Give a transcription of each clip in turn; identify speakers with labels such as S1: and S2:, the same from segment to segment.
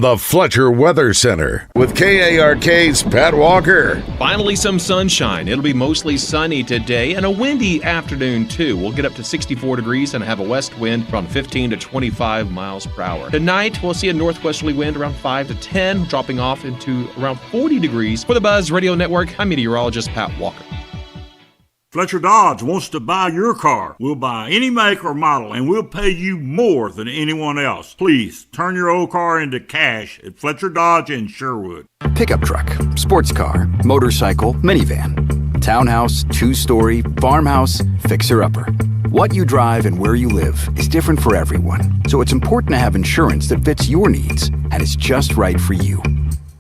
S1: The Fletcher Weather Center with KARK's Pat Walker.
S2: Finally, some sunshine. It'll be mostly sunny today and a windy afternoon, too. We'll get up to 64 degrees and have a west wind around 15 to 25 miles per hour. Tonight, we'll see a northwesterly wind around 5 to 10, dropping off into around 40 degrees. For the Buzz Radio Network, I'm meteorologist Pat Walker.
S3: Fletcher Dodge wants to buy your car. We'll buy any make or model, and we'll pay you more than anyone else. Please, turn your old car into cash at Fletcher Dodge in Sherwood.
S4: Pickup truck, sports car, motorcycle, minivan, townhouse, two-story, farmhouse, fixer-upper. What you drive and where you live is different for everyone, so it's important to have insurance that fits your needs and is just right for you.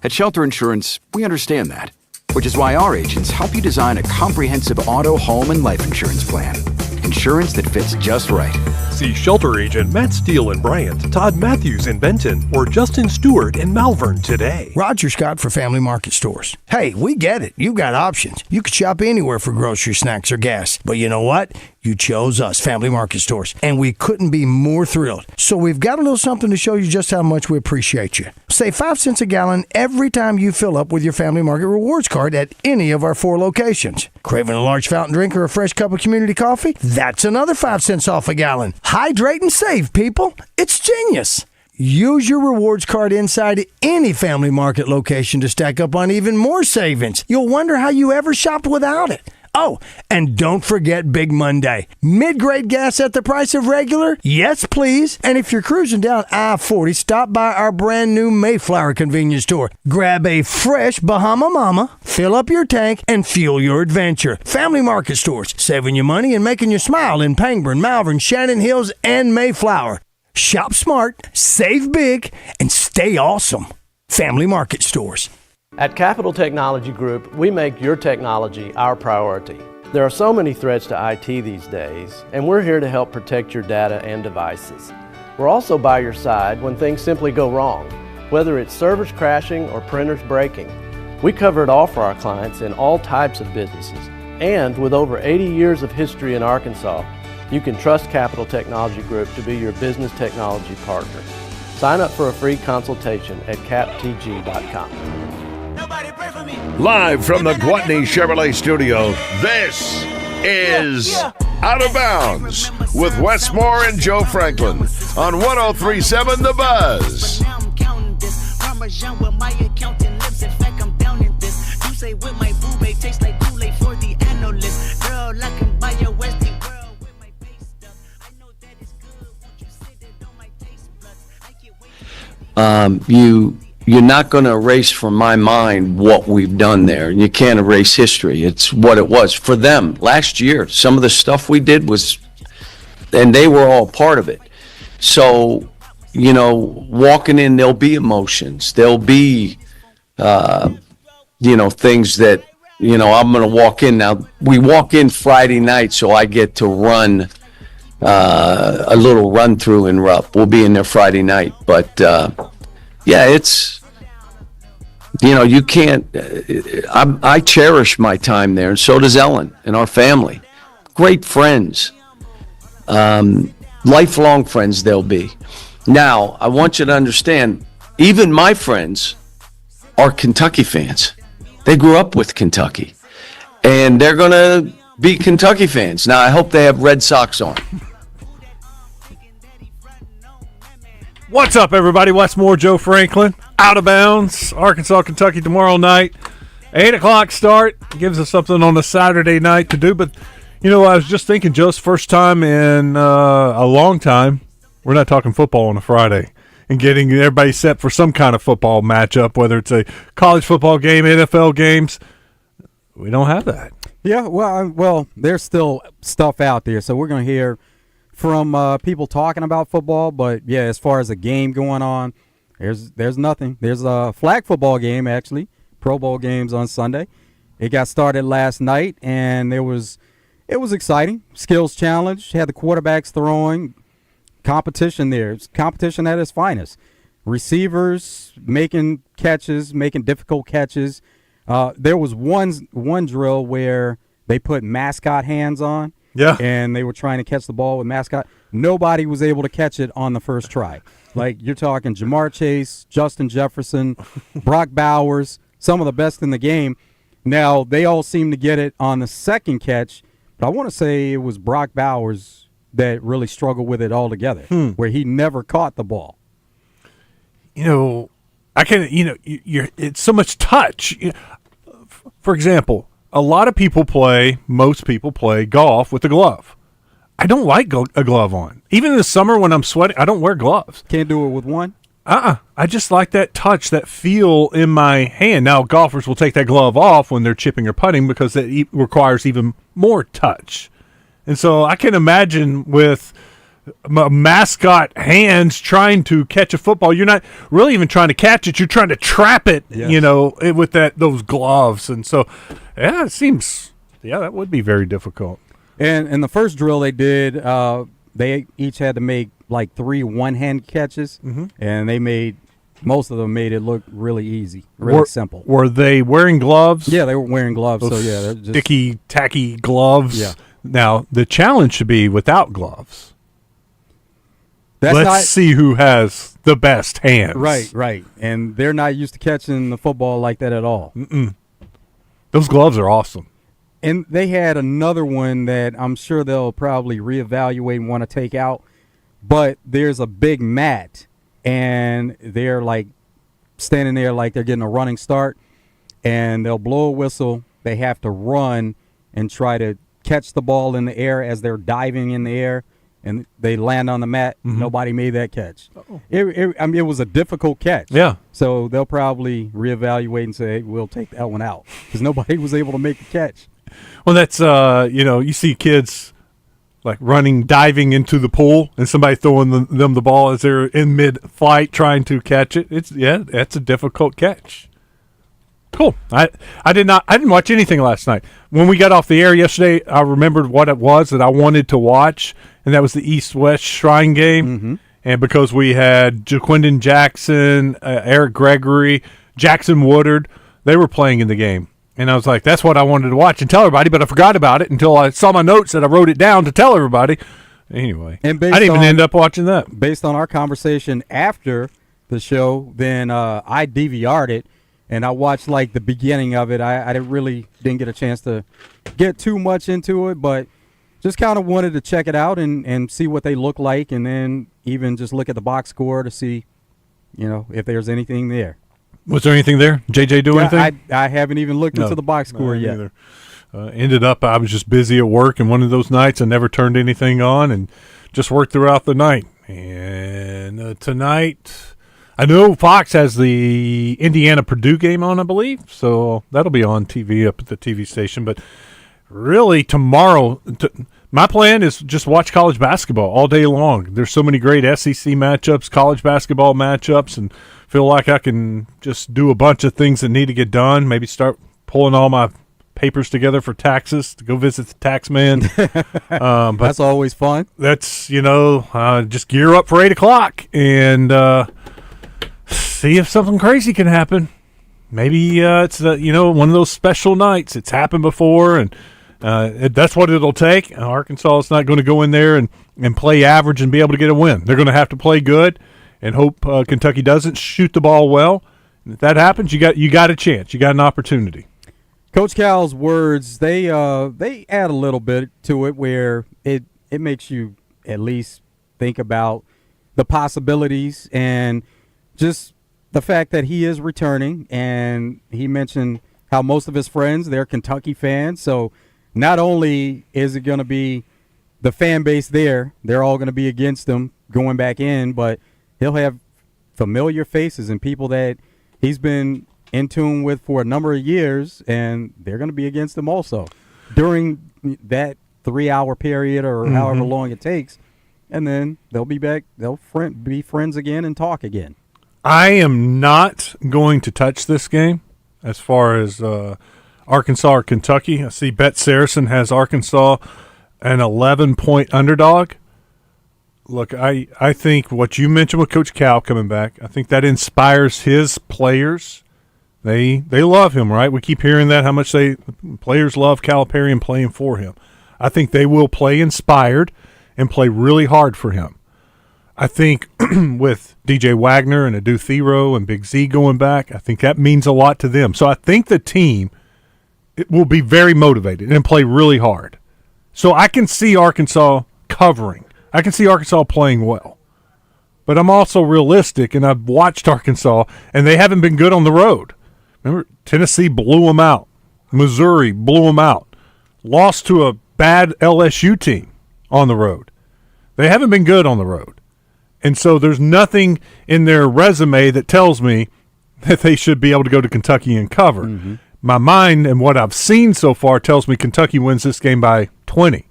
S4: At Shelter Insurance, we understand that, which is why our agents help you design a comprehensive auto, home, and life insurance plan. Insurance that fits just right.
S5: See Shelter Agent Matt Steele in Bryant, Todd Matthews in Benton, or Justin Stewart in Malvern today.
S6: Roger Scott for Family Market Stores. Hey, we get it. You've got options. You could shop anywhere for grocery, snacks, or gas. But you know what? You chose us, Family Market Stores, and we couldn't be more thrilled. So we've got a little something to show you just how much we appreciate you. Save 5 cents a gallon every time you fill up with your Family Market Rewards card at any of our 4 locations. Craving a large fountain drink or a fresh cup of community coffee? That's another 5 cents off a gallon. Hydrate and save, people. It's genius. Use your rewards card inside any Family Market location to stack up on even more savings. You'll wonder how you ever shopped without it. Oh, and don't forget Big Monday. Mid-grade gas at the price of regular? Yes, please. And if you're cruising down I-40, stop by our brand new Mayflower convenience store. Grab a fresh Bahama Mama, fill up your tank, and fuel your adventure. Family Market Stores, saving you money and making you smile in Pangburn, Malvern, Shannon Hills, and Mayflower. Shop smart, save big, and stay awesome. Family Market Stores.
S7: At Capital Technology Group, we make your technology our priority. There are so many threats to IT these days, and we're here to help protect your data and devices. We're also by your side when things simply go wrong, whether it's servers crashing or printers breaking. We cover it all for our clients in all types of businesses. And with over 80 years of history in Arkansas, you can trust Capital Technology Group to be your business technology partner. Sign up for a free consultation at captg.com.
S1: Live from the Gwatney Chevrolet Studio, this is Out of Bounds with Wes Moore and Joe Franklin on 103.7 The Buzz.
S8: You're not going to erase from my mind what we've done there. You can't erase history. It's what it was. For them, last year, some of the stuff we did was, and they were all part of it. So, walking in, there'll be emotions. There'll be, things that, I'm going to walk in. Now, we walk in Friday night, so I get to run a little run through in Rupp. We'll be in there Friday night. But, it's, you can't, I cherish my time there, and so does Ellen and our family. Great friends, lifelong friends they'll be. Now, I want you to understand, even my friends are Kentucky fans. They grew up with Kentucky, and they're going to be Kentucky fans. Now, I hope they have Red Sox on.
S5: What's up, everybody? Wes Moore, Joe Franklin. Out of Bounds, Arkansas, Kentucky tomorrow night. 8 o'clock start. Gives us something on a Saturday night to do. But, I was just thinking, Joe's first time in a long time. We're not talking football on a Friday and getting everybody set for some kind of football matchup, whether it's a college football game, NFL games. We don't have that.
S9: Yeah, well, there's still stuff out there, so we're going to hear from people talking about football, but yeah, as far as a game going on, there's nothing. There's a flag football game, actually, Pro Bowl games on Sunday. It got started last night, and it was exciting. Skills challenge, had the quarterbacks throwing, competition there. It's competition at its finest. Receivers making catches, making difficult catches. There was one drill where they put mascot hands on.
S5: Yeah.
S9: And they were trying to catch the ball with mascot. nobody was able to catch it on the first try. Like, you're talking Jamar Chase, Justin Jefferson, Brock Bowers, some of the best in the game. Now, they all seem to get it on the second catch, but I want to say it was Brock Bowers that really struggled with it altogether, where he never caught the ball.
S5: I can, it's so much touch. For example, most people play golf with a glove. I don't like a glove on. Even in the summer when I'm sweating, I don't wear gloves.
S9: Can't do it with one?
S5: I just like that touch, that feel in my hand. Now, golfers will take that glove off when they're chipping or putting because it requires even more touch. And so I can imagine with mascot hands trying to catch a football, you're not really even trying to catch it. You're trying to trap it, with those gloves. And so, it seems, that would be very difficult.
S9: And in the first drill they did, they each had to make like 3 one-hand catches, and most of them made it look really easy, really simple.
S5: Were they wearing gloves?
S9: Yeah, they were wearing gloves.
S5: Those
S9: they're just
S5: sticky, tacky gloves.
S9: Yeah.
S5: Now, the challenge should be without gloves.
S9: Let's
S5: see who has the best hands.
S9: Right. And they're not used to catching the football like that at all.
S5: Those gloves are awesome.
S9: And they had another one that I'm sure they'll probably reevaluate and want to take out. But there's a big mat, and they're like standing there like they're getting a running start, and they'll blow a whistle. They have to run and try to catch the ball in the air as they're diving in the air, and they land on the mat. Nobody made that catch. It was a difficult catch.
S5: Yeah.
S9: So they'll probably reevaluate and say, we'll take that one out because nobody was able to make the catch.
S5: Well, that's, you see kids like diving into the pool and somebody throwing them the ball as they're in mid-flight trying to catch it. That's a difficult catch. Cool. I didn't watch anything last night. When we got off the air yesterday, I remembered what it was that I wanted to watch, and that was the East-West Shrine game. And because we had Jaquindon Jackson, Eric Gregory, Jackson Woodard, they were playing in the game. And I was like, that's what I wanted to watch and tell everybody, but I forgot about it until I saw my notes that I wrote it down to tell everybody. Anyway, I didn't even end up watching that.
S9: Based on our conversation after the show, then I DVR'd it, and I watched like the beginning of it. I didn't get a chance to get too much into it, but just kind of wanted to check it out and see what they look like, and then even just look at the box score to see, if there's anything there.
S5: Was there anything there? JJ do anything?
S9: I haven't even looked into the box score yet.
S5: Either. Ended up, I was just busy at work, and one of those nights I never turned anything on and just worked throughout the night. And tonight, I know Fox has the Indiana-Purdue game on, I believe, so that'll be on TV up at the TV station. But really, tomorrow, my plan is just watch college basketball all day long. There's so many great SEC matchups, college basketball matchups, and feel like I can just do a bunch of things that need to get done. Maybe start pulling all my papers together for taxes to go visit the tax man. But
S9: that's always fun.
S5: That's, just gear up for 8 o'clock and see if something crazy can happen. Maybe it's one of those special nights. It's happened before, and that's what it'll take. Arkansas is not going to go in there and play average and be able to get a win. They're going to have to play good and hope Kentucky doesn't shoot the ball well. And if that happens, you got a chance. You got an opportunity.
S9: Coach Cal's words, they add a little bit to it where it makes you at least think about the possibilities and just the fact that he is returning. And he mentioned how most of his friends, they're Kentucky fans. So not only is it going to be the fan base there, they're all going to be against him going back in, but he'll have familiar faces and people that he's been in tune with for a number of years, and they're going to be against him also during that 3-hour period or however long it takes, and then they'll be back. They'll be friends again and talk again.
S5: I am not going to touch this game as far as Arkansas or Kentucky. I see Bet Saracen has Arkansas an 11-point underdog. Look, I think what you mentioned with Coach Cal coming back, I think that inspires his players. They love him, right? We keep hearing that, how much players love Calipari and playing for him. I think they will play inspired, and play really hard for him. I think with DJ Wagner and Adu Thero and Big Z going back, I think that means a lot to them. So I think the team will be very motivated and play really hard. So I can see Arkansas covering. I can see Arkansas playing well. But I'm also realistic, and I've watched Arkansas, and they haven't been good on the road. Remember, Tennessee blew them out. Missouri blew them out. Lost to a bad LSU team on the road. They haven't been good on the road. And so there's nothing in their resume that tells me that they should be able to go to Kentucky and cover. Mm-hmm. My mind and what I've seen so far tells me Kentucky wins this game by 20.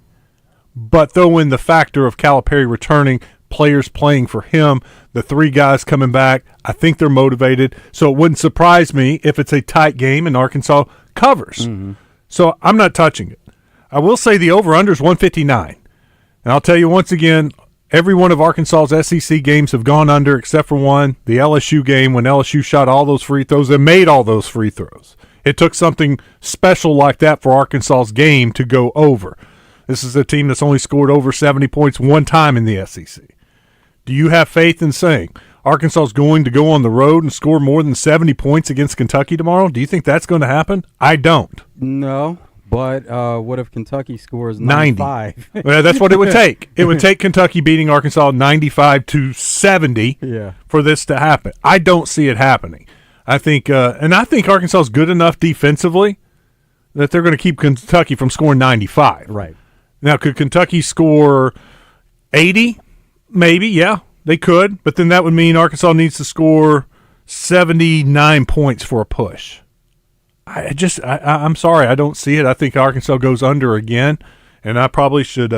S5: But throw in the factor of Calipari returning, players playing for him, the 3 guys coming back, I think they're motivated. So it wouldn't surprise me if it's a tight game and Arkansas covers. Mm-hmm. So I'm not touching it. I will say the over-under is 159. And I'll tell you once again, every one of Arkansas's SEC games have gone under except for one, the LSU game, when LSU shot all those free throws and made all those free throws. It took something special like that for Arkansas's game to go over. This is a team that's only scored over 70 points one time in the SEC. Do you have faith in saying Arkansas is going to go on the road and score more than 70 points against Kentucky tomorrow? Do you think that's going to happen? I don't.
S9: No. But what if Kentucky scores 95?
S5: Well, that's what it would take. It would take Kentucky beating Arkansas 95-70 for this to happen. I don't see it happening. I think Arkansas is good enough defensively that they're going to keep Kentucky from scoring 95.
S9: Right.
S5: Now, could Kentucky score 80? Maybe, yeah, they could. But then that would mean Arkansas needs to score 79 points for a push. I'm sorry, I don't see it. I think Arkansas goes under again, and I probably should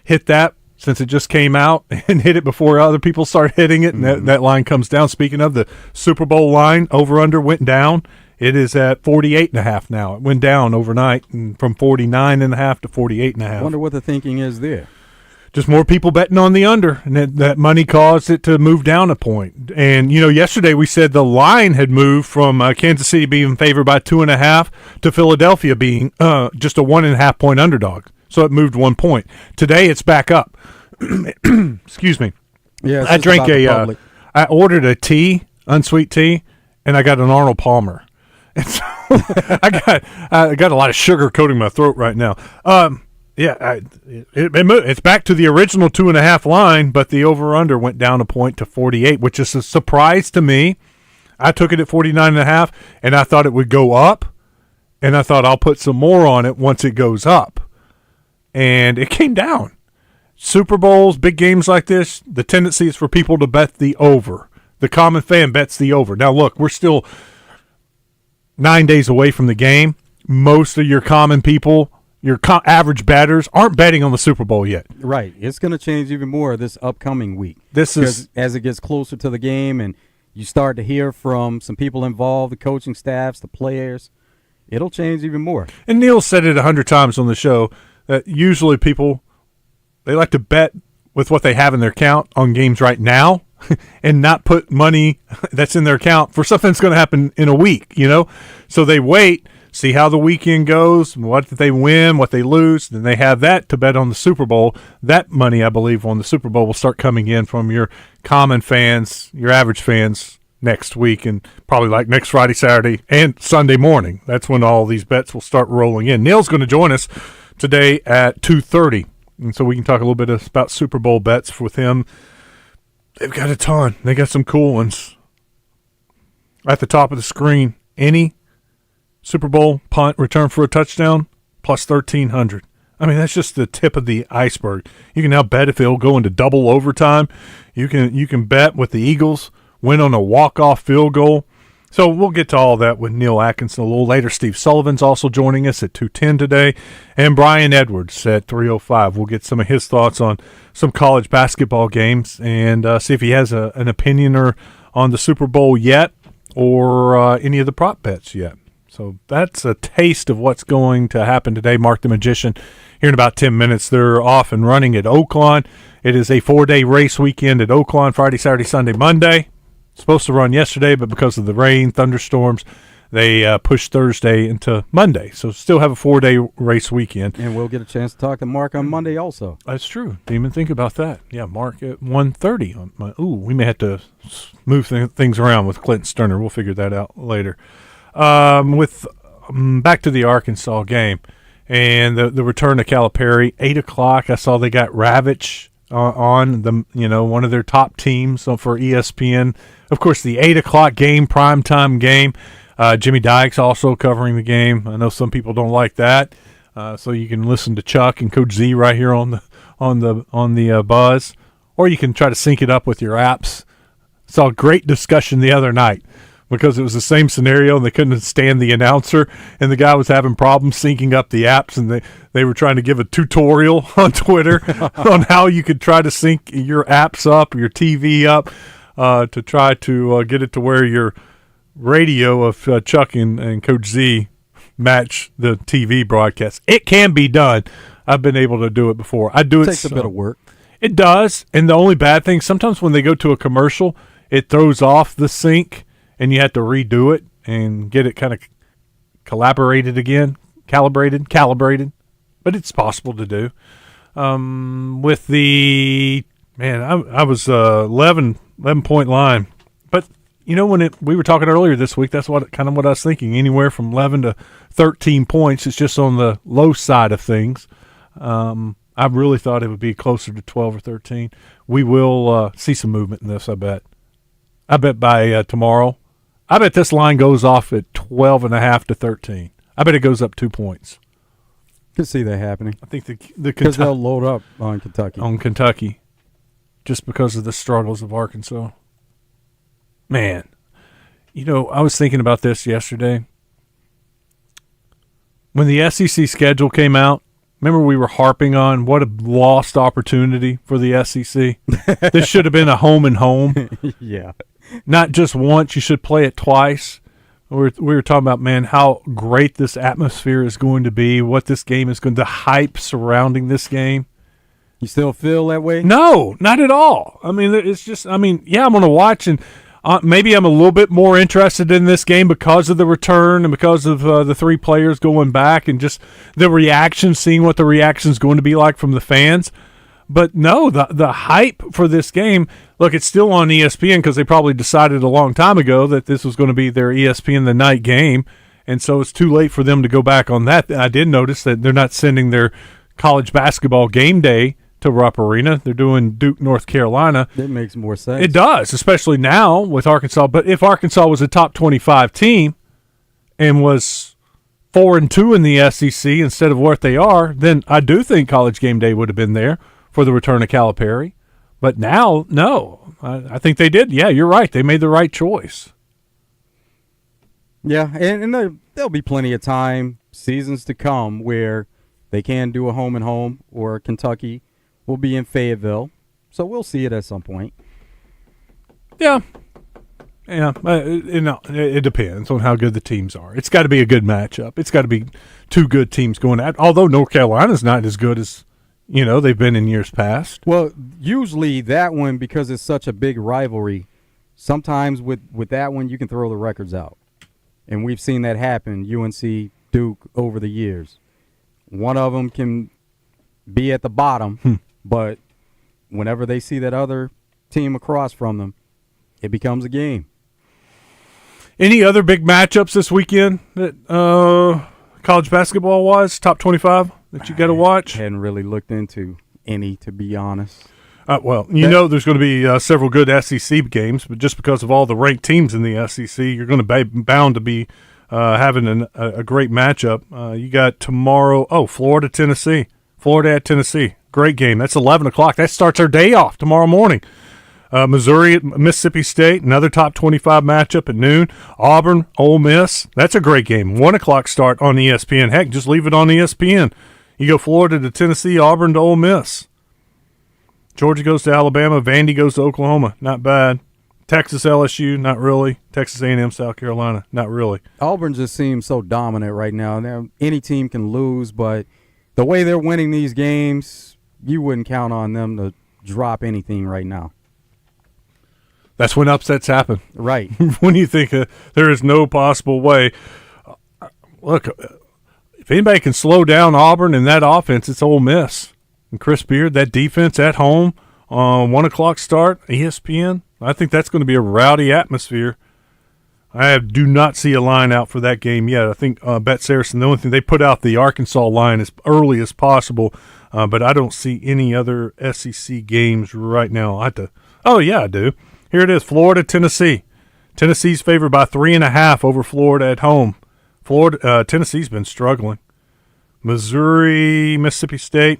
S5: hit that since it just came out and hit it before other people start hitting it, and that line comes down. Speaking of, the Super Bowl line, over-under went down. It is at 48.5 now. It went down overnight and from 49.5 to 48.5.
S9: I wonder what the thinking is there.
S5: Just more people betting on the under, and that money caused it to move down a point. And, yesterday we said the line had moved from Kansas City being favored by 2.5 to Philadelphia being just a 1.5 point underdog. So it moved 1 point. Today it's back up. Excuse me.
S9: Yeah,
S5: I ordered a tea, unsweet tea, and I got an Arnold Palmer. And so I got a lot of sugar coating my throat right now. It's back to the original 2.5 line, but the over-under went down a point to 48, which is a surprise to me. I took it at 49.5, and I thought it would go up, and I thought I'll put some more on it once it goes up. And it came down. Super Bowls, big games like this, the tendency is for people to bet the over. The common fan bets the over. Now, look, we're still 9 days away from the game. Most of your common people, your average bettors, aren't betting on the Super Bowl yet.
S9: Right. It's going to change even more this upcoming week. As it gets closer to the game and you start to hear from some people involved, the coaching staffs, the players, it'll change even more.
S5: And Neil said it 100 times on the show that usually people, they like to bet with what they have in their account on games right now and not put money that's in their account for something that's going to happen in a week, So they wait, see how the weekend goes, what they win, what they lose, then they have that to bet on the Super Bowl. That money, I believe, on the Super Bowl will start coming in from your common fans, your average fans next week, and probably like next Friday, Saturday, and Sunday morning. That's when all these bets will start rolling in. Neil's going to join us today at 2:30, and so we can talk a little bit about Super Bowl bets with him. They've got a ton. They got some cool ones. At the top of the screen, any Super Bowl punt return for a touchdown, plus 1,300. I mean, that's just the tip of the iceberg. You can now bet if it'll go into double overtime. You can bet with the Eagles win on a walk-off field goal. So we'll get to all that with Neil Atkinson a little later. Steve Sullivan's also joining us at 2:10 today, and Brian Edwards at 3:05. We'll get some of his thoughts on some college basketball games and see if he has an opinion on the Super Bowl yet or any of the prop bets yet. So that's a taste of what's going to happen today. Mark the Magician here in about 10 minutes. They're off and running at Oaklawn. It is a 4-day race weekend at Oaklawn, Friday, Saturday, Sunday, Monday. Supposed to run yesterday, but because of the rain, thunderstorms, they pushed Thursday into Monday. So still have a 4-day race weekend.
S9: And we'll get a chance to talk to Mark on Monday also.
S5: That's true. Didn't even think about that. Yeah, Mark at 1:30. We may have to move things around with Clinton Sterner. We'll figure that out later. Back to the Arkansas game and the return of Calipari, 8 o'clock. I saw they got Ravitch on one of their top teams for ESPN. Of course, the 8 o'clock game, primetime game. Jimmy Dykes also covering the game. I know some people don't like that, so you can listen to Chuck and Coach Z right here on the Buzz, or you can try to sync it up with your apps. Saw a great discussion the other night because it was the same scenario and they couldn't stand the announcer, and the guy was having problems syncing up the apps, and they were trying to give a tutorial on Twitter on how you could try to sync your apps up, your TV up, to try to get it to where your radio of Chuck and Coach Z match the TV broadcast. It can be done. I've been able to do it before. It
S9: takes a bit of work.
S5: It does, and the only bad thing, sometimes when they go to a commercial, it throws off the sync, and you have to redo it and get it kind of calibrated, but it's possible to do. With the, I was 11-point line, but when we were talking earlier this week, that's what I was thinking, anywhere from 11 to 13 points. It's just on the low side of things. I really thought it would be closer to 12 or 13. We will see some movement in this, I bet. I bet by tomorrow. I bet this line goes off at 12.5 to 13. I bet it goes up 2 points.
S9: Could see that happening.
S5: I think
S9: because they'll load up on Kentucky.
S5: Just because of the struggles of Arkansas. Man, I was thinking about this yesterday. When the SEC schedule came out, remember we were harping on what a lost opportunity for the SEC? This should have been a home and home.
S9: Yeah.
S5: Not just once. You should play it twice. We were talking about, man, how great this atmosphere is going to be, what this game is going to, the hype surrounding this game.
S9: You still feel that way?
S5: No, not at all. It's just, I'm going to watch, and maybe I'm a little bit more interested in this game because of the return and because of the three players going back and just the reaction, seeing what the reaction is going to be like from the fans. But no, the hype for this game, look, it's still on ESPN because they probably decided a long time ago that this was going to be their ESPN the night game, and so it's too late for them to go back on that. I did notice that they're not sending their college basketball game day to Rupp Arena. They're doing Duke, North Carolina.
S9: That makes more sense.
S5: It does, especially now with Arkansas. But if Arkansas was a top 25 team and was 4-2 in the SEC instead of what they are, then I do think college game day would have been there for the return of Calipari. But now, no. I think they did. Yeah, you're right. They made the right choice.
S9: Yeah, and there'll be plenty of time, seasons to come, where they can do a home and home, or Kentucky will be in Fayetteville. So we'll see it at some point.
S5: Yeah. Yeah, it depends on how good the teams are. It's got to be a good matchup. It's got to be two good teams going at. Although North Carolina's not as good as they've been in years past.
S9: Well, usually that one, because it's such a big rivalry, sometimes with that one you can throw the records out. And we've seen that happen, UNC, Duke, over the years. One of them can be at the bottom, but whenever they see that other team across from them, it becomes a game.
S5: Any other big matchups this weekend that college basketball-wise, top 25, that you got to watch?
S9: I hadn't really looked into any, to be honest.
S5: There's going to be several good SEC games, but just because of all the ranked teams in the SEC, you're going to be bound to be having a great matchup. You got tomorrow, Florida, Tennessee. Florida at Tennessee. Great game. That's 11 o'clock. That starts our day off tomorrow morning. Missouri at Mississippi State, another top 25 matchup at noon. Auburn, Ole Miss. That's a great game. 1 o'clock start on ESPN. Heck, just leave it on ESPN. You go Florida to Tennessee, Auburn to Ole Miss. Georgia goes to Alabama. Vandy goes to Oklahoma. Not bad. Texas, LSU, not really. Texas A&M, South Carolina, not really.
S9: Auburn just seems so dominant right now. Any team can lose, but the way they're winning these games, you wouldn't count on them to drop anything right now.
S5: That's when upsets happen.
S9: Right.
S5: When you think there is no possible way. Look, if anybody can slow down Auburn in that offense, it's Ole Miss. And Chris Beard, that defense at home, 1 o'clock start, ESPN, I think that's going to be a rowdy atmosphere. I do not see a line out for that game yet. I think Bet Saracen, the only thing, they put out the Arkansas line as early as possible, but I don't see any other SEC games right now. I do. Here it is, Florida, Tennessee. Tennessee's favored by 3.5 over Florida at home. Tennessee's been struggling. Missouri, Mississippi State.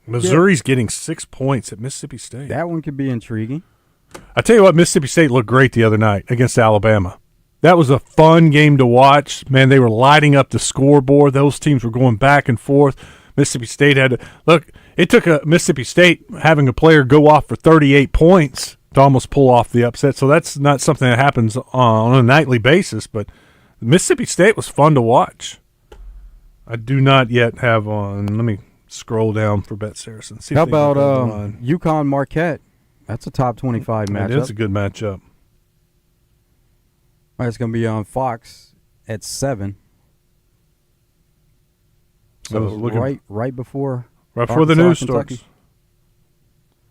S5: Missouri's getting 6 points at Mississippi State.
S9: That one could be intriguing.
S5: I tell you what, Mississippi State looked great the other night against Alabama. That was a fun game to watch. Man, they were lighting up the scoreboard. Those teams were going back and forth. Mississippi State it took Mississippi State having a player go off for 38 points to almost pull off the upset. So that's not something that happens on a nightly basis, but Mississippi State was fun to watch. I do not yet have on. Let me scroll down for Bet Saracen.
S9: How about UConn Marquette? That's a top 25 matchup.
S5: It is a good matchup.
S9: All right, it's going to be on Fox at 7. So right before
S5: the news starts.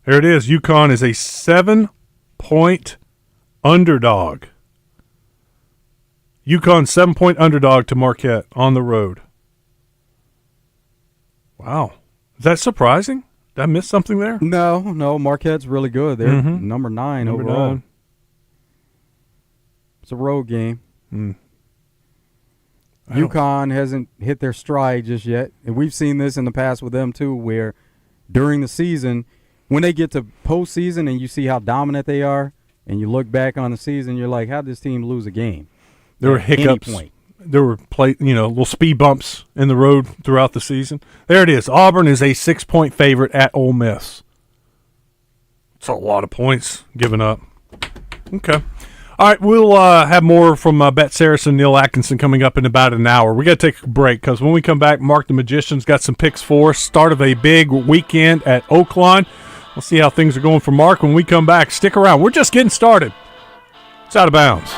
S5: Here it is. UConn is a 7-point underdog. UConn 7-point underdog to Marquette on the road. Wow. Is that surprising? Did I miss something there?
S9: No. Marquette's really good. They're number 9 overall. 9. It's a road game. UConn hasn't hit their stride just yet. And we've seen this in the past with them, too, where during the season, when they get to postseason and you see how dominant they are, and you look back on the season, you're like, how did this team lose a game?
S5: There were hiccups. There were little speed bumps in the road throughout the season. There it is. Auburn is a 6-point favorite at Ole Miss. It's a lot of points given up. Okay. All right, we'll have more from Bet Saracen, Neil Atkinson coming up in about an hour. We got to take a break because when we come back, Mark the Magician's got some picks for us. Start of a big weekend at Oaklawn. We'll see how things are going for Mark when we come back. Stick around. We're just getting started. It's Out of Bounds.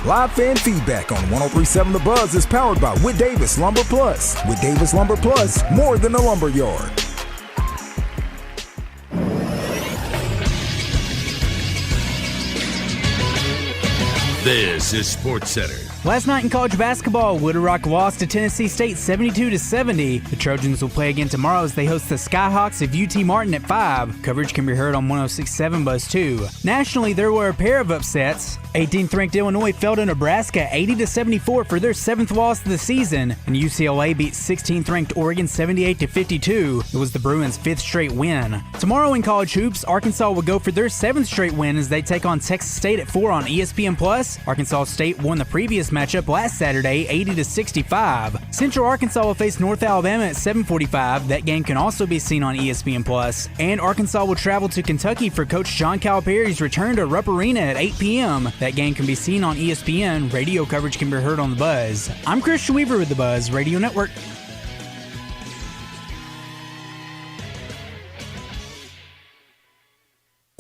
S10: Live fan feedback on 103.7 The Buzz is powered by Whit Davis Lumber Plus. Whit Davis Lumber Plus, more than a lumber yard.
S1: This is Sports Center.
S11: Last night in college basketball, Little Rock lost to Tennessee State 72-70. The Trojans will play again tomorrow as they host the Skyhawks of UT Martin at 5. Coverage can be heard on 106.7 Buzz 2. Nationally, there were a pair of upsets. 18th ranked Illinois fell to Nebraska 80-74 for their 7th loss of the season, and UCLA beat 16th ranked Oregon 78-52. It was the Bruins' 5th straight win. Tomorrow in college hoops, Arkansas will go for their 7th straight win as they take on Texas State at 4 on ESPN+. Arkansas State won the previous matchup last Saturday 80-65. Central Arkansas will face North Alabama at 7:45. That game can also be seen on ESPN+. And Arkansas will travel to Kentucky for Coach John Calipari's return to Rupp Arena at 8 p.m. That game can be seen on ESPN. Radio coverage can be heard on The Buzz. I'm Christian Weaver with The Buzz Radio Network.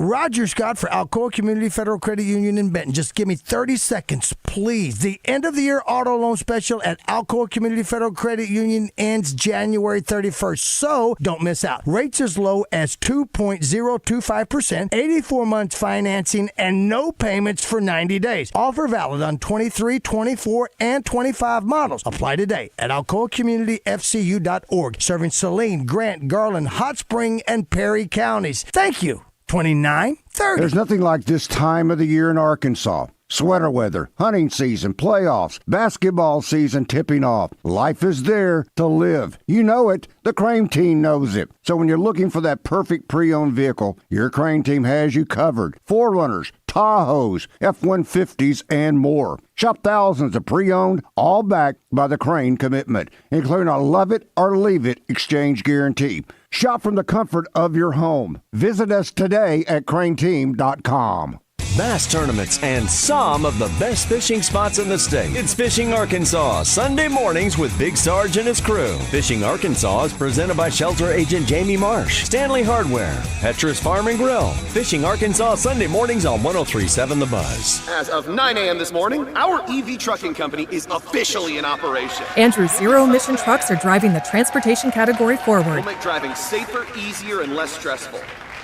S6: Roger Scott for Alcoa Community Federal Credit Union in Benton. Just give me 30 seconds, please. The end of the year auto loan special at Alcoa Community Federal Credit Union ends January 31st, so don't miss out. Rates as low as 2.025%, 84 months financing, and no payments for 90 days. Offer valid on 23, 24, and 25 models. Apply today at alcoacommunityfcu.org. Serving Saline, Grant, Garland, Hot Spring, and Perry counties. Thank you. 29-30.
S12: There's nothing like this time of the year in Arkansas. Sweater weather, hunting season, playoffs, basketball season tipping off. Life is there to live. You know it. The Crane team knows it. So when you're looking for that perfect pre-owned vehicle, your Crane team has you covered. 4Runners, Tahoes, F-150s, and more. Shop thousands of pre-owned, all backed by the Crane commitment, including a love it or leave it exchange guarantee. Shop from the comfort of your home. Visit us today at craneteam.com.
S13: bass tournaments, and some of the best fishing spots in the state. It's Fishing Arkansas, Sunday mornings with Big Sarge and his crew. Fishing Arkansas is presented by Shelter Agent Jamie Marsh, Stanley Hardware, Petra's Farm and Grill. Fishing Arkansas, Sunday mornings on 103.7 The Buzz.
S14: As of 9 a.m. this morning, our EV trucking company is officially in operation.
S15: Andrew's zero-emission trucks are driving the transportation category forward.
S14: We'll make driving safer, easier, and less stressful.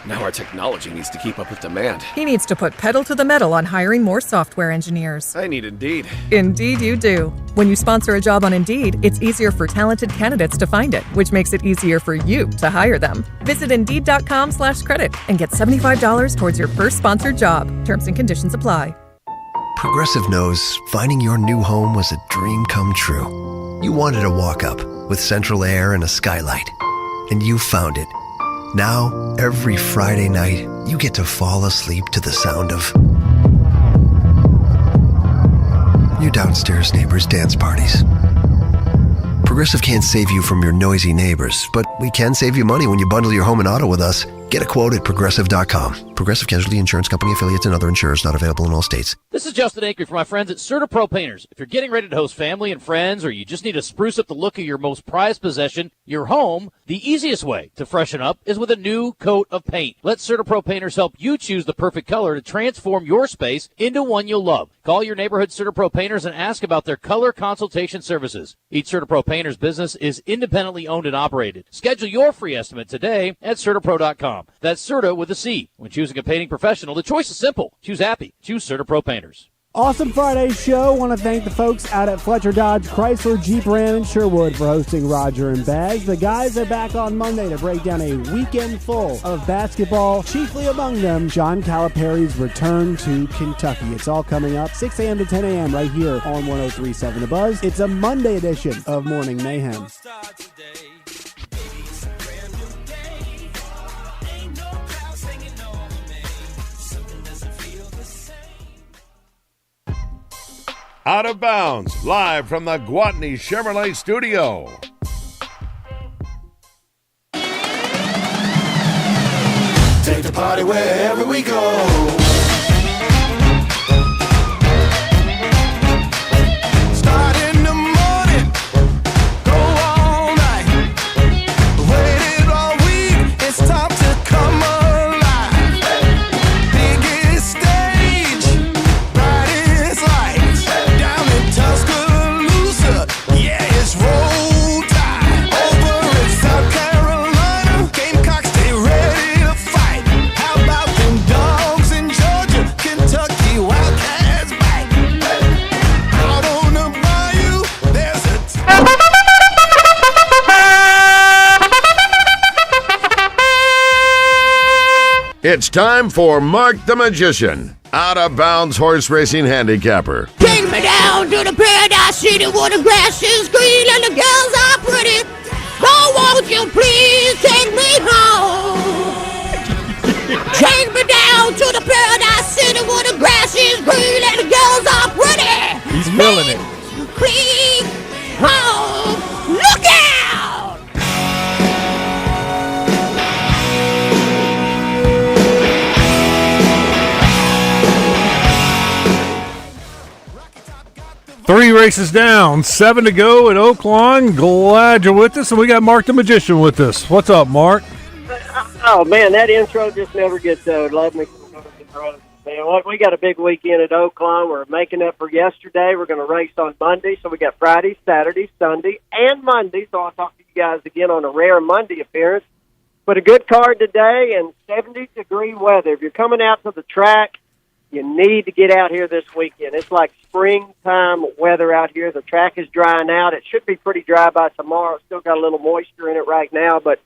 S14: Now our technology needs to keep up with demand.
S15: He needs to put pedal to the metal on hiring more software engineers.
S14: I need Indeed.
S15: Indeed you do. When you sponsor a job on Indeed, it's easier for talented candidates to find it, which makes it easier for you to hire them. Visit Indeed.com/credit and get $75 towards your first sponsored job. Terms and conditions apply.
S16: Progressive knows finding your new home was a dream come true. You wanted a walk-up with central air and a skylight, and you found it. Now, every Friday night, you get to fall asleep to the sound of your downstairs neighbors' dance parties. Progressive can't save you from your noisy neighbors, but we can save you money when you bundle your home and auto with us. Get a quote at Progressive.com. Progressive Casualty Insurance Company affiliates and other insurers not available in all states.
S17: This is Justin Acre for my friends at CertaPro Painters. If you're getting ready to host family and friends, or you just need to spruce up the look of your most prized possession, your home, the easiest way to freshen up is with a new coat of paint. Let CertaPro Painters help you choose the perfect color to transform your space into one you'll love. Call your neighborhood CertaPro Painters and ask about their color consultation services. Each CertaPro Painters business is independently owned and operated. Schedule your free estimate today at CertaPro.com. That's Certa with a C. When choosing a painting professional, the choice is simple. Choose happy. Choose CertaPro Painters.
S18: Awesome Friday show. Want to thank the folks out at Fletcher Dodge, Chrysler, Jeep Ram, and Sherwood for hosting Roger and Baz. The guys are back on Monday to break down a weekend full of basketball, chiefly among them John Calipari's return to Kentucky. It's all coming up 6 a.m. to 10 a.m. right here on 103.7 The Buzz. It's a Monday edition of Morning Mayhem.
S1: Out of Bounds, live from the Gwatney Chevrolet studio.
S19: Take the party wherever we go. Start in the morning, go all night. Waited all week, it's time to come alive. Biggest stage, brightest lights. Down in Tuscaloosa, yeah, it's roll tide. Over in South Carolina, Gamecocks, they ready to fight. How about them dogs in Georgia, Kentucky Wildcats back? Out on the bayou, there's a
S1: It's time for Mark the Magician, Out of Bounds horse racing handicapper.
S20: Take me down to the paradise city where the grass is green and the girls are pretty. Oh, won't you please take me home? Take me down to the paradise city where the grass is green and the girls are pretty.
S5: He's feeling it.
S20: Please home. Look out!
S5: Three races down, 7 to go at Oaklawn. Glad you're with us, and we got Mark the Magician with us. What's up, Mark?
S21: Oh, man, that intro just never gets old. Love me. Man, what, we got a big weekend at Oaklawn. We're making up for yesterday. We're going to race on Monday, so we got Friday, Saturday, Sunday, and Monday. So I'll talk to you guys again on a rare Monday appearance. But a good card today and 70-degree weather. If you're coming out to the track, you need to get out here this weekend. It's like springtime weather out here. The track is drying out. It should be pretty dry by tomorrow. It's still got a little moisture in it right now, but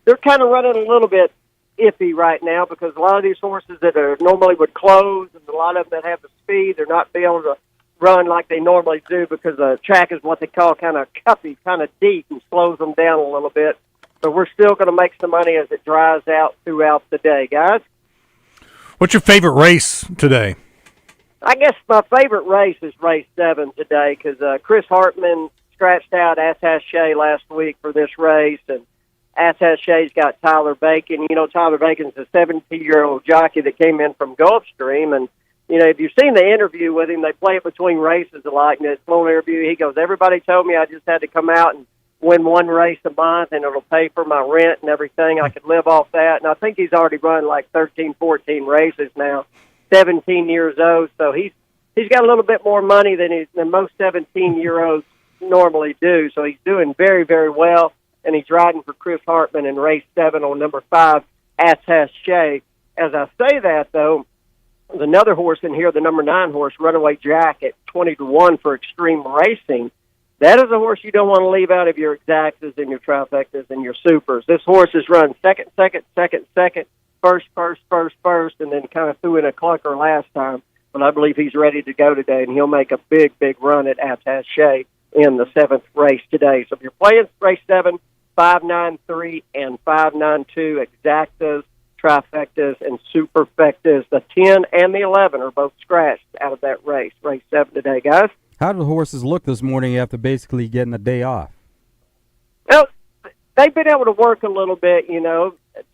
S21: they're kind of running a little bit iffy right now because a lot of these horses that are normally would close and a lot of them that have the speed, they're not being able to run like they normally do because the track is what they call kind of cuppy, kind of deep, and slows them down a little bit. But we're still going to make some money as it dries out throughout the day, guys.
S5: What's your favorite race today?
S21: I guess my favorite race is race 7 today because Chris Hartman scratched out Attaché last week for this race, and Attaché's got Tyler Bacon. You know, Tyler Bacon's a 17-year-old jockey that came in from Gulfstream, and if you've seen the interview with him, they play it between races a lot. In his full interview, he goes, everybody told me I just had to come out and win one race a month, and it'll pay for my rent and everything. I could live off that. And I think he's already run like 13, 14 races now, 17 years old. So he's got a little bit more money than most 17-year-olds normally do. So he's doing very, very well, and he's riding for Chris Hartman in race 7 on number 5, Attaché. As I say that, though, there's another horse in here, the number 9 horse, Runaway Jack, at 20-1 for Extreme Racing. That is a horse you don't want to leave out of your exactas and your trifectas and your supers. This horse has run second, first, and then kind of threw in a clunker last time. But I believe he's ready to go today, and he'll make a big, big run at Attaché in the 7th race today. So if you're playing race 7, 5, 9, 3, and 5, 9, 2, exactas, trifectas, and superfectas, the 10 and the 11 are both scratched out of that race 7 today, guys.
S9: How did the horses look this morning after basically getting a day off?
S21: Well, they've been able to work a little bit,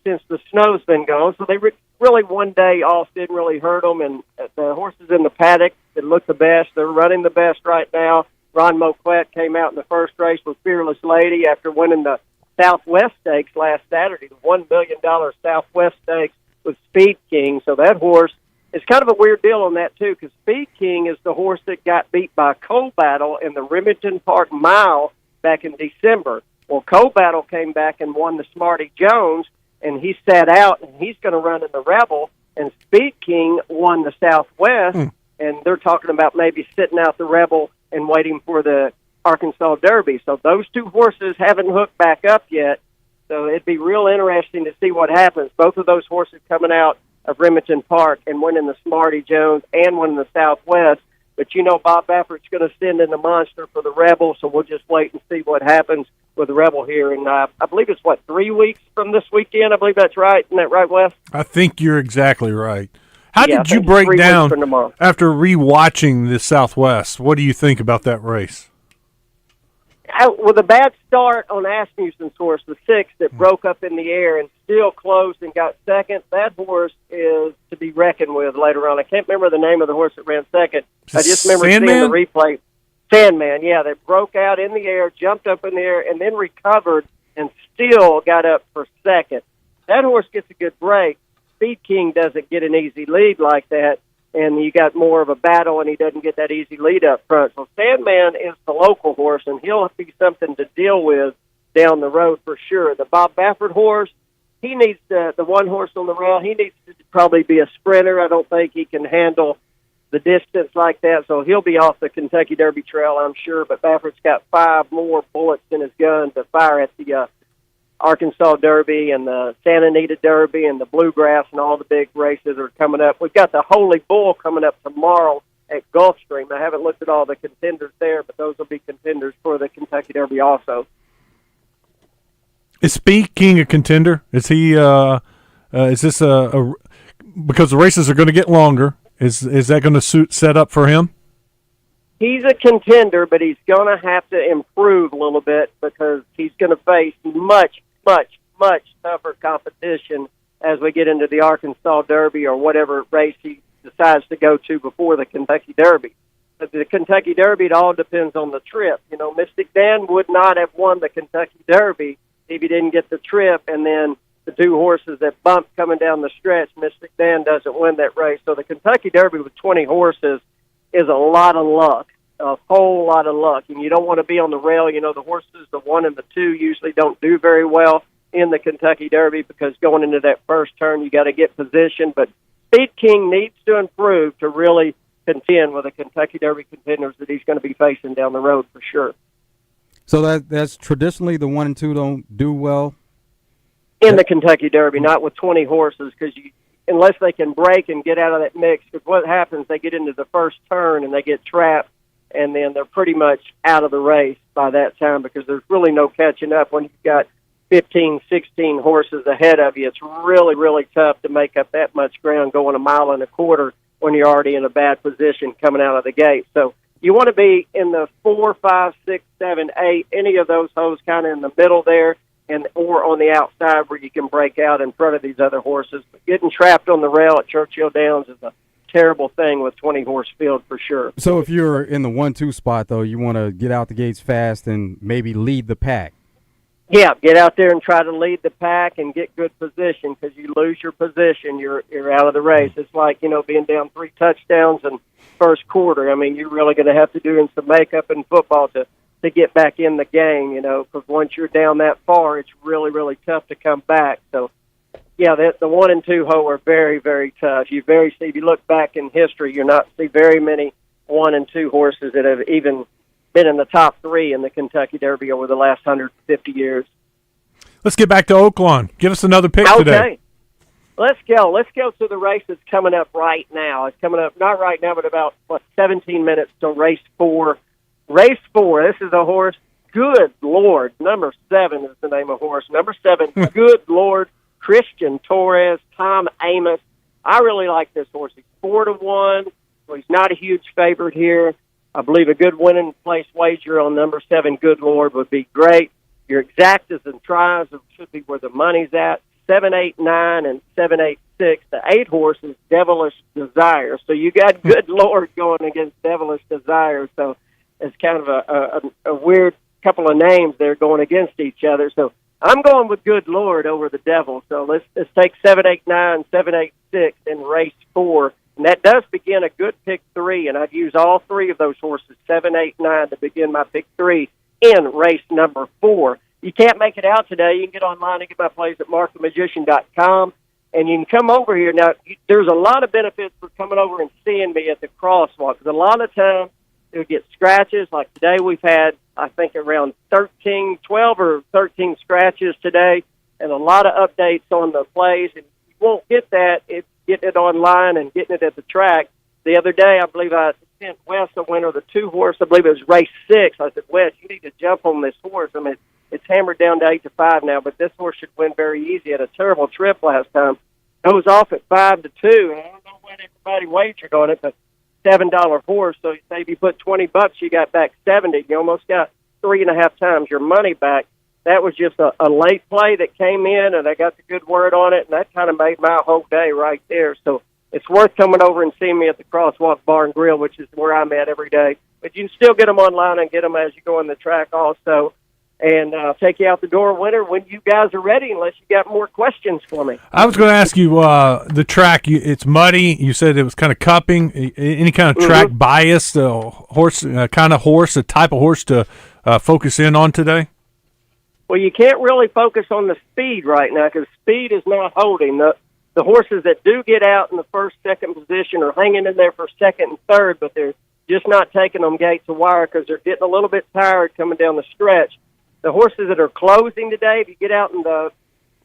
S21: since the snow's been gone. So they really one day off didn't really hurt them. And the horses in the paddock that look the best, they're running the best right now. Ron Moquette came out in the first race with Fearless Lady after winning the Southwest Stakes last Saturday, the $1 million Southwest Stakes with Speed King. So that horse, it's kind of a weird deal on that, too, because Speed King is the horse that got beat by Coal Battle in the Remington Park Mile back in December. Well, Coal Battle came back and won the Smarty Jones, and he sat out, and he's going to run in the Rebel, and Speed King won the Southwest, and they're talking about maybe sitting out the Rebel and waiting for the Arkansas Derby. So those two horses haven't hooked back up yet, so it'd be real interesting to see what happens. Both of those horses coming out of Remington Park and winning the Smarty Jones and winning the Southwest. But Bob Baffert's going to send in the monster for the Rebel, so we'll just wait and see what happens with the Rebel here. And I believe it's, 3 weeks from this weekend? I believe that's right. Isn't that right, Wes?
S5: I think you're exactly right. How did you break down after re-watching the Southwest? What do you think about that race?
S21: With a bad start on Asmussen's horse, the 6 that broke up in the air and still closed and got second, that horse is to be reckoned with later on. I can't remember the name of the horse that ran second. I just remember seeing the replay. Sandman, yeah, that broke out in the air, jumped up in the air, and then recovered and still got up for second. That horse gets a good break. Speed King doesn't get an easy lead like that, and you got more of a battle, and he doesn't get that easy lead up front. So Sandman is the local horse, and he'll be something to deal with down the road for sure. The Bob Baffert horse, he needs the one horse on the rail. He needs to probably be a sprinter. I don't think he can handle the distance like that, so he'll be off the Kentucky Derby trail, I'm sure. But Baffert's got 5 more bullets in his gun to fire at the Arkansas Derby and the Santa Anita Derby and the Bluegrass, and all the big races are coming up. We've got the Holy Bull coming up tomorrow at Gulfstream. I haven't looked at all the contenders there, but those will be contenders for the Kentucky Derby also.
S5: Is Speed King a contender? Is he? Is this a because the races are going to get longer? Is that going to set up for him?
S21: He's a contender, but he's going to have to improve a little bit because he's going to face much tougher competition as we get into the Arkansas Derby or whatever race he decides to go to before the Kentucky Derby. But the Kentucky Derby, it all depends on the trip. Mystic Dan would not have won the Kentucky Derby if he didn't get the trip, and then the 2 horses that bumped coming down the stretch, Mystic Dan doesn't win that race. So the Kentucky Derby with 20 horses is a lot of luck, a whole lot of luck. And you don't want to be on the rail. The horses, the 1 and the 2, usually don't do very well in the Kentucky Derby because going into that first turn, you got to get position. But Speed King needs to improve to really contend with the Kentucky Derby contenders that he's going to be facing down the road for sure.
S9: So that's traditionally the 1 and 2 don't do well
S21: in the Kentucky Derby, not with 20 horses, because unless they can break and get out of that mix, because what happens, they get into the first turn and they get trapped, and then they're pretty much out of the race by that time because there's really no catching up. When you've got 15, 16 horses ahead of you, it's really, really tough to make up that much ground going 1.25 miles when you're already in a bad position coming out of the gate. So you want to be in the 4, 5, 6, 7, 8, any of those hoes kind of in the middle there, or on the outside where you can break out in front of these other horses. But getting trapped on the rail at Churchill Downs is a terrible thing with 20-horse field for sure.
S9: So if you're in the 1-2 spot, though, you want to get out the gates fast and maybe lead the pack.
S21: Yeah, get out there and try to lead the pack and get good position, because you lose your position, you're out of the race. It's like, being down 3 touchdowns in first quarter. I mean, you're really going to have to do some makeup in football to get back in the game, because once you're down that far, it's really, really tough to come back. So, yeah, the 1 and 2 hole are very, very tough. If you look back in history, you're not see very many 1 and 2 horses that have even been in the top 3 in the Kentucky Derby over the last 150 years.
S5: Let's get back to Oaklawn. Give us another pick today.
S21: Okay. Let's go. Let's go to the race that's coming up right now. It's coming up, not right now, but about, 17 minutes till race 4. Race 4, this is a horse, Good Lord. Number 7 is the name of horse. Number 7, Good Lord, Christian Torres, Tom Amos. I really like this horse. He's 4-1, so he's not a huge favorite here. I believe a good winning place wager on number 7, Good Lord, would be great. Your exactas and tries should be where the money's at. 7, 8, 9, and 7, 8, 6. The 8 horse is Devilish Desire. So you got Good Lord going against Devilish Desire. So it's kind of a weird couple of names there going against each other. So I'm going with Good Lord over the Devil. So let's take 7, 8, 9, 7, 8, 6 in race 4. And that does begin a good pick 3, and I'd use all 3 of those horses, 7, 8, 9, to begin my pick 3 in race number 4. You can't make it out today. You can get online and get my plays at markthemagician.com, and you can come over here. Now, there's a lot of benefits for coming over and seeing me at the crosswalk, because a lot of times you'll get scratches. Like today we've had, I think, around 12 or 13 scratches today, and a lot of updates on the plays, and you won't get that if getting it online and getting it at the track. The other day, I believe I sent Wes a winner of the 2 horse. I believe it was race 6. I said, Wes, you need to jump on this horse. I mean, it's hammered down to 8-5 now, but this horse should win very easy. Had a terrible trip last time. Goes off at 5-2. And I don't know when everybody wagered on it, but $7 horse. So say if you put $20, you got back 70. You almost got 3.5 times your money back. That was just a late play that came in, and I got the good word on it, and that kind of made my whole day right there. So it's worth coming over and seeing me at the Crosswalk Bar and Grill, which is where I'm at every day. But you can still get them online and get them as you go on the track also. And I'll take you out the door, winner, when you guys are ready, unless you got more questions for me.
S5: I was going to ask you, the track, it's muddy. You said it was kind of cupping. Any kind of track bias, horse, a type of horse to focus in on today?
S21: Well, you can't really focus on the speed right now, because speed is not holding. The horses that do get out in the first, second position are hanging in there for second and third, but they're just not taking them gate to wire because they're getting a little bit tired coming down the stretch. The horses that are closing today, if you get out in the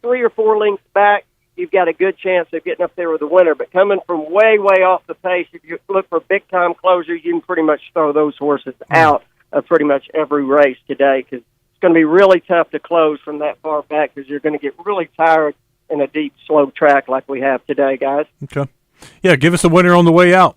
S21: 3 or 4 lengths back, you've got a good chance of getting up there with the winner. But coming from way, way off the pace, if you look for big-time closers, you can pretty much throw those horses out of pretty much every race today, because it's going to be really tough to close from that far back, because you're going to get really tired in a deep, slow track like we have today, guys.
S5: Okay. Yeah, give us a winner on the way out.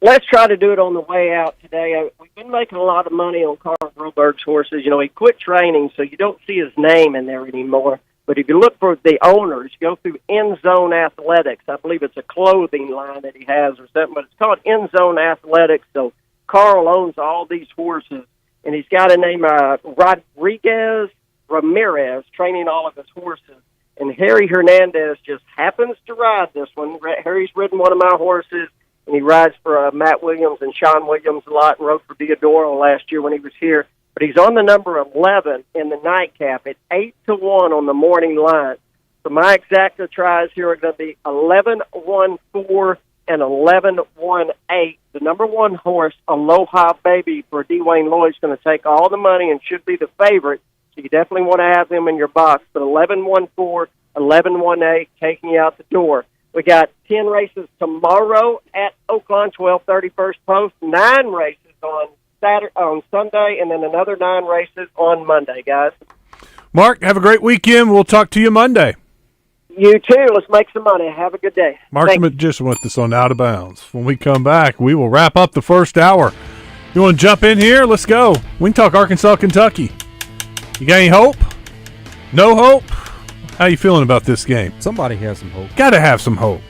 S21: Let's try to do it on the way out today. We've been making a lot of money on Carl Broberg's horses. You know, he quit training, so you don't see his name in there anymore. But if you look for the owners, go through End Zone Athletics. I believe it's a clothing line that he has or something, but it's called End Zone Athletics. So Carl owns all these horses, and he's got a name, Rodriguez Ramirez, training all of his horses. And Harry Hernandez just happens to ride this one. Harry's ridden one of my horses, and he rides for Matt Williams and Sean Williams a lot, and rode for Diodoro last year when he was here. But he's on the number 11 in the nightcap at 8-1 on the morning line. So my exacta tries here are going to be 11-1-4 and 11-1-8. The number 1 horse, Aloha Baby, for Dwayne Lloyd's going to take all the money and should be the favorite. So you definitely want to have him in your box. But 11-1-4, 11-1-8, taking you out the door. We got 10 races tomorrow at Oaklawn, 12:30 first post, 9 races on Sunday, and then another 9 races on Monday, guys.
S5: Mark, have a great weekend. We'll talk to you Monday.
S21: You too. Let's make some money. Have a good day.
S5: Mark the Magician with us on Out of Bounds. When we come back, we will wrap up the first hour. You want to jump in here? Let's go. We can talk Arkansas, Kentucky. You got any hope? No hope? How you feeling about this game?
S9: Somebody has some hope.
S5: Got to have some hope.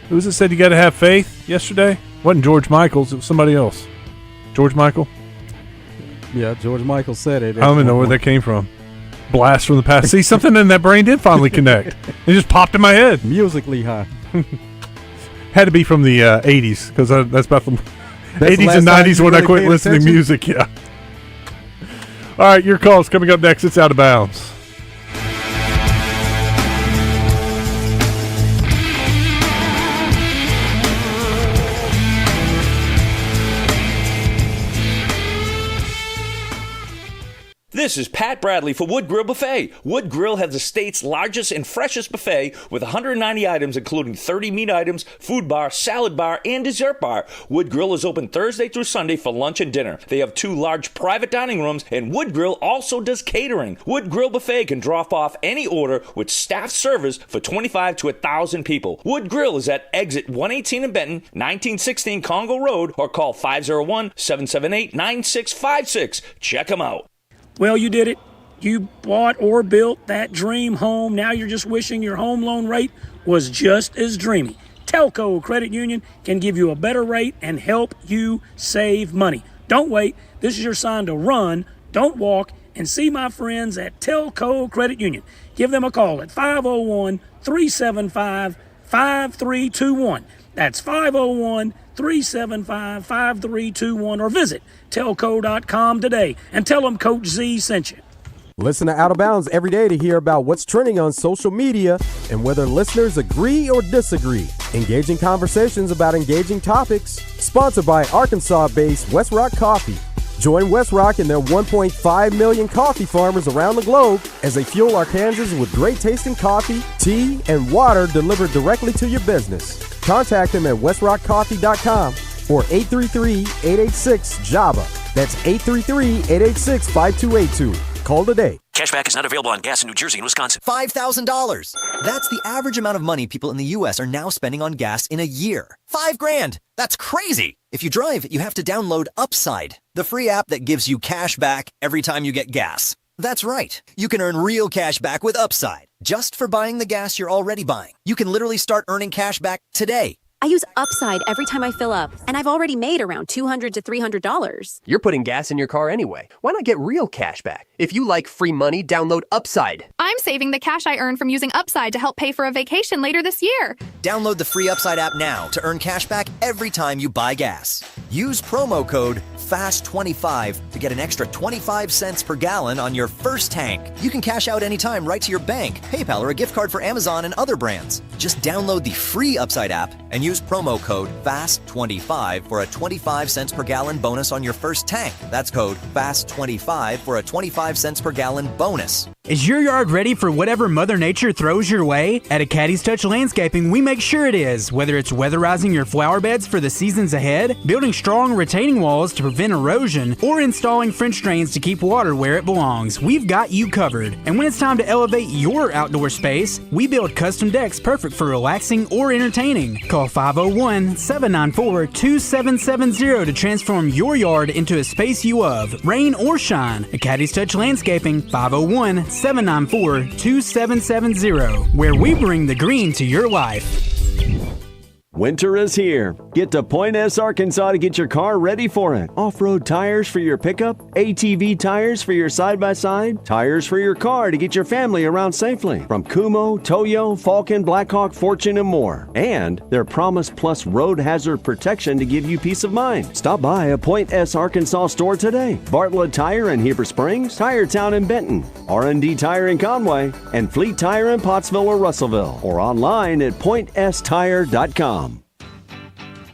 S5: Who was it said you got to have faith yesterday? Wasn't George Michaels. It was somebody else. George Michael?
S9: Yeah, George Michael said it.
S5: I don't even know where that came from. Blast from the past. See, something in that brain did finally connect. It just popped in my head.
S9: Musically high.
S5: Had to be from the 80s, because that's about the 80s and
S9: last
S5: 90s
S9: time
S5: when
S9: you
S5: I
S9: really
S5: quit
S9: paid
S5: listening to
S9: attention?
S5: music, yeah. All right, your call's coming up next. It's Out of Bounds.
S2: This is Pat Bradley for Wood Grill Buffet. Wood Grill has the state's largest and freshest buffet with 190 items, including 30 meat items, food bar, salad bar, and dessert bar. Wood Grill is open Thursday through Sunday for lunch and dinner. They have 2 large private dining rooms, and Wood Grill also does catering. Wood Grill Buffet can drop off any order with staff service for 25 to 1,000 people. Wood Grill is at exit 118 in Benton, 1916 Congo Road, or call 501-778-9656. Check them out.
S22: Well, you did it. You bought or built that dream home. Now you're just wishing your home loan rate was just as dreamy. Telco Credit Union can give you a better rate and help you save money. Don't wait. This is your sign to run, don't walk, and see my friends at Telco Credit Union. Give them a call at 501-375-5321. That's 501-375-5321, or visit telco.com today and tell them Coach Z sent you.
S23: Listen to Out of Bounds every day to hear about what's trending on social media and whether listeners agree or disagree. Engaging conversations about engaging topics. Sponsored by Arkansas-based West Rock Coffee. Join West Rock and their 1.5 million coffee farmers around the globe as they fuel Arkansans with great tasting coffee, tea, and water delivered directly to your business. Contact them at westrockcoffee.com or 833-886-JAVA. That's 833-886-5282. Call today.
S24: Cashback is not available on gas in New Jersey and Wisconsin. $5,000. That's the average amount of money people in the U.S. are now spending on gas in a year. $5,000. That's crazy. If you drive, you have to download Upside, the free app that gives you cash back every time you get gas. That's right. You can earn real cash back with Upside, just for buying the gas you're already buying. You can literally start earning cash back today.
S25: I use Upside every time I fill up, and I've already made around $200 to $300.
S26: You're putting gas in your car anyway. Why not get real cash back? If you like free money, download Upside.
S27: I'm saving the cash I earn from using Upside to help pay for a vacation later this year.
S24: Download the free Upside app now to earn cash back every time you buy gas. Use promo code FAST25 to get an extra 25 cents per gallon on your first tank. You can cash out anytime right to your bank, PayPal, or a gift card for Amazon and other brands. Just download the free Upside app and use promo code FAST25 for a 25 cents per gallon bonus on your first tank. That's code FAST25 for a 25 cents per gallon bonus.
S11: Is your yard ready for whatever Mother Nature throws your way? At A Caddy's Touch Landscaping, we make sure it is. Whether it's weatherizing your flower beds for the seasons ahead, building strong retaining walls to prevent erosion, or installing French drains to keep water where it belongs, we've got you covered. And when it's time to elevate your outdoor space, we build custom decks perfect for relaxing or entertaining. Call 501-794-2770 to transform your yard into a space you love, rain or shine. A Caddy's Touch Landscaping, 501-794-2770, where we bring the green to your life.
S28: Winter is here. Get to Point S, Arkansas to get your car ready for it. Off-road tires for your pickup, ATV tires for your side-by-side, tires for your car to get your family around safely. From Kumo, Toyo, Falcon, Blackhawk, Fortune, and more. And their Promise Plus road hazard protection to give you peace of mind. Stop by a Point S, Arkansas store today. Bartlett Tire in Heber Springs, Tire Town in Benton, R&D Tire in Conway, and Fleet Tire in Pottsville or Russellville. Or online at pointstire.com.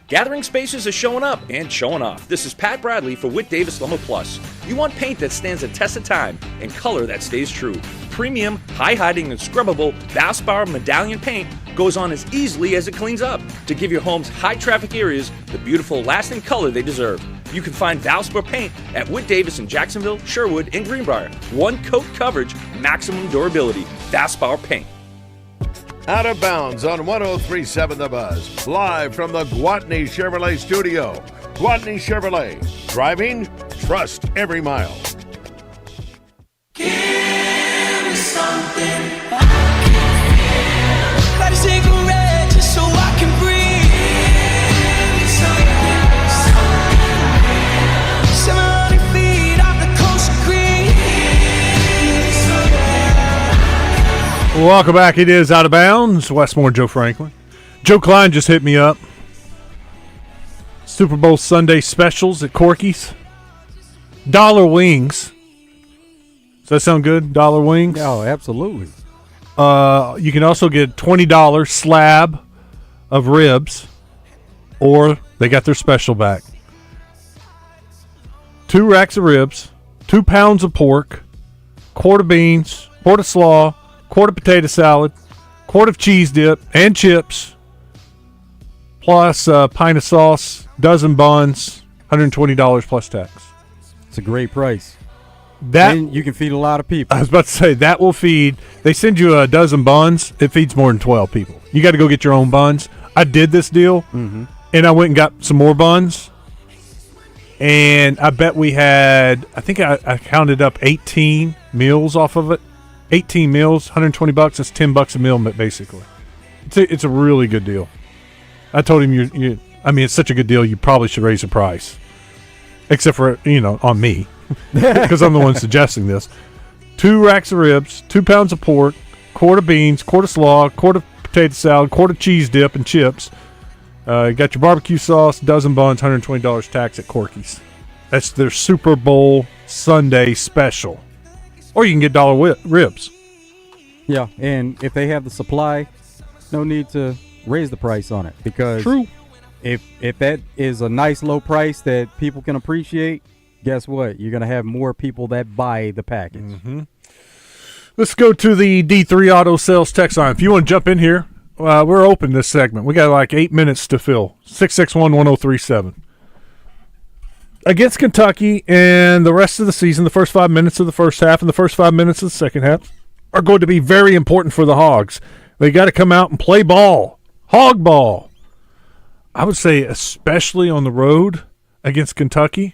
S2: Gathering spaces are showing up and showing off. This is Pat Bradley for Whit Davis Lumber Plus. You want paint that stands the test of time and color that stays true. Premium, high-hiding, and scrubbable Valspar Medallion paint goes on as easily as it cleans up to give your home's high-traffic areas the beautiful, lasting color they deserve. You can find Valspar paint at Whit Davis in Jacksonville, Sherwood, and Greenbrier. One coat coverage, maximum durability. Valspar paint.
S1: Out of Bounds on 103.7 The Buzz. Live from the Gwatney Chevrolet studio. Gwatney Chevrolet. Driving, trust every mile.
S19: Give me something I can feel. Light a cigarette just so I can breathe.
S5: Welcome back. It is Out of Bounds. Westmore, Joe Franklin. Joe Klein just hit me up. Super Bowl Sunday specials at Corky's. Dollar wings. Does that sound good? Dollar wings?
S9: Oh, absolutely.
S5: You can also get $20 slab of ribs, or they got their special back. 2 racks of ribs, 2 pounds of pork, quart of beans, quart of slaw, quart of potato salad, quart of cheese dip and chips, plus a pint of sauce, dozen buns, $120 plus tax.
S9: It's a great price.
S5: That
S9: and you can feed a lot of people.
S5: I was about to say, that will feed. They send you a dozen buns. It feeds more than 12 people. You got to go get your own buns. I did this deal, and I went and got some more buns. And I bet we had, I think I counted up 18 meals off of it. 18 meals, $120. That's $10 a meal, basically. It's a really good deal. I told him, it's such a good deal, you probably should raise the price. Except for, on me. Because I'm the one suggesting this. 2 racks of ribs, 2 pounds of pork, quart of beans, quart of slaw, quart of potato salad, quart of cheese dip and chips. You got your barbecue sauce, dozen buns, $120 tax at Corky's. That's their Super Bowl Sunday special. Or you can get dollar ribs.
S9: Yeah, and if they have the supply, no need to raise the price on it. Because
S5: True.
S9: If that is a nice low price that people can appreciate, guess what? You're going to have more people that buy the package.
S5: Mm-hmm. Let's go to the D3 Auto Sales text line. If you want to jump in here, we're open this segment. We got like 8 minutes to fill. 661-1037. Against Kentucky and the rest of the season, the first 5 minutes of the first half and the first 5 minutes of the second half are going to be very important for the Hogs. They got to come out and play ball. Hog ball. I would say especially on the road against Kentucky.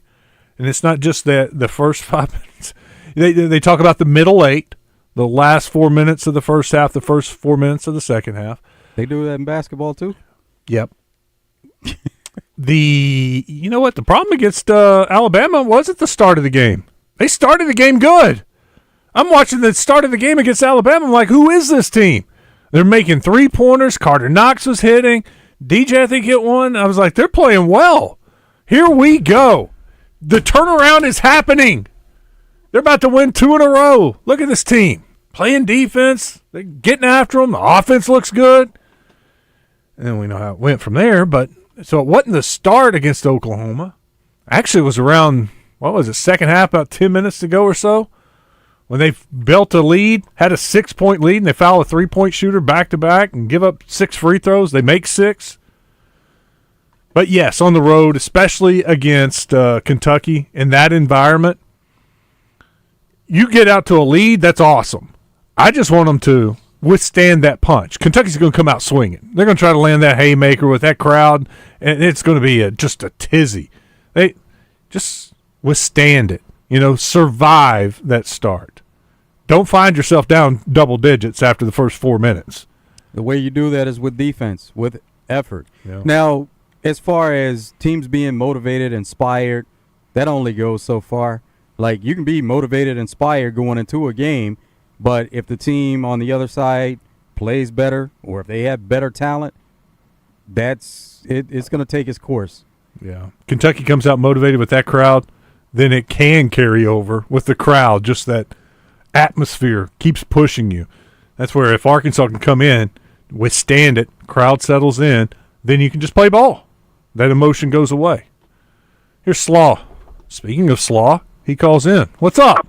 S5: And it's not just the first 5 minutes. They talk about the middle 8, the last 4 minutes of the first half, the first 4 minutes of the second half.
S9: They do that in basketball too?
S5: Yep. You know what? The problem against Alabama was at the start of the game. They started the game good. I'm watching the start of the game against Alabama. I'm like, who is this team? They're making 3-pointers. Carter Knox was hitting. DJ, I think, hit one. I was like, they're playing well. Here we go. The turnaround is happening. They're about to win 2 in a row. Look at this team. Playing defense. They're getting after them. The offense looks good. And then we know how it went from there. But so it wasn't the start against Oklahoma. Actually, it was around, second half, about 10 minutes to go or so, when they built a lead, had a 6-point lead, and they foul a 3-point shooter back-to-back and give up 6 free throws. They make 6. But, yes, on the road, especially against Kentucky, in that environment, you get out to a lead, that's awesome. I just want them to withstand that punch. Kentucky's going to come out swinging. They're going to try to land that haymaker with that crowd, and it's going to be just a tizzy. They just withstand it, survive that start. Don't find yourself down double digits after the first 4 minutes.
S9: The way you do that is with defense, with effort.
S5: Yeah.
S9: Now, as far as teams being motivated, inspired, that only goes so far. Like, you can be motivated, inspired going into a game, but if the team on the other side plays better or if they have better talent, it's going to take its course.
S5: Yeah. Kentucky comes out motivated with that crowd, then it can carry over with the crowd. Just that atmosphere keeps pushing you. That's where if Arkansas can come in, withstand it, crowd settles in, then you can just play ball. That emotion goes away. Here's Slaw. Speaking of Slaw, he calls in. What's up?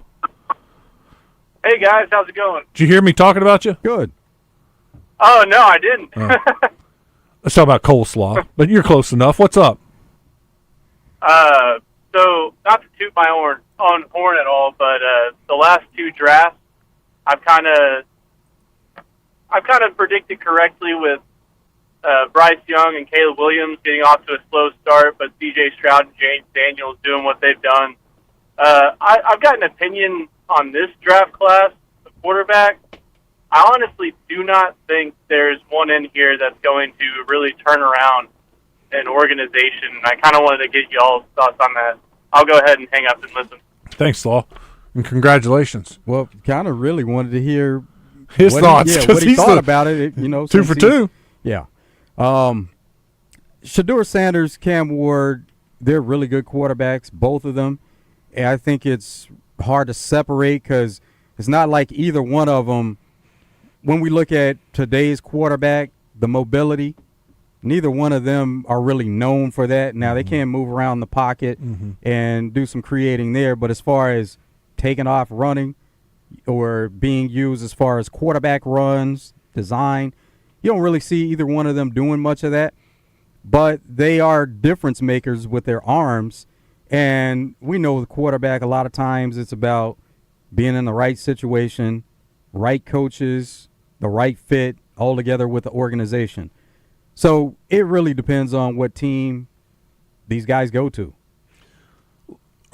S3: Hey, guys. How's it going?
S5: Did you hear me talking about you?
S9: Good.
S3: Oh, no, I didn't.
S5: Let's talk about coleslaw, but you're close enough. What's up?
S3: So, not to toot my own horn at all, but the last 2 drafts, I've kind of predicted correctly with Bryce Young and Caleb Williams getting off to a slow start, but C.J. Stroud and James Daniels doing what they've done. I've got an opinion on this draft class, the quarterback. I honestly do not think there's one in here that's going to really turn around an organization. I kind of wanted to get y'all's thoughts on that. I'll go ahead and hang up and listen.
S5: Thanks, Slaw, and congratulations.
S9: Well, kind of really wanted to hear
S5: his thoughts.
S9: Yeah, what he thought about it. You know,
S5: 2 for 2.
S9: Yeah. Shedeur Sanders, Cam Ward, they're really good quarterbacks, both of them. And I think it's hard to separate because it's not like either one of them. When we look at today's quarterback, the mobility, neither one of them are really known for that. Now, they can move around the pocket and do some creating there, but as far as taking off running or being used as far as quarterback runs, design, you don't really see either one of them doing much of that. But they are difference makers with their arms, and we know the quarterback, a lot of times it's about being in the right situation, right coaches, the right fit, all together with the organization. So it really depends on what team these guys go to.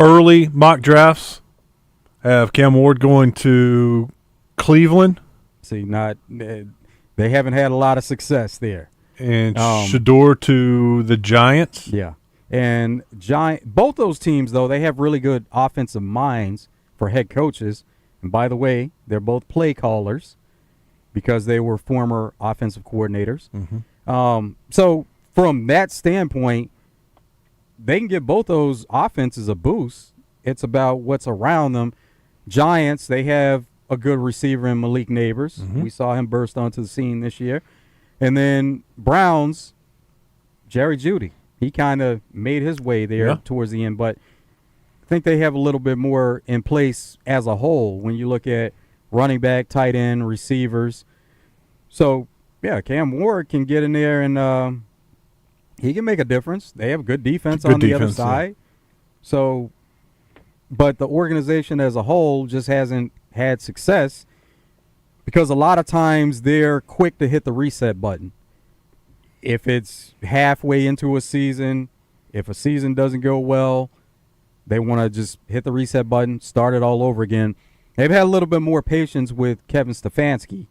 S5: Early mock drafts have Cam Ward going to Cleveland.
S9: See, they haven't had a lot of success there.
S5: And Shedeur to the Giants.
S9: Yeah. And both those teams, though, they have really good offensive minds for head coaches. And by the way, they're both play callers because they were former offensive coordinators. So from that standpoint, they can give both those offenses a boost. It's about what's around them. Giants, they have a good receiver in Malik Neighbors. We saw him burst onto the scene this year. And then Browns, Jerry Jeudy. He kind of made his way there towards the end, but I think they have a little bit more in place as a whole when you look at running back, tight end, receivers. So, yeah, Cam Ward can get in there and he can make a difference. They have good defense on the other side. Yeah. So, but the organization as a whole just hasn't had success because a lot of times they're quick to hit the reset button. If it's halfway into a season, if a season doesn't go well, they want to just hit the reset button, start it all over again. They've had a little bit more patience with Kevin Stefanski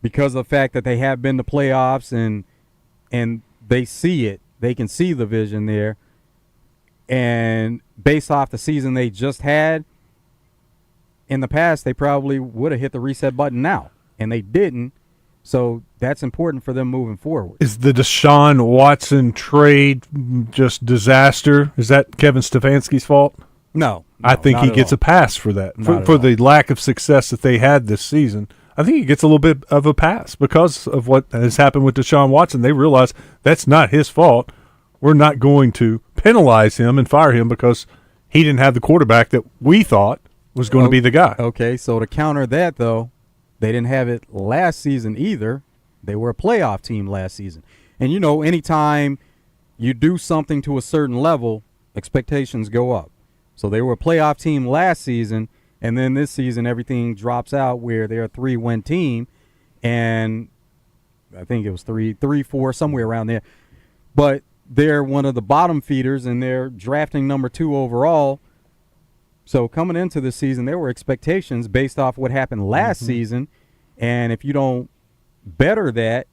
S9: because of the fact that they have been to playoffs and they see it. They can see the vision there. And based off the season they just had, in the past, they probably would have hit the reset button now, and they didn't. So that's important for them moving forward.
S5: Is the Deshaun Watson trade just disaster? Is that Kevin Stefanski's fault?
S9: No.
S5: I think he gets a pass for that, for the lack of success that they had this season. I think he gets a little bit of a pass because of what has happened with Deshaun Watson. They realize that's not his fault. We're not going to penalize him and fire him because he didn't have the quarterback that we thought was going to be the guy.
S9: Okay, so to counter that, though, they didn't have it last season either. They were a playoff team last season. And, you know, anytime you do something to a certain level, expectations go up. So they were a playoff team last season, and then this season everything drops out where they're a 3-win team, and I think it was 3-4, somewhere around there. But they're one of the bottom feeders, and they're drafting number 2 overall. So coming into this season, there were expectations based off what happened last season, and if you don't better that,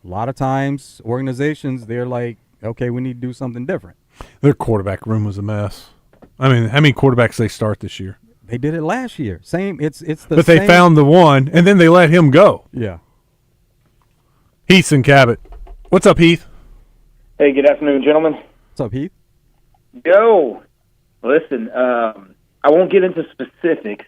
S9: a lot of times organizations, they're like, okay, we need to do something different.
S5: Their quarterback room was a mess. I mean, how many quarterbacks they start this year?
S9: They did it last year. Same. It's the
S5: But
S9: same.
S5: they found the one, and then they let him go.
S9: Yeah.
S5: Heath and Cabot. What's up, Heath?
S4: Hey, good afternoon, gentlemen.
S9: What's up, Heath?
S4: Yo, listen, I won't get into specifics,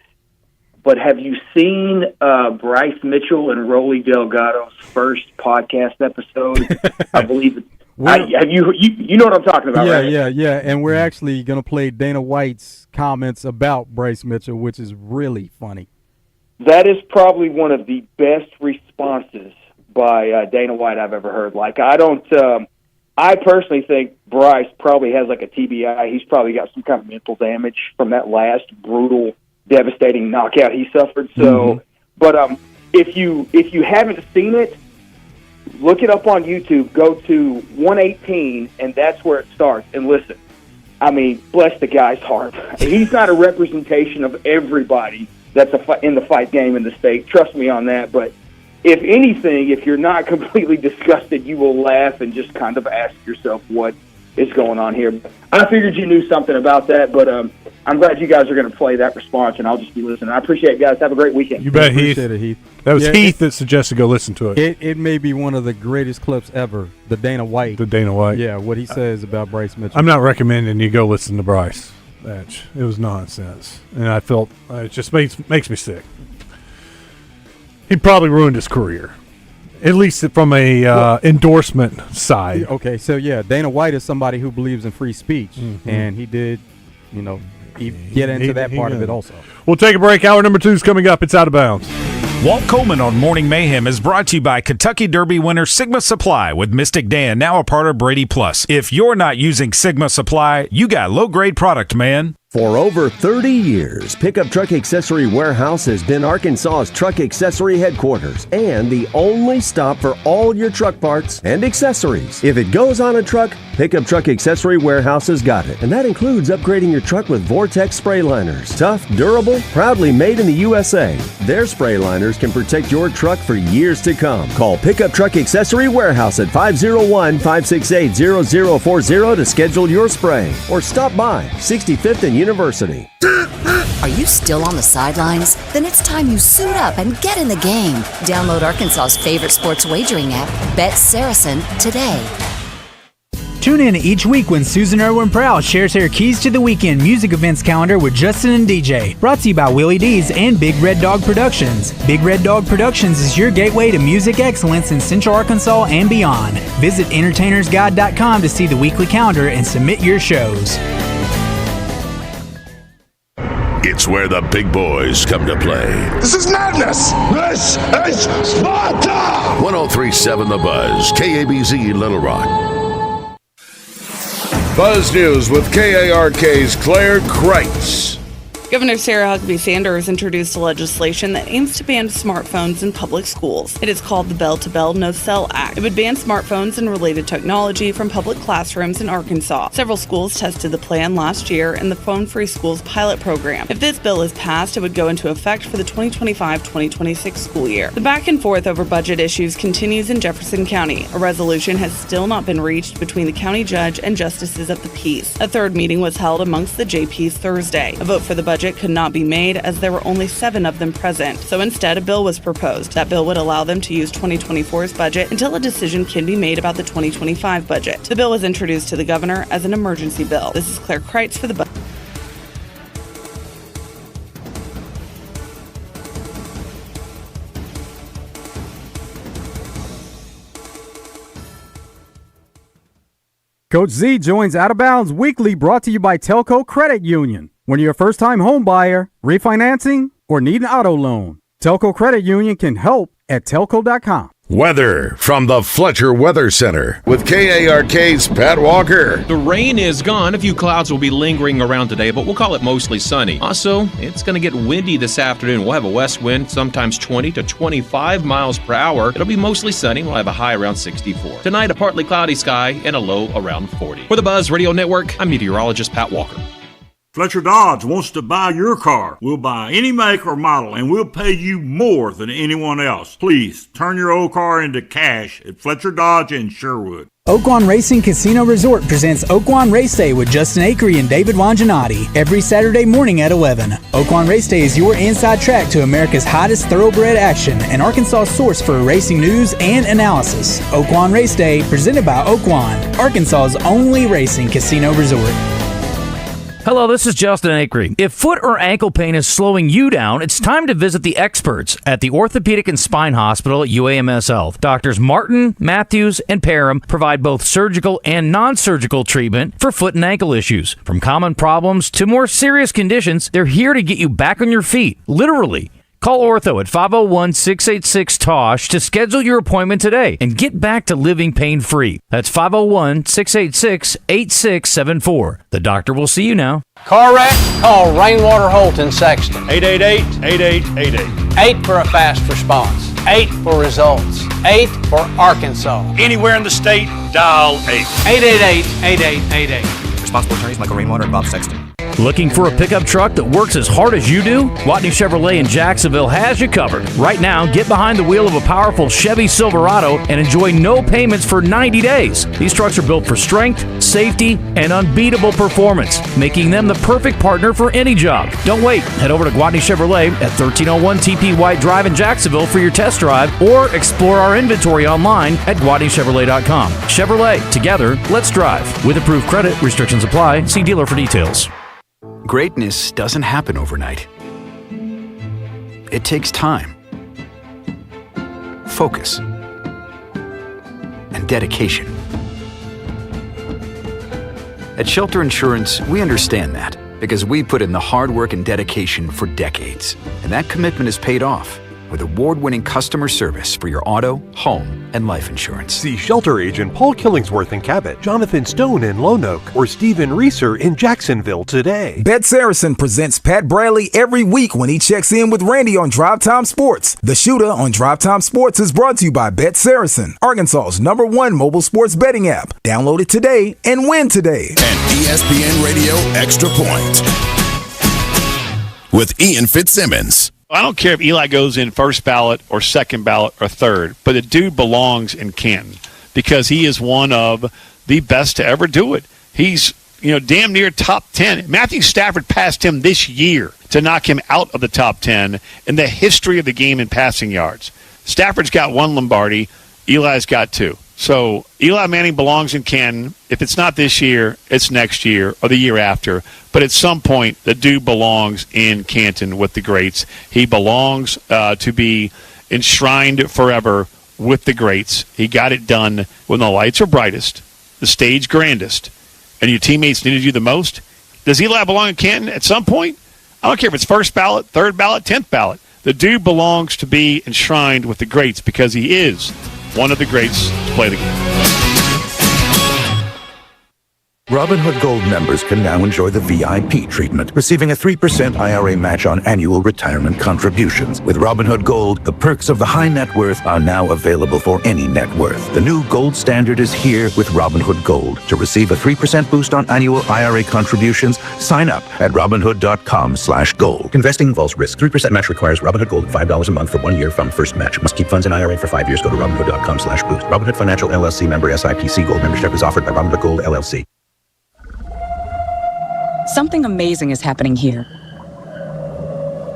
S4: but have you seen Bryce Mitchell and Rolly Delgado's first podcast episode? I believe it. Have you know what I'm talking about, right?
S9: Yeah. And we're actually going to play Dana White's comments about Bryce Mitchell, which is really funny.
S4: That is probably one of the best responses by Dana White I've ever heard. Like, I personally think Bryce probably has like a TBI. He's probably got some kind of mental damage from that last brutal, devastating knockout he suffered. So, but if you haven't seen it, look it up on YouTube. Go to 118, and that's where it starts. And listen, I mean, bless the guy's heart. He's not a representation of everybody that's in the fight game in the state. Trust me on that. But if anything, if you're not completely disgusted, you will laugh and just kind of ask yourself what is going on here. I figured you knew something about that, but I'm glad you guys are going to play that response, and I'll just be listening. I appreciate it, guys. Have a great weekend.
S5: You bet, Heath.
S9: Appreciate it, Heath.
S5: That was Heath that suggested go listen to it.
S9: It may be one of the greatest clips ever. The Dana White.
S5: Yeah,
S9: what he says about Bryce Mitchell.
S5: I'm not recommending you go listen to Bryce. It was nonsense, and I felt it just makes me sick. He probably ruined his career, at least from a endorsement side.
S9: Okay, so Dana White is somebody who believes in free speech, and he did, get into that part of it also.
S5: We'll take a break. Hour number 2 is coming up. It's Out of Bounds.
S6: Walt Coleman on Morning Mayhem is brought to you by Kentucky Derby winner Sigma Supply with Mystic Dan, now a part of Brady Plus. If you're not using Sigma Supply, you got low-grade product, man.
S28: For over 30 years, Pickup Truck Accessory Warehouse has been Arkansas's truck accessory headquarters and the only stop for all your truck parts and accessories. If it goes on a truck, Pickup Truck Accessory Warehouse has got it. And that includes upgrading your truck with Vortex spray liners. Tough, durable, proudly made in the USA. Their spray liners can protect your truck for years to come. Call Pickup Truck Accessory Warehouse at 501-568-0040 to schedule your spray. Or stop by 65th and University.
S7: Are you still on the sidelines? Then it's time you suit up and get in the game. Download Arkansas's favorite sports wagering app, Bet Saracen, today.
S11: Tune in each week when Susan Irwin Prowl shares her Keys to the Weekend music events calendar with Justin and DJ. Brought to you by Willie D's and Big Red Dog Productions. Big Red Dog Productions is your gateway to music excellence in Central Arkansas and beyond. Visit entertainersguide.com to see the weekly calendar and submit your shows.
S1: It's where the big boys come to play.
S19: This is madness! This is Sparta!
S1: 103.7 The Buzz, KABZ Little Rock. Buzz News with KARK's Claire Kreitz.
S8: Governor Sarah Huckabee Sanders introduced legislation that aims to ban smartphones in public schools. It is called the Bell to Bell No Cell Act. It would ban smartphones and related technology from public classrooms in Arkansas. Several schools tested the plan last year in the Phone Free Schools pilot program. If this bill is passed, it would go into effect for the 2025-2026 school year. The back and forth over budget issues continues in Jefferson County. A resolution has still not been reached between the county judge and justices of the peace. A third meeting was held amongst the JPs Thursday. A vote for the budget could not be made as there were only 7 of them present. So instead, a bill was proposed. That bill would allow them to use 2024's budget until a decision can be made about the 2025 budget. The bill was introduced to the governor as an emergency bill. This is Claire Kreitz for the Buzz.
S9: Coach Z joins Out of Bounds Weekly, brought to you by Telco Credit Union. When you're a first-time home buyer, refinancing, or need an auto loan, Telco Credit Union can help at telco.com.
S1: Weather from the Fletcher Weather Center with KARK's Pat Walker.
S10: The rain is gone. A few clouds will be lingering around today, but we'll call it mostly sunny. Also, it's going to get windy this afternoon. We'll have a west wind, sometimes 20 to 25 miles per hour. It'll be mostly sunny. We'll have a high around 64. Tonight, a partly cloudy sky and a low around 40. For the Buzz Radio Network, I'm meteorologist Pat Walker.
S12: Fletcher Dodge wants to buy your car. We'll buy any make or model, and we'll pay you more than anyone else. Please, turn your old car into cash at Fletcher Dodge in Sherwood.
S11: Oaklawn Racing Casino Resort presents Oaklawn Race Day with Justin Akery and David Wanjanati every Saturday morning at 11. Oaklawn Race Day is your inside track to America's hottest thoroughbred action and Arkansas' source for racing news and analysis. Oaklawn Race Day, presented by Oaklawn, Arkansas's only racing casino resort.
S13: Hello, this is Justin Akery. If foot or ankle pain is slowing you down, it's time to visit the experts at the Orthopedic and Spine Hospital at UAMS Health. Doctors Martin, Matthews, and Parham provide both surgical and non-surgical treatment for foot and ankle issues. From common problems to more serious conditions, they're here to get you back on your feet, literally. Call Ortho at 501-686-TOSH to schedule your appointment today and get back to living pain-free. That's 501-686-8674. The doctor will see you now.
S14: Car wreck? Call Rainwater Holt in Sexton.
S12: 888-8888.
S14: 8 for a fast response. 8 for results. 8 for Arkansas.
S12: Anywhere in the state, dial 8.
S14: 888-8888.
S15: Responsible attorneys Michael Rainwater and Bob Sexton.
S13: Looking for a pickup truck that works as hard as you do? Gwatney Chevrolet in Jacksonville has you covered. Right now, get behind the wheel of a powerful Chevy Silverado and enjoy no payments for 90 days. These trucks are built for strength, safety, and unbeatable performance, making them the perfect partner for any job. Don't wait. Head over to Gwatney Chevrolet at 1301 TP White Drive in Jacksonville for your test drive, or explore our inventory online at GwatneyChevrolet.com. Chevrolet, together, let's drive. With approved credit, restrictions apply. See dealer for details.
S15: Greatness doesn't happen overnight. It takes time, focus, and dedication. At Shelter Insurance, we understand that because we put in the hard work and dedication for decades. And that commitment is paid off with award-winning customer service for your auto, home, and life insurance.
S16: See Shelter Agent Paul Killingsworth in Cabot, Jonathan Stone in Lone Oak, or Stephen Reeser in Jacksonville today.
S17: Bet Saracen presents Pat Bradley every week when he checks in with Randy on Drive Time Sports. The Shooter on Drive Time Sports is brought to you by Bet Saracen, Arkansas's #1 mobile sports betting app. Download it today and win today.
S18: And ESPN Radio Extra Point with Ian Fitzsimmons.
S20: I don't care if Eli goes in first ballot or second ballot or third, but the dude belongs in Canton because he is one of the best to ever do it. He's, damn near top 10. Matthew Stafford passed him this year to knock him out of the top 10 in the history of the game in passing yards. Stafford's got 1 Lombardi. Eli's got 2. So Eli Manning belongs in Canton. If it's not this year, it's next year or the year after. But at some point, the dude belongs in Canton with the greats. He belongs to be enshrined forever with the greats. He got it done when the lights are brightest, the stage grandest, and your teammates needed you the most. Does Eli belong in Canton at some point? I don't care if it's first ballot, third ballot, 10th ballot. The dude belongs to be enshrined with the greats because he is one of the greats to play the game.
S21: Robinhood Gold members can now enjoy the VIP treatment, receiving a 3% IRA match on annual retirement contributions. With Robinhood Gold, the perks of the high net worth are now available for any net worth. The new gold standard is here with Robinhood Gold. To receive a 3% boost on annual IRA contributions, sign up at Robinhood.com/gold. Investing involves risk. 3% match requires Robinhood Gold at $5 a month for 1 year from first match. Must keep funds in IRA for 5 years. Go to Robinhood.com/boost. Robinhood Financial LLC member SIPC. Gold membership is offered by Robinhood Gold LLC.
S22: Something amazing is happening here.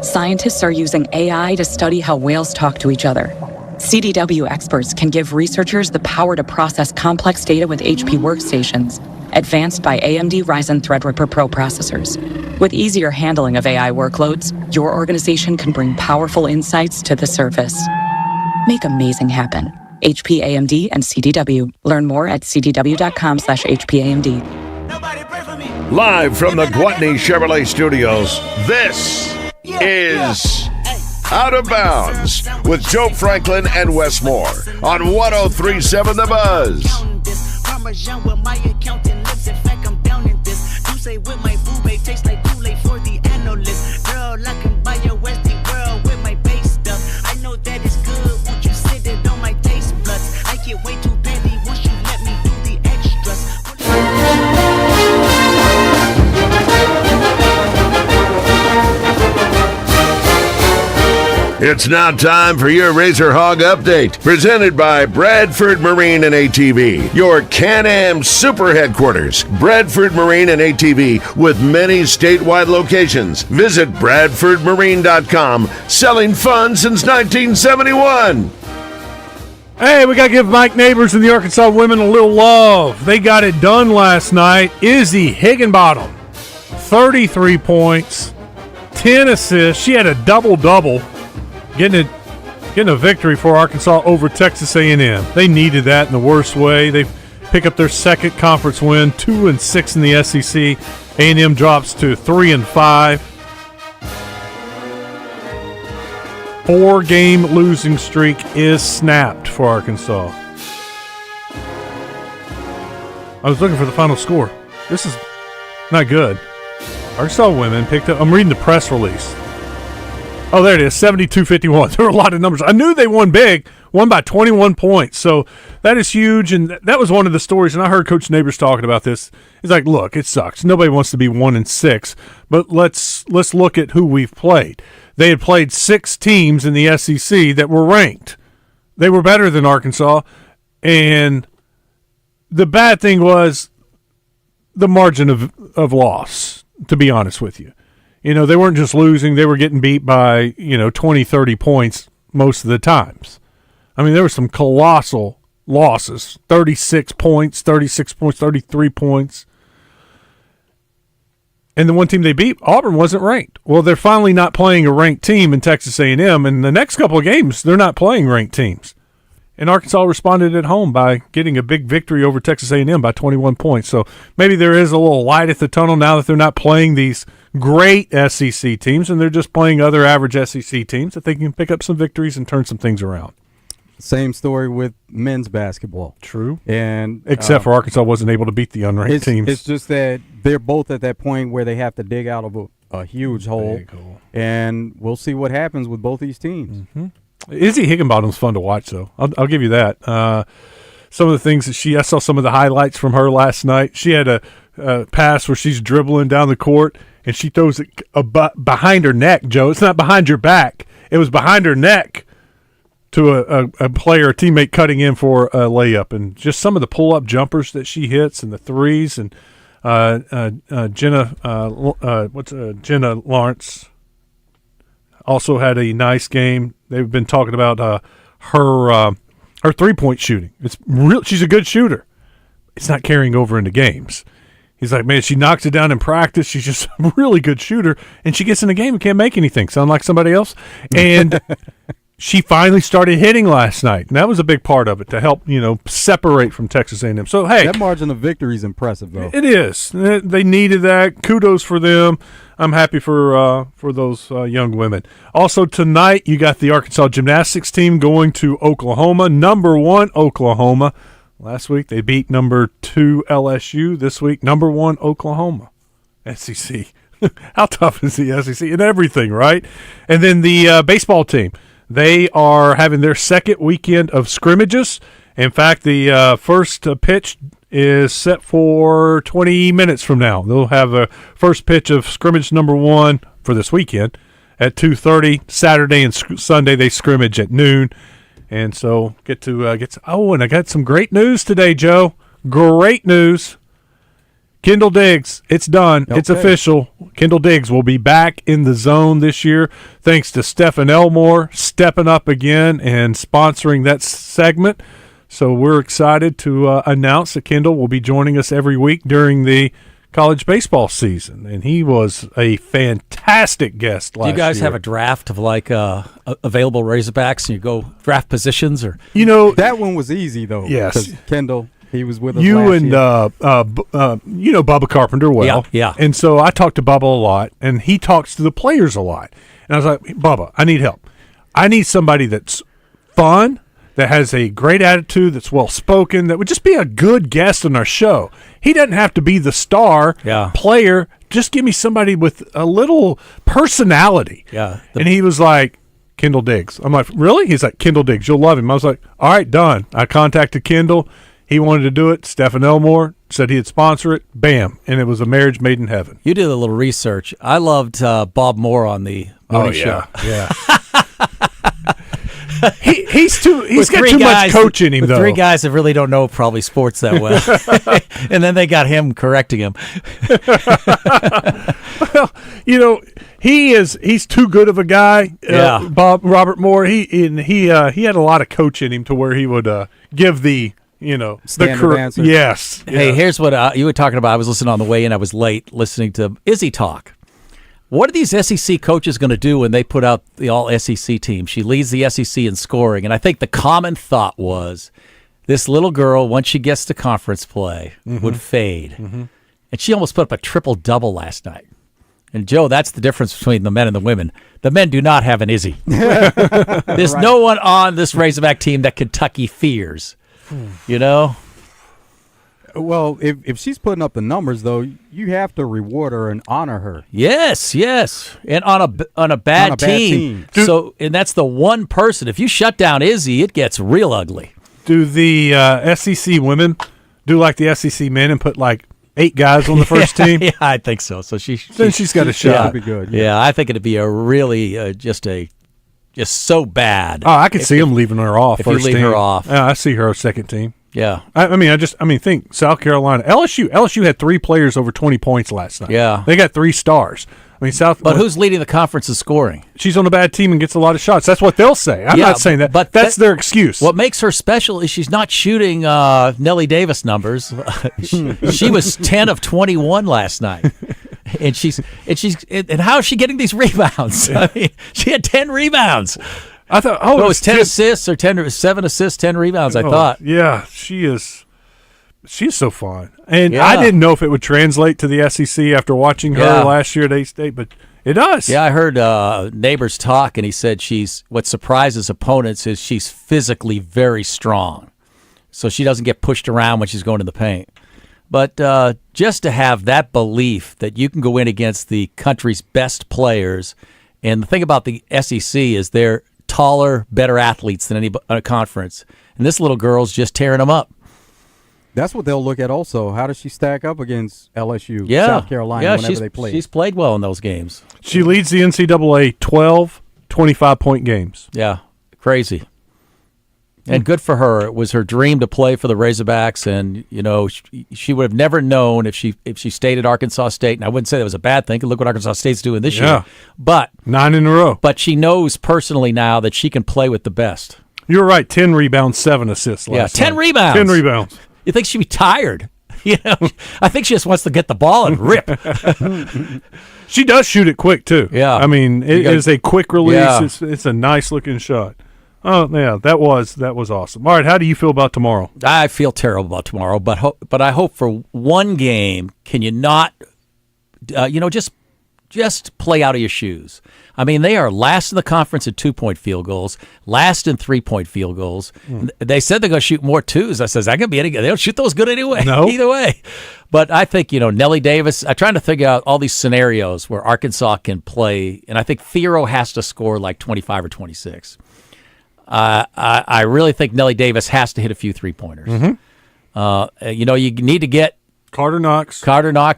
S22: Scientists are using AI to study how whales talk to each other. CDW experts can give researchers the power to process complex data with HP workstations, advanced by AMD Ryzen Threadripper Pro processors. With easier handling of AI workloads, your organization can bring powerful insights to the surface. Make amazing happen. HP, AMD, and CDW. Learn more at cdw.com/HPAMD.
S1: Live from the Gwatney Chevrolet Studios, this is Out of Bounds with Joe Franklin and Wes Moore on 103.7 The Buzz. It's now time for your Razor Hog Update, presented by Bradford Marine and ATV, your Can-Am super headquarters. Bradford Marine and ATV with many statewide locations. Visit BradfordMarine.com, selling fun since 1971.
S5: Hey, we got to give Mike Neighbors and the Arkansas women a little love. They got it done last night. Izzy Higginbottom, 33 points, 10 assists. She had a double-double. Getting a victory for Arkansas over Texas A&M. They needed that in the worst way. They pick up their second conference win, 2-6 in the SEC. A&M drops to 3-5. 4-game losing streak is snapped for Arkansas. I was looking for the final score. This is not good. Arkansas women picked up. I'm reading the press release. Oh, there it is, 72-51. There were a lot of numbers. I knew they won big, won by 21 points. So that is huge, and that was one of the stories. And I heard Coach Neighbors talking about this. He's like, look, it sucks. Nobody wants to be 1-6, but let's look at who we've played. They had played 6 teams in the SEC that were ranked. They were better than Arkansas, and the bad thing was the margin of loss, to be honest with you. They weren't just losing. They were getting beat by, 20, 30 points most of the times. I mean, there were some colossal losses, 36 points, 33 points. And the one team they beat, Auburn, wasn't ranked. Well, they're finally not playing a ranked team in Texas A&M, and the next couple of games, they're not playing ranked teams. And Arkansas responded at home by getting a big victory over Texas A&M by 21 points. So maybe there is a little light at the tunnel now that they're not playing these great SEC teams, and they're just playing other average SEC teams, that they can pick up some victories and turn some things around.
S9: Same story with men's basketball.
S5: True.
S9: And
S5: except for Arkansas wasn't able to beat the unranked teams.
S9: It's just that they're both at that point where they have to dig out of a huge hole. And we'll see what happens with both these teams.
S5: Mm-hmm. Izzy Higginbottom's fun to watch, though. I'll give you that. Some of the things that I saw some of the highlights from her last night. She had a pass where she's dribbling down the court, and she throws it behind her neck, Joe. It's not behind your back. It was behind her neck to a player, a teammate cutting in for a layup. And just some of the pull-up jumpers that she hits and the threes. And Jenna Lawrence also had a nice game. They've been talking about her three-point shooting. It's real. She's a good shooter. It's not carrying over into games. He's like, man, she knocks it down in practice. She's just a really good shooter, and she gets in the game and can't make anything. Sound like somebody else? And she finally started hitting last night, and that was a big part of it to help, separate from Texas A&M. So, hey.
S9: That margin of victory is impressive, though.
S5: It is. They needed that. Kudos for them. I'm happy for those young women. Also, tonight, you got the Arkansas gymnastics team going to Oklahoma, number 1 Oklahoma. Last week, they beat number 2 LSU. This week, number 1 Oklahoma. SEC. How tough is the SEC? And everything, right? And then the baseball team. They are having their second weekend of scrimmages. In fact, the first pitch is set for 20 minutes from now. They'll have a first pitch of scrimmage number 1 for this weekend at 2:30. Saturday and Sunday they scrimmage at noon. And so and I got some great news today, Joe. Great news. Kendall Diggs, it's done. Okay. It's official. Kendall Diggs will be back in the zone this year, thanks to Stephen Elmore stepping up again and sponsoring that segment. So we're excited to announce that Kendall will be joining us every week during the college baseball season, and he was a fantastic guest last year.
S2: Do you guys have a draft of available Razorbacks, and you go draft positions, or
S9: that one was easy though?
S5: Yes,
S9: 'cause Kendall. He was with us
S5: you
S9: last
S5: and
S9: year.
S5: Bubba Carpenter well.
S2: Yeah.
S5: And so I talked to Bubba a lot, and he talks to the players a lot. And I was like, Bubba, I need help. I need somebody that's fun, that has a great attitude, that's well-spoken, that would just be a good guest on our show. He doesn't have to be the star player. Just give me somebody with a little personality.
S2: Yeah.
S5: And he was like, Kendall Diggs. I'm like, really? He's like, Kendall Diggs. You'll love him. I was like, all right, done. I contacted Kendall. He wanted to do it. Stephen Elmore said he'd sponsor it. Bam. And it was a marriage made in heaven.
S2: You did a little research. I loved Bob Moore on the morning show.
S5: Yeah. He's got too much coach in him, though.
S2: 3 guys that really don't know probably sports that well. And then they got him correcting him.
S5: Well, he's too good of a guy. Robert Moore. He had a lot of coach in him to where he would give the
S9: standard answer.
S5: Yes.
S2: Hey, here's what you were talking about. I was listening on the way in. I was late listening to Izzy talk. What are these SEC coaches going to do when they put out the all-SEC team? She leads the SEC in scoring, and I think the common thought was this little girl, once she gets to conference play, would fade. Mm-hmm. And she almost put up a triple-double last night. And, Joe, that's the difference between the men and the women. The men do not have an Izzy. There's no one on this Razorback team that Kentucky fears.
S9: Well, if she's putting up the numbers, though, you have to reward her and honor her.
S2: Yes, and on a bad team. So, and that's the one person. If you shut down Izzy, it gets real ugly.
S5: Do the SEC women do like the SEC men and put like 8 guys on the first team?
S2: Yeah, I think so. So she's
S5: got a shot.
S9: That'd be good.
S2: Yeah, I think it'd be a really just so bad.
S5: Oh, I could see them leaving her off.
S2: If
S5: First
S2: you leave
S5: team.
S2: her off,
S5: Yeah, I see her second team.
S2: Yeah.
S5: I mean, think South Carolina, LSU had 3 players over 20 points last night.
S2: Yeah,
S5: they got 3 stars. I mean,
S2: But who's leading the conference in scoring?
S5: She's on a bad team and gets a lot of shots. That's what they'll say. I'm not saying that, but that's their excuse.
S2: What makes her special is she's not shooting Nellie Davis numbers. She was 10 of 21 last night. And how is she getting these rebounds? I mean, she had 10 rebounds.
S5: I thought,
S2: it was 10 assists or 7 assists, 10 rebounds, I thought.
S5: Yeah, she's so fun. And I didn't know if it would translate to the SEC after watching her last year at A-State, but it does.
S2: Yeah, I heard neighbors talk, and he said what surprises opponents is she's physically very strong. So she doesn't get pushed around when she's going in the paint. But just to have that belief that you can go in against the country's best players, and the thing about the SEC is they're taller, better athletes than any conference. And this little girl's just tearing them up.
S9: That's what they'll look at also. How does she stack up against LSU, South Carolina, whenever they play?
S2: She's played well in those games.
S5: She leads the NCAA 12 25-point games.
S2: Yeah, crazy. And good for her. It was her dream to play for the Razorbacks, and she would have never known if she stayed at Arkansas State. And I wouldn't say that was a bad thing. Look what Arkansas State's doing this year. But
S5: 9 in a row.
S2: But she knows personally now that she can play with the best.
S5: You're right. 10 rebounds, 7 assists last night.
S2: 10 rebounds.
S5: 10 rebounds.
S2: You think she'd be tired? I think she just wants to get the ball and rip.
S5: She does shoot it quick too.
S2: Yeah,
S5: I mean it is a quick release. Yeah. It's a nice looking shot. Oh yeah, that was awesome. All right, how do you feel about tomorrow?
S2: I feel terrible about tomorrow, but I hope for one game. Can you not, just play out of your shoes? I mean, they are last in the conference in 2-point field goals, last in 3-point field goals. They said they're going to shoot more twos. I says, that could be any good. They don't shoot those good anyway.
S5: No.
S2: Either way. But I think, Nellie Davis, I'm trying to figure out all these scenarios where Arkansas can play, and I think Thiero has to score like 25 or 26. I really think Nellie Davis has to hit a few 3-pointers.
S5: Mm-hmm.
S2: You need to get
S5: Carter Knox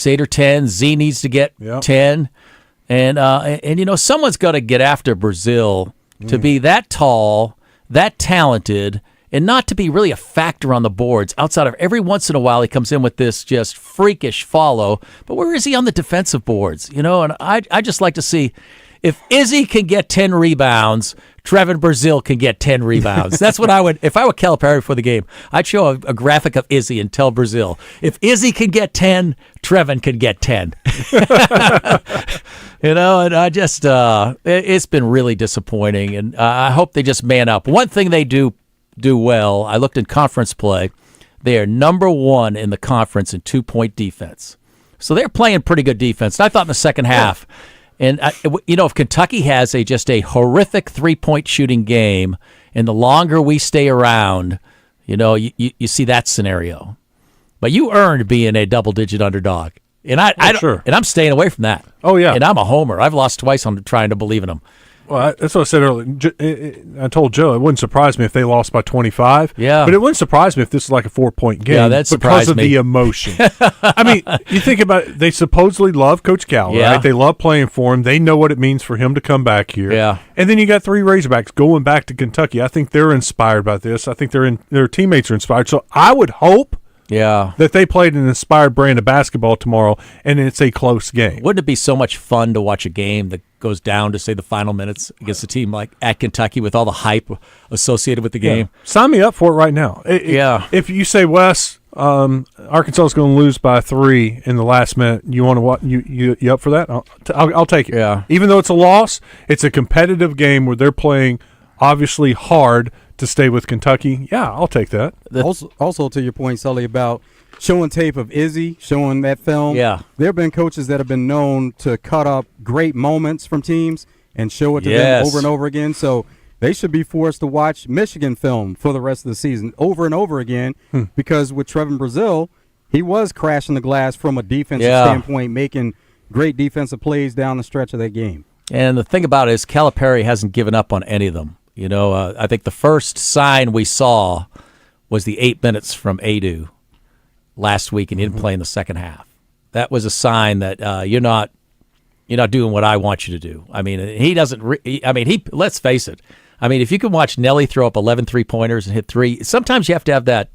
S2: 8 or 10. Z needs to get 10. And someone's got to get after Brazil to be that tall, that talented, and not to be really a factor on the boards outside of every once in a while he comes in with this just freakish follow. But where is he on the defensive boards? And I just like to see if Izzy can get 10 rebounds, Trevin Brazil can get 10 rebounds. That's what I would, if I were Calipari before the game, I'd show a graphic of Izzy and tell Brazil, if Izzy can get 10, Trevin can get 10. And I just, it's been really disappointing, and I hope they just man up. One thing they do well, I looked in conference play, they are number 1 in the conference in 2-point defense. So they're playing pretty good defense. And I thought in the second half, and if Kentucky has just a horrific 3-point shooting game, and the longer we stay around, you see that scenario. But you earned being a double-digit underdog, and and I'm staying away from that.
S5: Oh yeah,
S2: and I'm a homer. I've lost twice on trying to believe in them.
S5: Well, that's what I said earlier. I told Joe it wouldn't surprise me if they lost by 25.
S2: Yeah.
S5: But it wouldn't surprise me if this is like a 4-point game.
S2: Yeah, that surprised
S5: me. Because of the emotion. I mean, you think about it, they supposedly love Coach Cal, right? They love playing for him. They know what it means for him to come back here.
S2: Yeah.
S5: And then you got 3 Razorbacks going back to Kentucky. I think they're inspired by this. I think their teammates are inspired. So I would hope that they played an inspired brand of basketball tomorrow, and it's a close game.
S2: Wouldn't it be so much fun to watch a game that goes down to, say, the final minutes against a team like at Kentucky with all the hype associated with the game?
S5: Yeah. Sign me up for it right now. If you say, Wes, Arkansas is going to lose by 3 in the last minute, you want to what? You up for that? I'll take it.
S2: Yeah.
S5: Even though it's a loss, it's a competitive game where they're playing obviously hard to stay with Kentucky. Yeah, I'll take that.
S9: Also to your point, Sully, about showing tape of Izzy, showing that film.
S2: Yeah.
S9: There have been coaches that have been known to cut up great moments from teams and show it to them over and over again. So they should be forced to watch Michigan film for the rest of the season over and over again because with Trevin Brazil, he was crashing the glass from a defensive standpoint, making great defensive plays down the stretch of that game.
S2: And the thing about it is Calipari hasn't given up on any of them. I think the first sign we saw was the 8 minutes from Adu last week, and he didn't play in the second half. That was a sign that you're not doing what I want you to do. I mean, he doesn't. Let's face it. I mean, if you can watch Nelly throw up 11 3-pointers and hit three, sometimes you have to have that.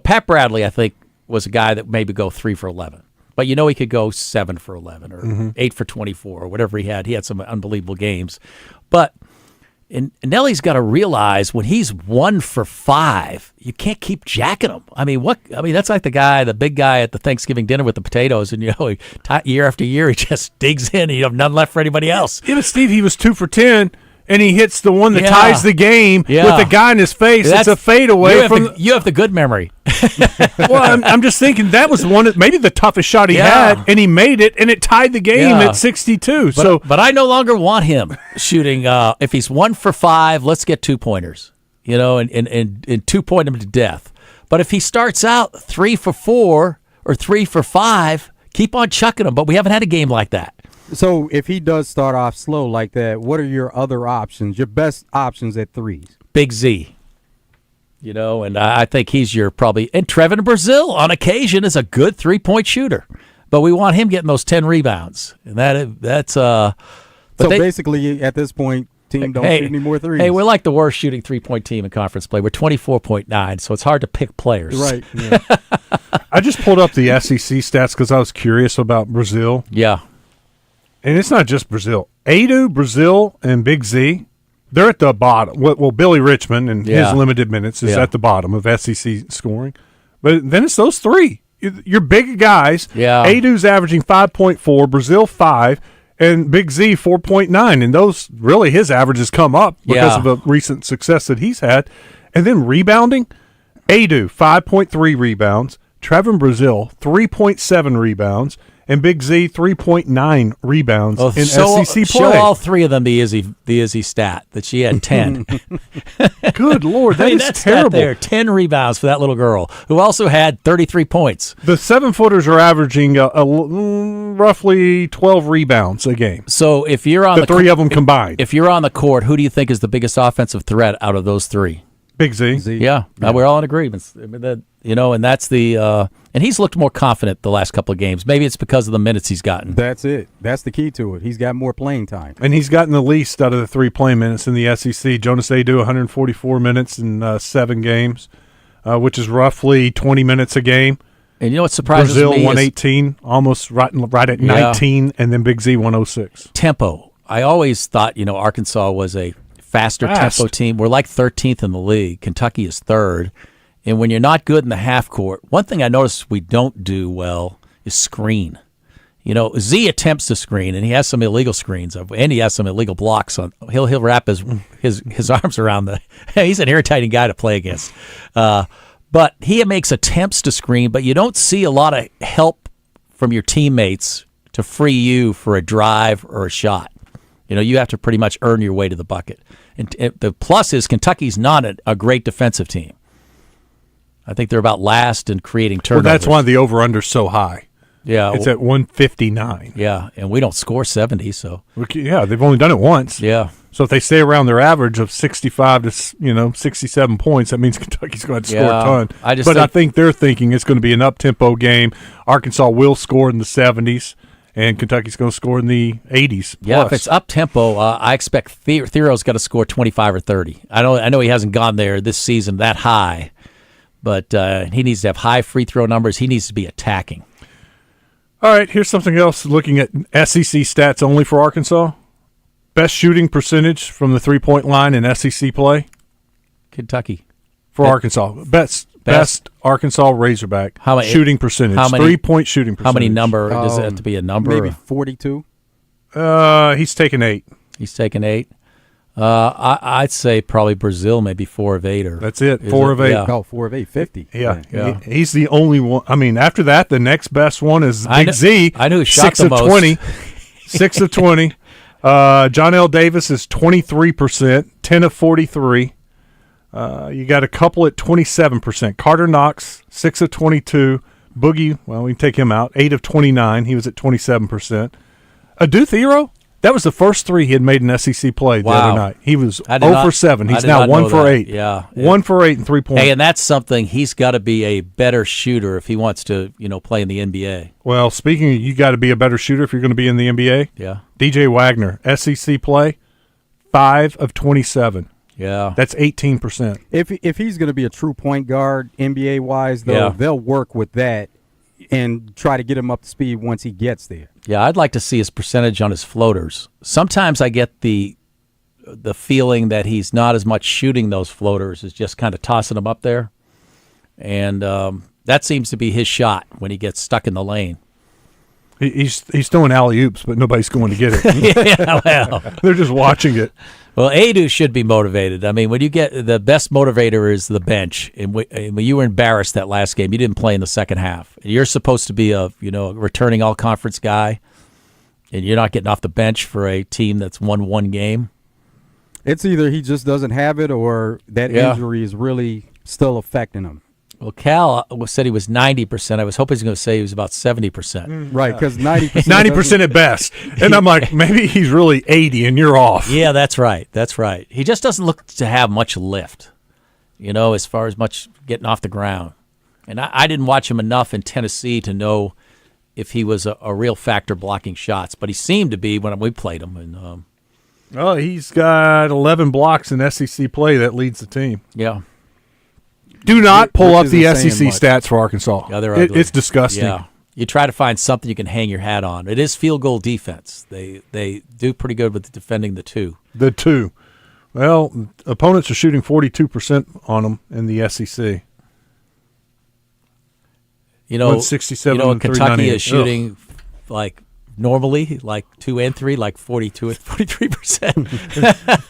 S2: Pat Bradley, I think, was a guy that maybe go 3 for 11. But he could go 7 for 11 or 8 for 24 or whatever he had. He had some unbelievable games. But and Nelly's got to realize when he's 1 for 5, you can't keep jacking him. I mean, that's like the big guy at the Thanksgiving dinner with the potatoes, and year after year he just digs in, and you have none left for anybody else.
S5: Yeah, but Steve, he was 2 for 10. And he hits the one that ties the game with the guy in his face. It's a fadeaway.
S2: You have the good memory.
S5: Well, I'm just thinking that was maybe the toughest shot he had, and he made it, and it tied the game at 62.
S2: But I no longer want him shooting. If he's 1 for 5, let's get 2-pointers, and 2-point him to death. But if he starts out 3 for 4 or 3 for 5, keep on chucking him. But we haven't had a game like that.
S9: So if he does start off slow like that, what are your other options, your best options at threes?
S2: Big Z. And I think he's your probably – and Trevin Brazil on occasion is a good 3-point shooter. But we want him getting those 10 rebounds. And that's
S9: basically at this point, team don't shoot any more threes.
S2: Hey, we're like the worst shooting 3-point team in conference play. We're 24.9, so it's hard to pick players.
S9: Right. Yeah.
S5: I just pulled up the SEC stats because I was curious about Brazil.
S2: Yeah.
S5: And it's not just Brazil. Adu, Brazil, and Big Z, they're at the bottom. Well, Billy Richmond and his limited minutes is at the bottom of SEC scoring. But then it's those three. Your big guys.
S2: Yeah.
S5: Adu's averaging 5.4, Brazil 5, and Big Z 4.9. And those, really, his averages come up because of the recent success that he's had. And then rebounding, Adu 5.3 rebounds, Trevin Brazil 3.7 rebounds, and Big Z 3.9 rebounds in SEC play.
S2: Show all three of them the Izzy stat that she had 10.
S5: Good Lord, that's terrible.
S2: There, 10 rebounds for that little girl who also had 33 points.
S5: The 7-footers are averaging roughly 12 rebounds a game.
S2: So if you're on
S5: the three of them combined,
S2: if you're on the court, who do you think is the biggest offensive threat out of those three?
S5: Big Z.
S2: Yeah. We're all in agreement. I mean, and that's the and he's looked more confident the last couple of games. Maybe it's because of the minutes he's gotten.
S9: That's it. That's the key to it. He's got more playing time.
S5: And he's gotten the least out of the 3 playing minutes in the SEC. Jonas Adu, 144 minutes in 7 games, which is roughly 20 minutes a game.
S2: And you know what surprises
S5: Brazil,
S2: me?
S5: 118, almost right at 19, and then Big Z, 106.
S2: Tempo. I always thought, Arkansas was a faster tempo team. We're like 13th in the league. Kentucky is 3rd. And when you're not good in the half court, one thing I noticed we don't do well is screen. Z attempts to screen, and he has some illegal screens, and he has some illegal blocks on. He'll wrap his arms around the. He's an irritating guy to play against, but he makes attempts to screen. But you don't see a lot of help from your teammates to free you for a drive or a shot. You have to pretty much earn your way to the bucket. And the plus is Kentucky's not a great defensive team. I think they're about last in creating turnovers.
S5: Well, that's why the over-under's so high.
S2: Yeah.
S5: It's at 159.
S2: Yeah, and we don't score 70, so.
S5: Yeah, they've only done it once.
S2: Yeah.
S5: So if they stay around their average of 65 to 67 points, that means Kentucky's going to score a ton. I think they're thinking it's going to be an up-tempo game. Arkansas will score in the 70s. And Kentucky's going to score in the 80s.
S2: Yeah, if it's up-tempo, I expect Thero's got to score 25 or 30. I know he hasn't gone there this season that high, but he needs to have high free throw numbers. He needs to be attacking.
S5: All right, here's something else. Looking at SEC stats only for Arkansas. Best shooting percentage from the three-point line in SEC play?
S2: Kentucky.
S5: For Arkansas. Best Arkansas Razorback shooting percentage. 3-point shooting percentage.
S2: How many number? Does it have to be a number?
S9: Maybe 42.
S5: He's taken 8.
S2: He's taken 8. I'd say probably Brazil, maybe 4 of 8.
S5: That's it. 4 of 8.
S2: Yeah.
S9: Oh, 4 of 8, 50.
S5: Yeah. He's the only one. I mean, after that, the next best one is Big Z.
S2: I knew who shot
S5: 6
S2: the
S5: of
S2: most.
S5: 20. 6 of 20. John L. Davis is 23%, 10 of 43. You got a couple at 27%. Carter Knox, 6 of 22. Boogie, well, we can take him out. 8 of 29. He was at 27%. Adu Thero, that was the first three he had made in SEC play the other night. He was 0 for 7. He's now 1 for 8.
S2: Yeah.
S5: 1 for 8 and 3 points.
S2: Hey, and that's something he's got to be a better shooter if he wants to, play in the NBA.
S5: Well, speaking of, you got to be a better shooter if you're going to be in the NBA.
S2: Yeah.
S5: DJ Wagner, SEC play, 5 of 27.
S2: Yeah.
S5: That's 18%.
S9: If he's going to be a true point guard, NBA wise, though, they'll work with that and try to get him up to speed once he gets there.
S2: Yeah, I'd like to see his percentage on his floaters. Sometimes I get the feeling that he's not as much shooting those floaters as just kind of tossing them up there. And that seems to be his shot when he gets stuck in the lane.
S5: He's throwing alley-oops, but nobody's going to get it.
S2: Yeah, well.
S5: They're just watching it.
S2: Well, Adu should be motivated. I mean, when you get the best motivator is the bench. And when you were embarrassed that last game, you didn't play in the second half. You're supposed to be a returning all-conference guy, and you're not getting off the bench for a team that's won one game.
S9: It's either he just doesn't have it or that injury is really still affecting him.
S2: Well, Cal said he was 90%. I was hoping he was going to say he was about 70%.
S9: Right, because 90%.
S5: 90% at best. And I'm like, maybe he's really 80 and you're off.
S2: Yeah, that's right. That's right. He just doesn't look to have much lift, as far as much getting off the ground. And I didn't watch him enough in Tennessee to know if he was a real factor blocking shots, but he seemed to be when we played him. And
S5: he's got 11 blocks in SEC play. That leads the team.
S2: Yeah.
S5: Do not pull up the SEC stats for Arkansas.
S2: Yeah, they're ugly.
S5: It's disgusting.
S2: Yeah. You try to find something you can hang your hat on. It is field goal defense. They do pretty good with defending the two.
S5: The two. Well, opponents are shooting 42% on them in the SEC. 167 and
S2: Kentucky is
S5: 398.
S2: shooting like normally, like 2 and 3, like 42 and 43%.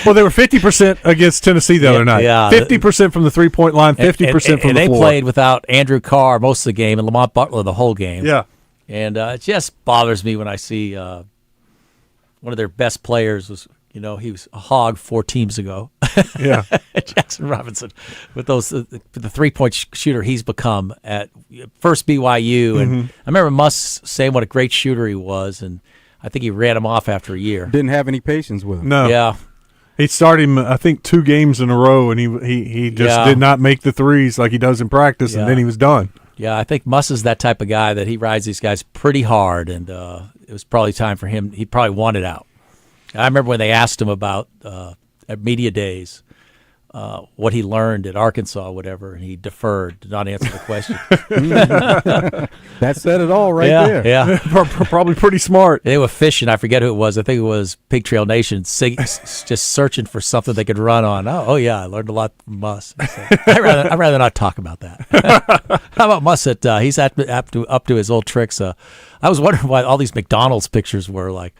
S5: Well, they were 50% against Tennessee the other night.
S2: Yeah,
S5: 50% from the 3-point line, 50% from the floor.
S2: And they played without Andrew Carr most of the game and Lamont Butler the whole game.
S5: Yeah.
S2: And it just bothers me when I see one of their best players was, he was a hog 4 teams ago.
S5: Yeah.
S2: Jackson Robinson with those the 3-point shooter he's become at first BYU. And I remember Muss saying what a great shooter he was, and I think he ran him off after a year.
S9: Didn't have any patience with him.
S5: No.
S2: Yeah.
S5: He started him, I think, 2 games in a row, and he just did not make the threes like he does in practice, and then he was done.
S2: Yeah, I think Muss is that type of guy that he rides these guys pretty hard, and it was probably time for him. He probably wanted out. I remember when they asked him about at media days what he learned at Arkansas or whatever, and he deferred, did not answer the question.
S9: That said it all there.
S2: Yeah.
S5: Probably pretty smart.
S2: They were fishing. I forget who it was. I think it was Pig Trail Nation, just searching for something they could run on. Oh yeah, I learned a lot from Muss. I'd rather not talk about that. How about Muss? He's up to his old tricks. I was wondering why all these McDonald's pictures were like.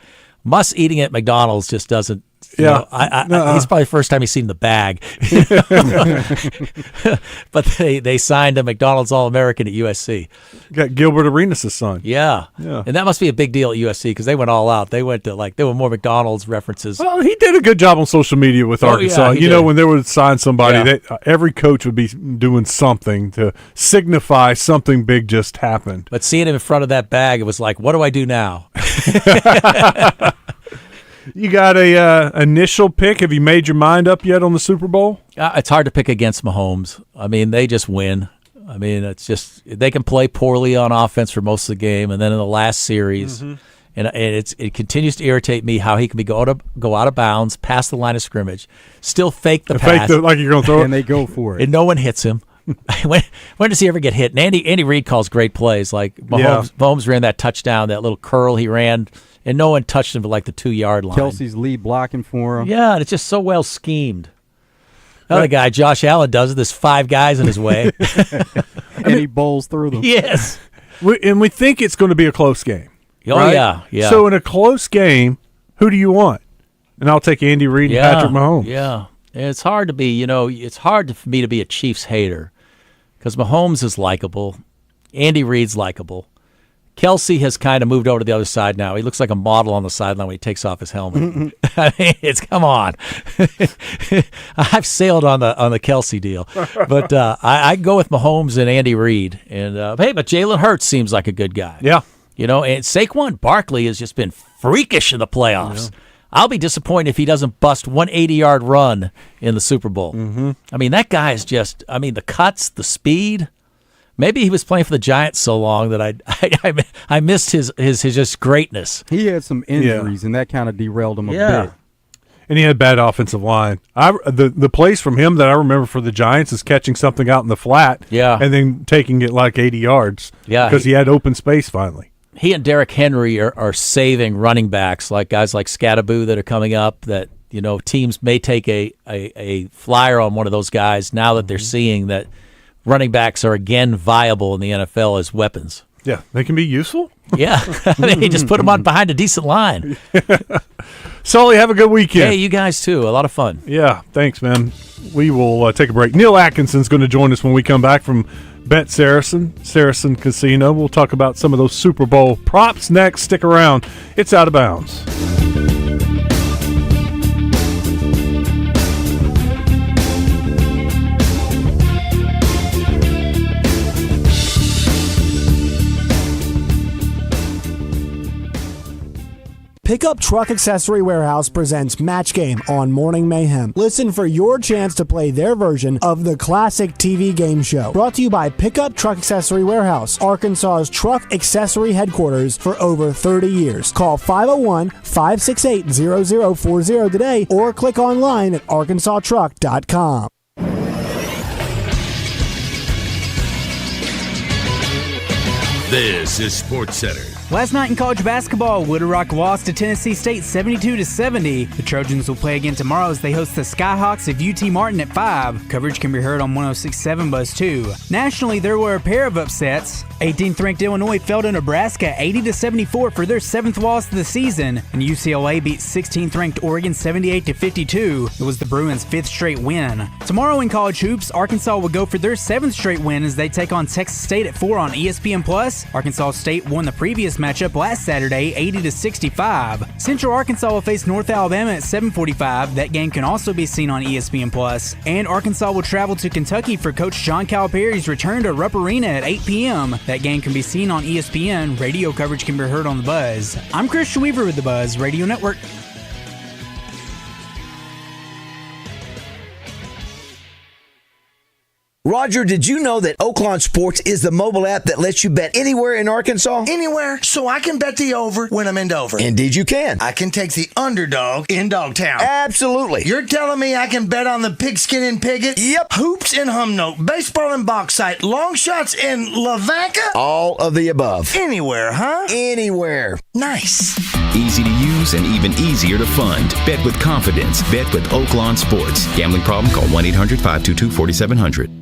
S2: Muss eating at McDonald's just doesn't. He's probably the first time he's seen the bag. But they signed a McDonald's All-American at USC.
S5: Got Gilbert Arenas' son.
S2: Yeah, and that must be a big deal at USC because they went all out. They went to there were more McDonald's references.
S5: Well, he did a good job on social media with Arkansas.
S2: Yeah,
S5: when they would sign somebody, every coach would be doing something to signify something big just happened.
S2: But seeing him in front of that bag, it was like, what do I do now?
S5: You got a initial pick? Have you made your mind up yet on the Super Bowl?
S2: It's hard to pick against Mahomes. I mean, they just win. I mean, it's just they can play poorly on offense for most of the game, and then in the last series, and it continues to irritate me how he can go out of bounds, past the line of scrimmage, still fake the pass,
S5: like you're going to throw it,
S9: and they go for it,
S2: and no one hits him. When does he ever get hit? And Andy Reid calls great plays. Like Mahomes ran that touchdown, that little curl he ran. And no one touched him to the 2-yard line.
S9: Kelsey's lead blocking for him.
S2: Yeah, and it's just so well schemed. Another guy, Josh Allen, does it. There's 5 guys in his way.
S9: And he bowls through them.
S2: Yes.
S5: We think it's going to be a close game.
S2: Oh,
S5: right?
S2: Yeah.
S5: So in a close game, who do you want? And I'll take Andy Reid and Patrick Mahomes.
S2: Yeah. And it's hard to be, it's hard for me to be a Chiefs hater because Mahomes is likable. Andy Reid's likable. Kelsey has kind of moved over to the other side now. He looks like a model on the sideline when he takes off his helmet. I mean, come on. I've sailed on the Kelsey deal, but I go with Mahomes and Andy Reid. And hey, but Jalen Hurts seems like a good guy.
S5: Yeah,
S2: and Saquon Barkley has just been freakish in the playoffs. Yeah. I'll be disappointed if he doesn't bust 180-yard run in the Super Bowl.
S5: Mm-hmm.
S2: I mean, that guy is just. I mean, the cuts, the speed. Maybe he was playing for the Giants so long that I missed his just greatness.
S9: He had some injuries, and that kind of derailed him a bit.
S5: And he had bad offensive line. The plays from him that I remember for the Giants is catching something out in the flat, and then taking it like 80 yards, because he had open space finally.
S2: He and Derrick Henry are saving running backs, like guys like Scattaboo that are coming up. That teams may take a flyer on one of those guys now that they're seeing that running backs are again viable in the NFL as weapons.
S5: Yeah, they can be useful.
S2: Yeah, they just put them on behind a decent line.
S5: Sully, have a good weekend.
S2: Hey, you guys too. A lot of fun.
S5: Yeah, thanks, man. We will take a break. Neil Atkinson's going to join us when we come back from Bet Saracen Casino. We'll talk about some of those Super Bowl props next. Stick around. It's Out of Bounds.
S3: Pickup Truck Accessory Warehouse presents Match Game on Morning Mayhem. Listen for your chance to play their version of the classic TV game show. Brought to you by Pickup Truck Accessory Warehouse, Arkansas's truck accessory headquarters for over 30 years. Call 501-568-0040 today or click online at arkansastruck.com.
S18: This is SportsCenter.
S11: Last night in college basketball, Little Rock lost to Tennessee State 72-70. The Trojans will play again tomorrow as they host the Skyhawks of UT Martin at 5. Coverage can be heard on 106.7 Buzz 2. Nationally, there were a pair of upsets. 18th-ranked Illinois fell to Nebraska 80-74 for their 7th loss of the season, and UCLA beat 16th-ranked Oregon 78-52. It was the Bruins' 5th straight win. Tomorrow in college hoops, Arkansas will go for their 7th straight win as they take on Texas State at 4 on ESPN+. Arkansas State won the previous matchup last Saturday 80-65. Central Arkansas will face North Alabama at 7:45. That game can also be seen on ESPN+. And Arkansas will travel to Kentucky for Coach John Calipari's return to Rupp Arena at 8 p.m. That game can be seen on ESPN. Radio coverage can be heard on The Buzz. I'm Christian Weaver with The Buzz Radio Network.
S4: Roger, did you know that Oaklawn Sports is the mobile app that lets you bet anywhere in Arkansas?
S6: Anywhere, so I can bet the over when I'm in Dover.
S4: Indeed you can.
S6: I can take the underdog in Dogtown.
S4: Absolutely.
S6: You're telling me I can bet on the Pigskin and Piggott?
S4: Yep.
S6: Hoops in Humnoke, baseball in Bauxite, long shots in Lavaca?
S4: All of the above.
S6: Anywhere, huh?
S4: Anywhere.
S6: Nice.
S23: Easy to use and even easier to fund. Bet with confidence. Bet with Oaklawn Sports. Gambling problem? Call 1-800-522-4700.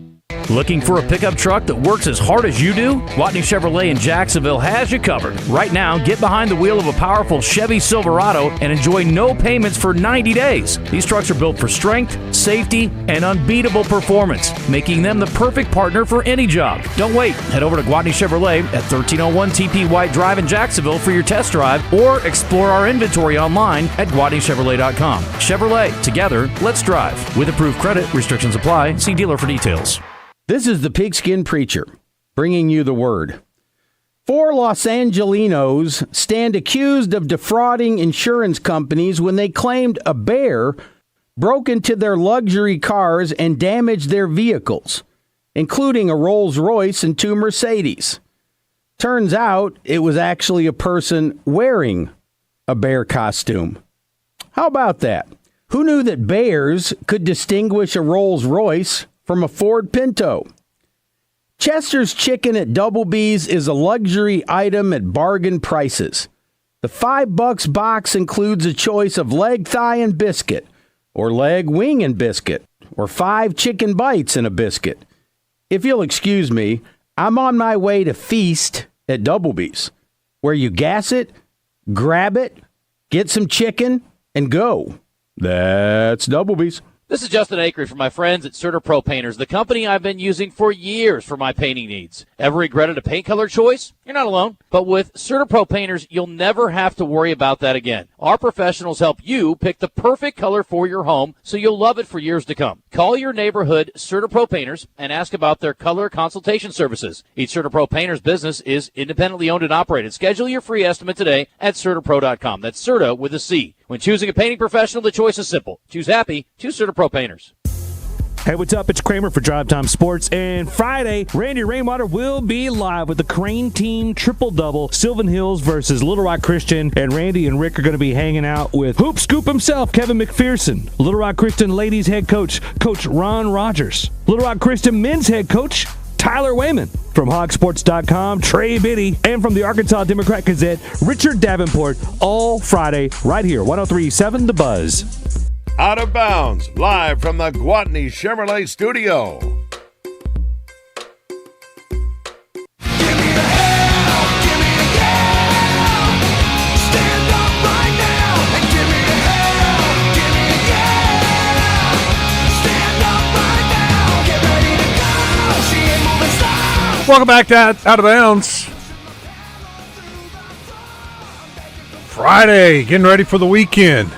S13: Looking for a pickup truck that works as hard as you do? Gwatney Chevrolet in Jacksonville has you covered. Right now, get behind the wheel of a powerful Chevy Silverado and enjoy no payments for 90 days. These trucks are built for strength, safety, and unbeatable performance, making them the perfect partner for any job. Don't wait. Head over to Gwatney Chevrolet at 1301 TP White Drive in Jacksonville for your test drive, or explore our inventory online at GwatneyChevrolet.com. Chevrolet, together, let's drive. With approved credit, restrictions apply. See dealer for details.
S24: This is the Pigskin Preacher, bringing you the word. 4 Los Angelinos stand accused of defrauding insurance companies when they claimed a bear broke into their luxury cars and damaged their vehicles, including a Rolls-Royce and 2 Mercedes. Turns out it was actually a person wearing a bear costume. How about that? Who knew that bears could distinguish a Rolls-Royce from a Ford Pinto? Chester's Chicken at Double B's is a luxury item at bargain prices. The $5 box includes a choice of leg, thigh, and biscuit, or leg, wing, and biscuit, or 5 chicken bites and a biscuit. If you'll excuse me, I'm on my way to feast at Double B's, where you gas it, grab it, get some chicken, and go. That's Double B's.
S7: This is Justin Acree from my friends at Certa Pro Painters, the company I've been using for years for my painting needs. Ever regretted a paint color choice? You're not alone. But with Certa Pro Painters, you'll never have to worry about that again. Our professionals help you pick the perfect color for your home so you'll love it for years to come. Call your neighborhood Certa Pro Painters and ask about their color consultation services. Each Certa Pro Painters business is independently owned and operated. Schedule your free estimate today at CertaPro.com. That's Certa with a C. When choosing a painting professional, the choice is simple. Choose happy. Choose Certa Pro Painters.
S8: Hey, what's up? It's Kramer for Drive Time Sports. And Friday, Randy Rainwater will be live with the Crane Team Triple-Double, Sylvan Hills versus Little Rock Christian. And Randy and Rick are going to be hanging out with Hoop Scoop himself, Kevin McPherson. Little Rock Christian ladies head coach, Coach Ron Rogers. Little Rock Christian men's head coach, Tyler Wayman. From hogsports.com, Trey Biddy. And from the Arkansas Democrat Gazette, Richard Davenport. All Friday, right here, 103.7 The Buzz.
S1: Out of Bounds, live from the Gwatney Chevrolet studio.
S5: Welcome back to Out of Bounds. Friday, getting ready for the weekend.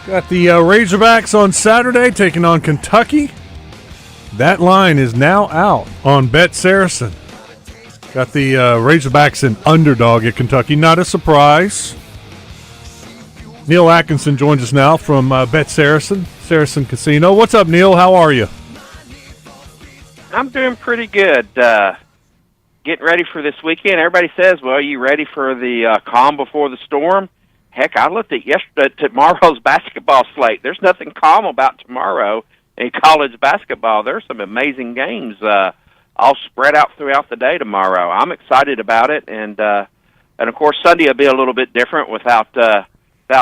S5: Got the Razorbacks on Saturday taking on Kentucky. That line is now out on Bet Saracen. Got the Razorbacks an underdog at Kentucky. Not a surprise. Neil Atkinson joins us now from Bet Saracen, Saracen Casino. What's up, Neil? How are you?
S10: I'm doing pretty good. Getting ready for this weekend. Everybody says, well, are you ready for the calm before the storm? Heck, I looked at tomorrow's basketball slate. There's nothing calm about tomorrow in college basketball. There's some amazing games all spread out throughout the day tomorrow. I'm excited about it, and of course Sunday will be a little bit different without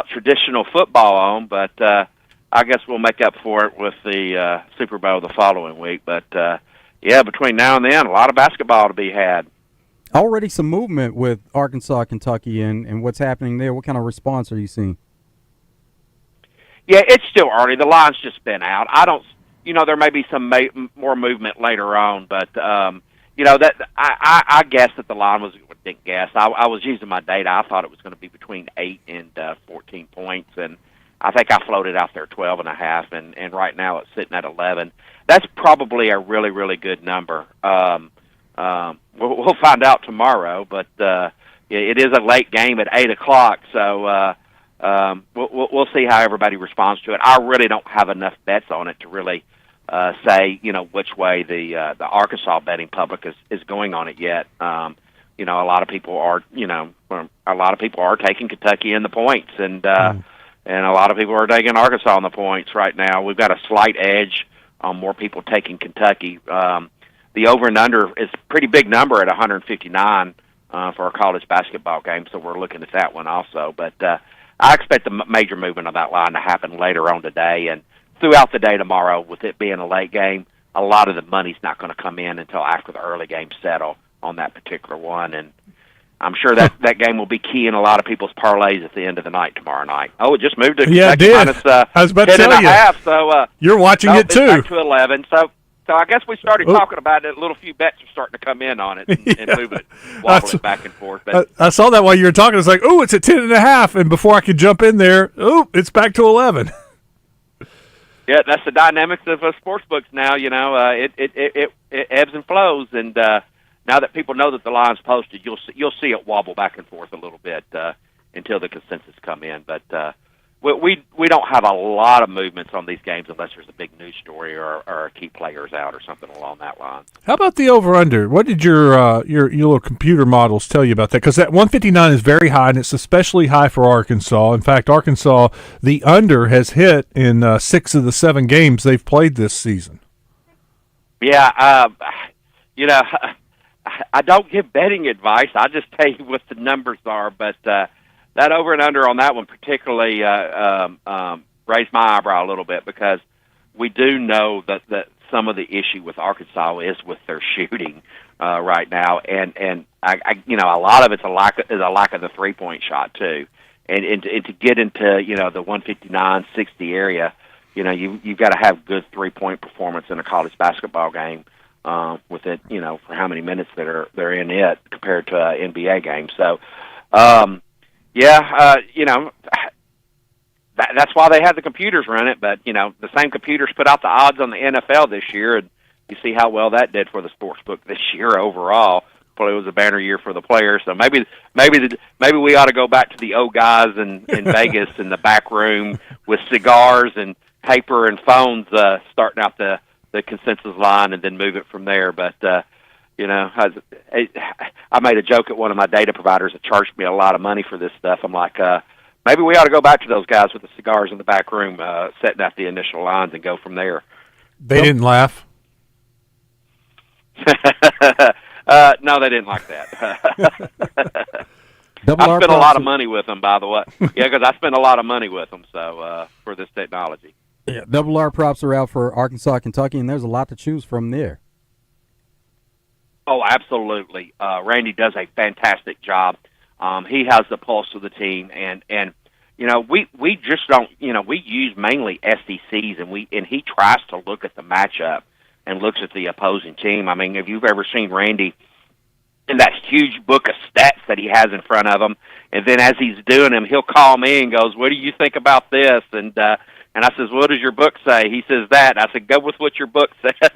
S10: traditional football on, but I guess we'll make up for it with the Super Bowl the following week. But yeah, between now and then, a lot of basketball to be had.
S9: Already some movement with Arkansas, Kentucky, and what's happening there. What kind of response are you seeing?
S10: Yeah, it's still early. The line's just been out. There may be some more movement later on, but that I guessed that the line was. Didn't guess. I was using my data. I thought it was going to be between 8 and 14 points, and I think I floated out there 12.5, and right now it's sitting at 11. That's probably a really, really good number. We'll find out tomorrow, but it is a late game at 8 o'clock, so we'll see how everybody responds to it. I really don't have enough bets on it to really say which way the Arkansas betting public is going on it yet. A lot of people are taking Kentucky in the points, and a lot of people are taking Arkansas in the points right now. We've got a slight edge on more people taking Kentucky. The over and under is a pretty big number at 159 for a college basketball game, so we're looking at that one also. But I expect the major movement of that line to happen later on today and throughout the day tomorrow. With it being a late game, a lot of the money's not going to come in until after the early game settle on that particular one, and I'm sure that game will be key in a lot of people's parlays at the end of the night tomorrow night. Oh, it just moved to Kentucky minus
S5: I was about to
S10: 10
S5: tell
S10: and a half, so
S5: you're watching it too.
S10: Back to 11, so I guess we started talking about it. A little few bets are starting to come in on it and move it, wobble it back and forth. But
S5: I saw that while you were talking. It's like, oh, it's at 10.5, and before I could jump in there, it's back to 11.
S10: Yeah, that's the dynamics of sports books now. It ebbs and flows, and now that people know that the line's posted, you'll see it wobble back and forth a little bit until the consensus come in. But we don't have a lot of movements on these games unless there's a big news story or a key player's out or something along that line.
S5: How about the over/under? What did your little computer models tell you about that? Because that 159 is very high, and it's especially high for Arkansas. In fact, Arkansas, the under has hit in 6 of the 7 games they've played this season.
S10: Yeah, I don't give betting advice. I just tell you what the numbers are. But that over and under on that one particularly raised my eyebrow a little bit, because we do know that some of the issue with Arkansas is with their shooting right now, and I a lot of it's a lack of the 3-point shot too, and to get into the 159-60 area, you've got to have good 3-point performance in a college basketball game with it, for how many minutes they're in it compared to an NBA game. So, that's why they had the computers run it. But the same computers put out the odds on the NFL this year, and you see how well that did for the sports book this year overall. Probably was a banner year for the players. So maybe we ought to go back to the old guys in Vegas in the back room with cigars and paper and phones, starting out the consensus line and then move it from there. But I made a joke at one of my data providers that charged me a lot of money for this stuff. I'm like, maybe we ought to go back to those guys with the cigars in the back room, setting out the initial lines and go from there.
S5: They didn't laugh.
S10: No, they didn't like that.
S9: I
S10: spent a lot of money with them, by the way. Yeah, because I spent a lot of money with them. So for this technology.
S9: Yeah, Double R props are out for Arkansas, Kentucky, and there's a lot to choose from there.
S10: Oh, absolutely. Randy does a fantastic job. He has the pulse of the team, and we just don't. We use mainly SECs, and he tries to look at the matchup and looks at the opposing team. I mean, if you've ever seen Randy in that huge book of stats that he has in front of him, and then as he's doing them, he'll call me and goes, "What do you think about this?" And I says, "What does your book say?" He says that. I said, "Go with what your book says."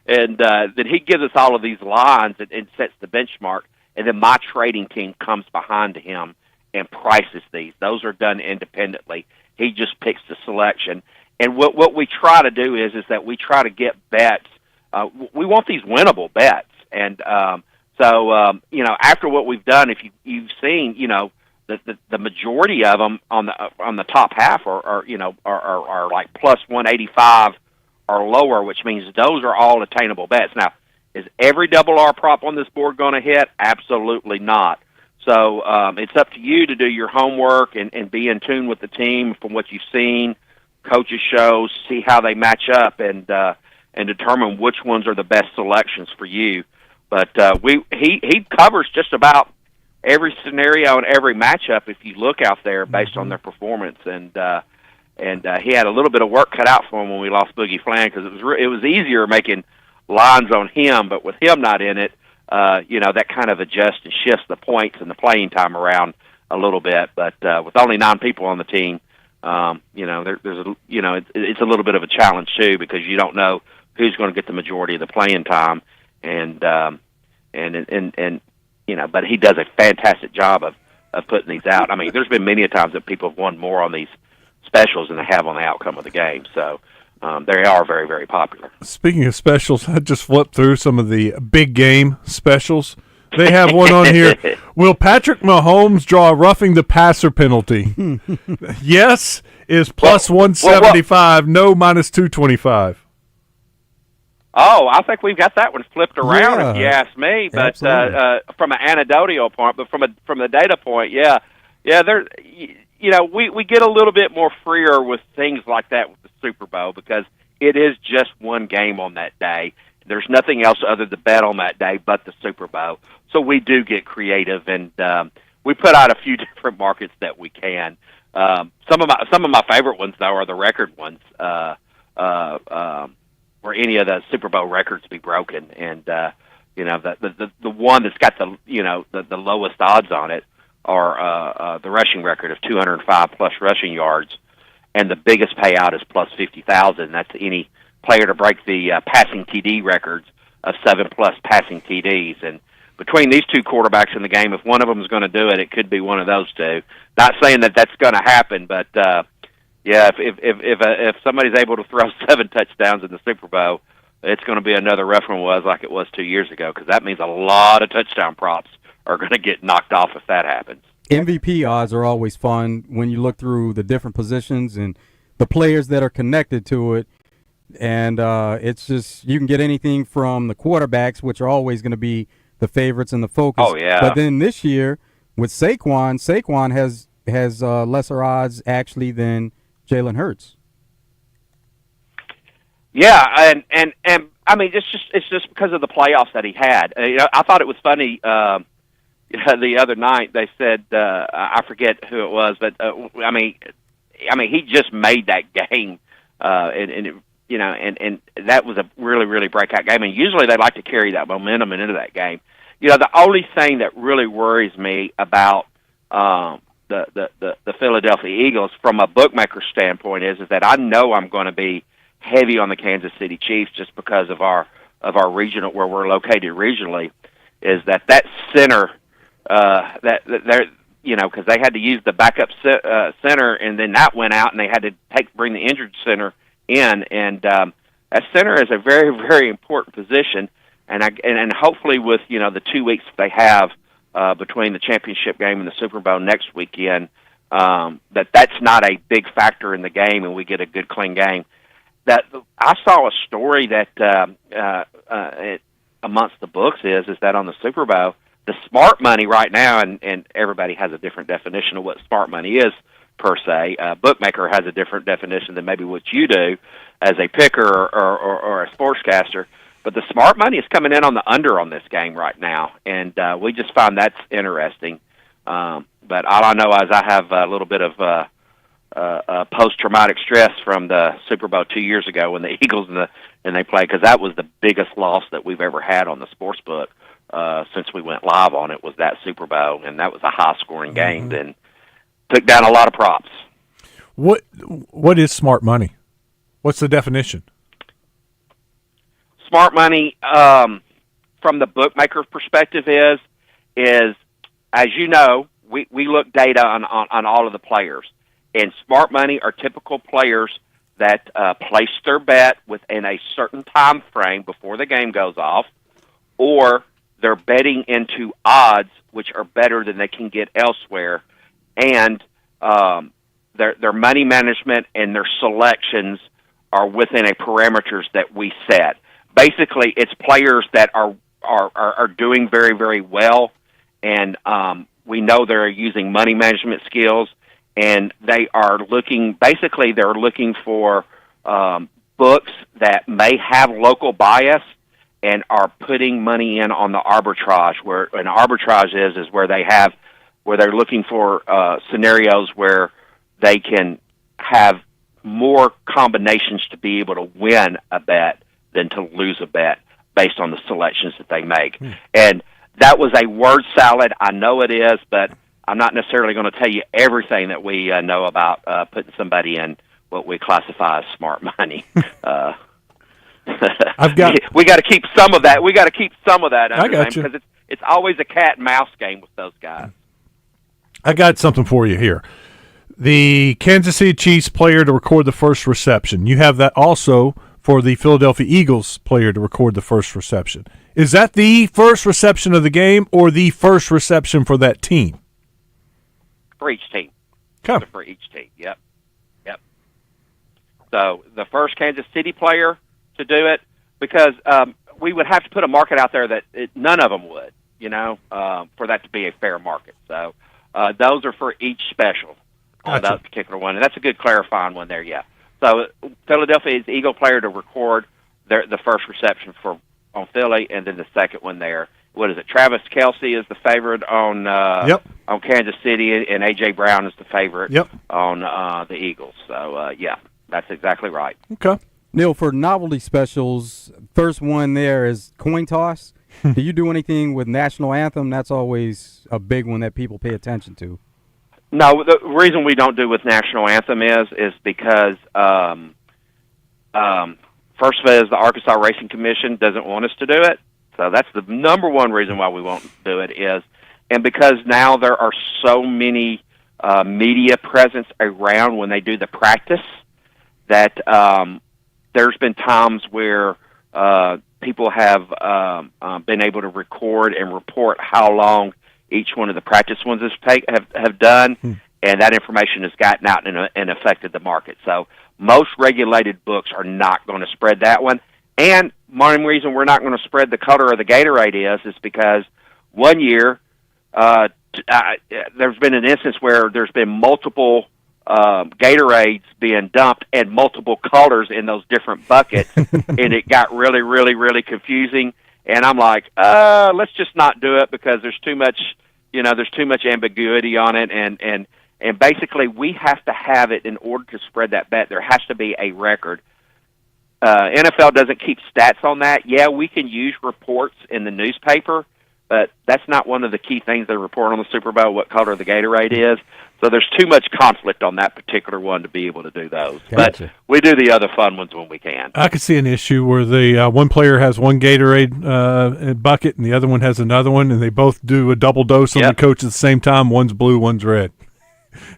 S10: And then he gives us all of these lines and sets the benchmark. And then my trading team comes behind him and prices these. Those are done independently. He just picks the selection. And what we try to do is that we try to get bets. We want these winnable bets. And after what we've done, if you've seen, the majority of them on the top half are like plus 185 or lower, which means those are all attainable bets. Now, is every double R prop on this board going to hit? Absolutely not. So it's up to you to do your homework and be in tune with the team from what you've seen, coaches' shows, see how they match up, and determine which ones are the best selections for you. But he covers just about every scenario and every matchup if you look out there based on their performance. And he had a little bit of work cut out for him when we lost Boogie Flan because it was easier making lines on him, but with him not in it, that kind of adjusts and shifts the points and the playing time around a little bit. But with only 9 people on the team, it's a little bit of a challenge too because you don't know who's going to get the majority of the playing time, but he does a fantastic job of putting these out. I mean, there's been many a times that people have won more on these specials than they have on the outcome of the game. So they are very, very popular.
S5: Speaking of specials, I just flipped through some of the big game specials. They have one on here. Will Patrick Mahomes draw a roughing the passer penalty? Yes is plus 175. No, minus 225.
S10: Oh, I think we've got that one flipped around, if you ask me. But from an anecdotal point, but from the data point, yeah. We get a little bit more freer with things like that with the Super Bowl because it is just one game on that day. There's nothing else other to bet on that day but the Super Bowl. So we do get creative, and we put out a few different markets that we can. Some of my favorite ones though are the record ones, where any of the Super Bowl records be broken, and the one that's got the lowest odds on it are the rushing record of 205 plus rushing yards, and the biggest payout is plus 50,000. That's any player to break the passing TD records of 7+ passing TDs. And between these two quarterbacks in the game, if one of them is going to do it, it could be one of those two. Not saying that that's going to happen, but if somebody's able to throw 7 touchdowns in the Super Bowl, it's going to be another rough one like it was 2 years ago, because that means a lot of touchdown props are going to get knocked off if that happens.
S9: MVP odds are always fun when you look through the different positions and the players that are connected to it. And it's just, you can get anything from the quarterbacks, which are always going to be the favorites and the focus.
S10: Oh, yeah.
S9: But then this year with Saquon has lesser odds actually than Jalen Hurts.
S10: Yeah, and I mean, it's just because of the playoffs that he had. I thought it was funny. The other night they said, I forget who it was, but I mean, he just made that game and it, and that was a really, really breakout game. And usually they like to carry that momentum into that game. The only thing that really worries me about the Philadelphia Eagles from a bookmaker standpoint is that I know I'm going to be heavy on the Kansas City Chiefs just because of our regional, where we're located regionally, is that center that they're because they had to use the backup center, and then that went out, and they had to bring the injured center in, and that center is a very, very important position, and hopefully with the 2 weeks they have between the championship game and the Super Bowl next weekend, that's not a big factor in the game, and we get a good, clean game. That I saw a story that amongst the books is that on the Super Bowl, the smart money right now, and everybody has a different definition of what smart money is per se. Bookmaker has a different definition than maybe what you do as a picker or a sportscaster. But the smart money is coming in on the under on this game right now, and we just find that's interesting. But all I know is I have a little bit of post-traumatic stress from the Super Bowl 2 years ago when the Eagles and they played, because that was the biggest loss that we've ever had on the sports book since we went live on it, was that Super Bowl, and that was a high-scoring game and took down a lot of props.
S5: What is smart money? What's the definition?
S10: Smart money, from the bookmaker's perspective, is as you know, we look data on all of the players. And smart money are typical players that place their bet within a certain time frame before the game goes off, or they're betting into odds which are better than they can get elsewhere, and their money management and their selections are within a parameters that we set. Basically, it's players that are doing very, very well, and we know they're using money management skills, and they are looking for books that may have local bias and are putting money in on the arbitrage, where an arbitrage is where they're looking for scenarios where they can have more combinations to be able to win a bet than to lose a bet based on the selections that they make. And that was a word salad. I know it is, but I'm not necessarily going to tell you everything that we know about putting somebody in what we classify as smart money. We got to keep some of that. We got to keep some of that under them, because it's always a cat and mouse game with those guys.
S5: I got something for you here. The Kansas City Chiefs player to record the first reception. You have that also for the Philadelphia Eagles player to record the first reception. Is that the first reception of the game or the first reception for that team?
S10: For each team.
S5: Okay.
S10: For each team, yep. So the first Kansas City player to do it, because we would have to put a market out there that none of them would, for that to be a fair market. So those are for each special on that particular one. And that's a good clarifying one there, yeah. So Philadelphia's Eagle player to record the first reception on Philly, and then the second one there. What is it? Travis Kelce is the favorite on Kansas City, and A.J. Brown is the favorite on the Eagles. So, that's exactly right.
S9: Okay. Neil, for novelty specials, first one there is coin toss. Do you do anything with national anthem? That's always a big one that people pay attention to.
S10: No, the reason we don't do with national anthem is because first of all, the Arkansas Racing Commission doesn't want us to do it. So that's the number one reason why we won't do it and because now there are so many media presence around when they do the practice that there's been times where people have been able to record and report how long each one of the practice ones have done, and that information has gotten out and affected the market. So most regulated books are not going to spread that one. And one reason we're not going to spread the color of the Gatorade is because one year there's been an instance where there's been multiple Gatorades being dumped and multiple colors in those different buckets, and it got really, really, really confusing. And I'm like, let's just not do it because there's too much ambiguity on it, and and basically we have to have it in order to spread that bet. There has to be a record. NFL doesn't keep stats on that. Yeah, we can use reports in the newspaper, but that's not one of the key things they report on the Super Bowl, what color the Gatorade is. So there's too much conflict on that particular one to be able to do those.
S9: Gotcha.
S10: But we do the other fun ones when we can.
S5: I could see an issue where the one player has one Gatorade bucket and the other one has another one, and they both do a double dose on the coach at the same time. One's blue, one's red.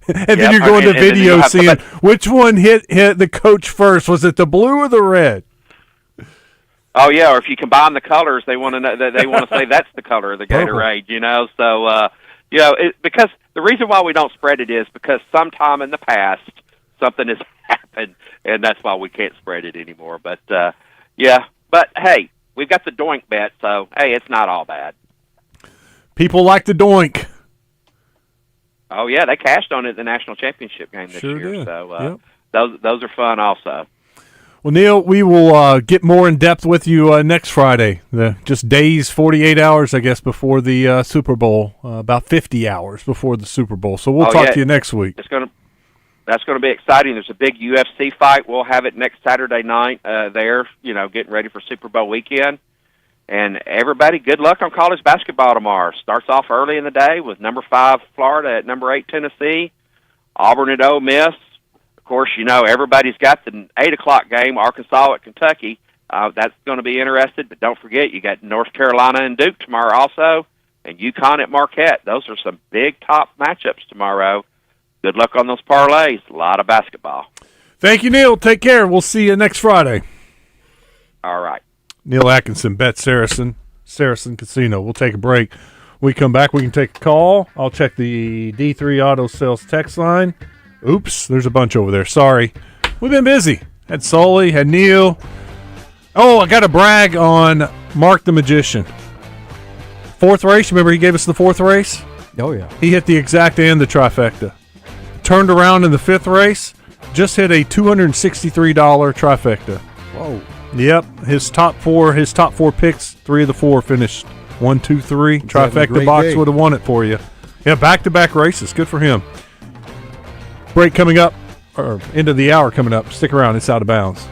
S5: And then you're going to video seeing which one hit the coach first. Was it the blue or the red?
S10: Oh yeah, or if you combine the colors, they want to know. They want to say that's the color of the Gatorade. You know, so because the reason why we don't spread it is because sometime in the past something has happened, and that's why we can't spread it anymore. But but hey, we've got the doink bet, so hey, it's not all bad.
S5: People like the doink.
S10: Oh yeah, they cashed on it in the national championship game this year.
S5: Did.
S10: So those are fun also.
S5: Well, Neil, we will get more in depth with you next Friday. Just days, 48 hours, I guess, before the Super Bowl. About 50 hours before the Super Bowl. So we'll talk to you next week.
S10: That's going to be exciting. There's a big UFC fight. We'll have it next Saturday night there. You know, getting ready for Super Bowl weekend. And everybody, good luck on college basketball tomorrow. Starts off early in the day with number 5 Florida at number 8 Tennessee, Auburn at Ole Miss. Of course, you know everybody's got the 8 o'clock game, Arkansas at Kentucky. That's going to be interesting. But don't forget, you got North Carolina and Duke tomorrow also, and UConn at Marquette. Those are some big top matchups tomorrow. Good luck on those parlays. A lot of basketball.
S5: Thank you, Neil. Take care. We'll see you next Friday.
S10: All right.
S5: Neil Atkinson, Bet Saracen Casino. We'll take a break. When we come back, we can take a call. I'll check the D3 Auto Sales text line. Oops, there's a bunch over there. Sorry. We've been busy. Had Sully, had Neil. Oh, I got to brag on Mark the Magician. 4th race, remember he gave us the 4th race?
S9: Oh, yeah.
S5: He hit the exact and the trifecta. Turned around in the 5th race, just hit a $263 trifecta.
S9: Whoa.
S5: Yep, his top four picks, 3 of the 4 finished 1, 2, 3. Trifecta box would have won it for you. Yeah, back-to-back races. Good for him. Break coming up, or end of the hour coming up. Stick around. It's Out of Bounds.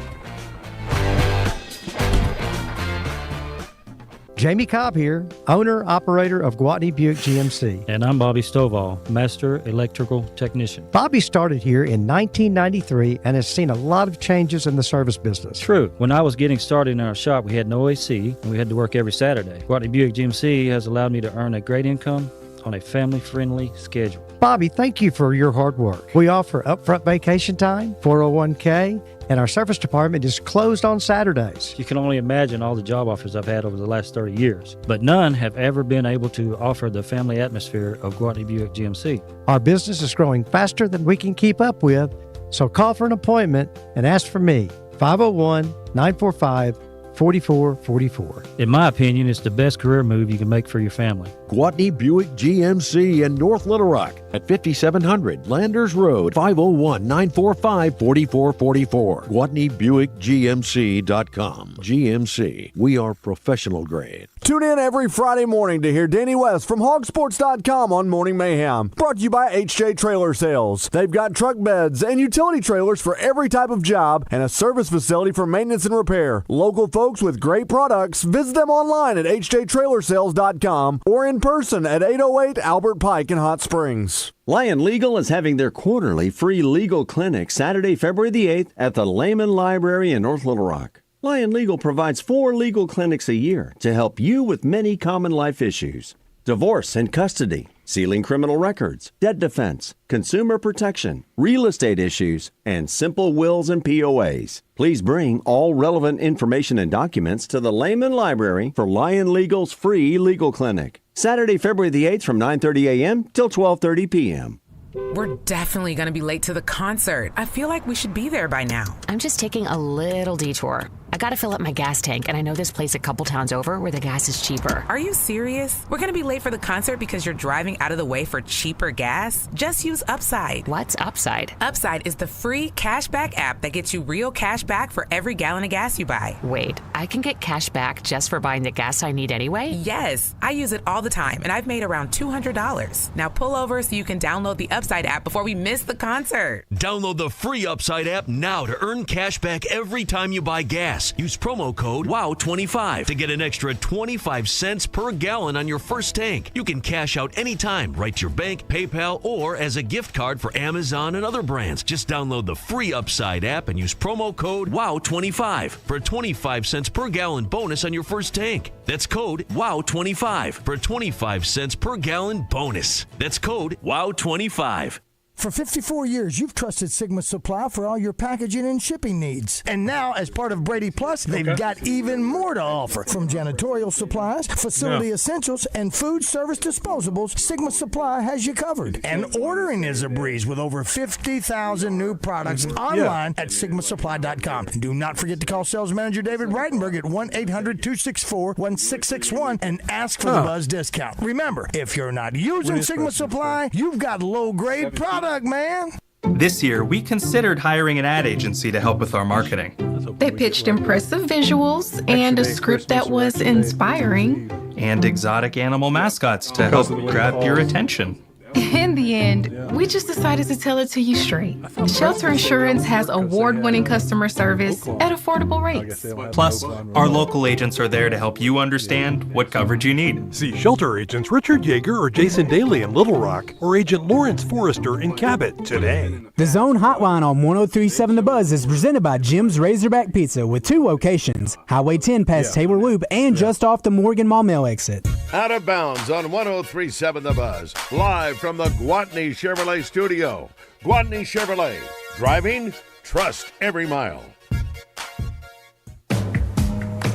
S12: Jamie Cobb here, owner-operator of Gwatney Buick GMC.
S14: And I'm Bobby Stovall, Master Electrical Technician.
S12: Bobby started here in 1993 and has seen a lot of changes in the service business.
S14: True. When I was getting started in our shop, we had no AC, and we had to work every Saturday. Gwatney Buick GMC has allowed me to earn a great income on a family-friendly schedule.
S12: Bobby, thank you for your hard work. We offer upfront vacation time, 401k, and our service department is closed on Saturdays.
S14: You can only imagine all the job offers I've had over the last 30 years, but none have ever been able to offer the family atmosphere of Gwatney Buick GMC.
S12: Our business is growing faster than we can keep up with, so call for an appointment and ask for me, 501-945-4444.
S14: In my opinion, it's the best career move you can make for your family.
S15: Gwatney Buick GMC in North Little Rock at 5700 Landers Road, 501-945-4444. GwatneyBuickGMC.com. GMC, we are professional grade.
S19: Tune in every Friday morning to hear Danny West from hogsports.com on Morning Mayhem. Brought to you by HJ Trailer Sales. They've got truck beds and utility trailers for every type of job and a service facility for maintenance and repair. Local folks with great products. Visit them online at hjtrailersales.com or in person at 808 Albert Pike in Hot Springs.
S25: Lion Legal is having their quarterly free legal clinic Saturday, February the 8th at the Lehman Library in North Little Rock. Lion Legal provides 4 legal clinics a year to help you with many common life issues: divorce and custody, sealing criminal records, debt defense, consumer protection, real estate issues, and simple wills and POAs. Please bring all relevant information and documents to the Lehman Library for Lion Legal's free legal clinic. Saturday, February the 8th from 9:30 a.m. till 12:30 p.m.
S26: We're definitely going to be late to the concert. I feel like we should be there by now.
S27: I'm just taking a little detour.
S16: I gotta fill up my gas tank, and I know this place a couple towns over where the gas is cheaper.
S17: Are you serious? We're gonna be late for the concert because you're driving out of the way for cheaper gas? Just use Upside.
S16: What's Upside?
S17: Upside is the free cashback app that gets you real cash back for every gallon of gas you buy.
S16: Wait, I can get cash back just for buying the gas I need anyway?
S17: Yes, I use it all the time, and I've made around $200. Now pull over so you can download the Upside app before we miss the concert.
S20: Download the free Upside app now to earn cash back every time you buy gas. Use promo code WOW25 to get an extra 25 cents per gallon on your first tank. You can cash out anytime, right to your bank, PayPal, or as a gift card for Amazon and other brands. Just download the free Upside app and use promo code WOW25 for a 25 cents per gallon bonus on your first tank. That's code WOW25 for a 25 cents per gallon bonus. That's code WOW25.
S6: For 54 years, you've trusted Sigma Supply for all your packaging and shipping needs. And now, as part of Brady Plus, they've got even more to offer. From janitorial supplies, facility essentials, and food service disposables, Sigma Supply has you covered. And ordering is a breeze with over 50,000 new products online at sigmasupply.com. And do not forget to call sales manager David Breitenberg at 1-800-264-1661 and ask for the Buzz discount. Remember, if you're not using Sigma Supply, you've got low-grade products. Man.
S21: This year, we considered hiring an ad agency to help with our marketing.
S22: They pitched impressive visuals and a script that was inspiring.
S21: And exotic animal mascots to help grab your attention.
S22: In the end, we just decided to tell it to you straight. Shelter Insurance has award-winning customer service at affordable rates.
S21: Plus, our local agents are there to help you understand what coverage you need.
S26: See Shelter Agents Richard Yeager or Jason Daly in Little Rock or Agent Lawrence Forrester in Cabot today.
S11: The Zone Hotline on 103.7 The Buzz is presented by Jim's Razorback Pizza with 2 locations, Highway 10 past Taylor Loop and just off the Morgan Mall Mill exit.
S1: Out of bounds on 103.7 The Buzz, live from the Gwatney Chevrolet studio. Gwatney Chevrolet, driving, trust every mile.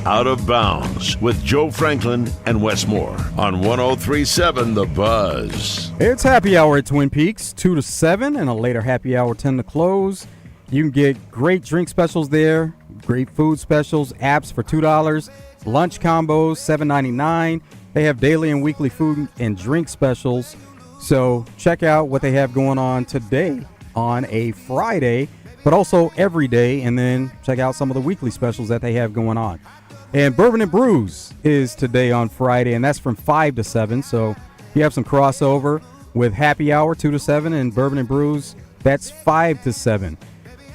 S1: Out of Bounds with Joe Franklin and Wes Moore on 103.7 The Buzz.
S9: It's happy hour at Twin Peaks, 2 to 7, and a later happy hour 10 to close. You can get great drink specials there, great food specials, apps for $2, lunch combos, $7.99. They have daily and weekly food and drink specials. So check out what they have going on today on a Friday, but also every day, and then check out some of the weekly specials that they have going on. And Bourbon and Brews is today on Friday, and that's from 5 to 7. So you have some crossover with happy hour 2 to 7 and Bourbon and Brews, that's 5 to 7.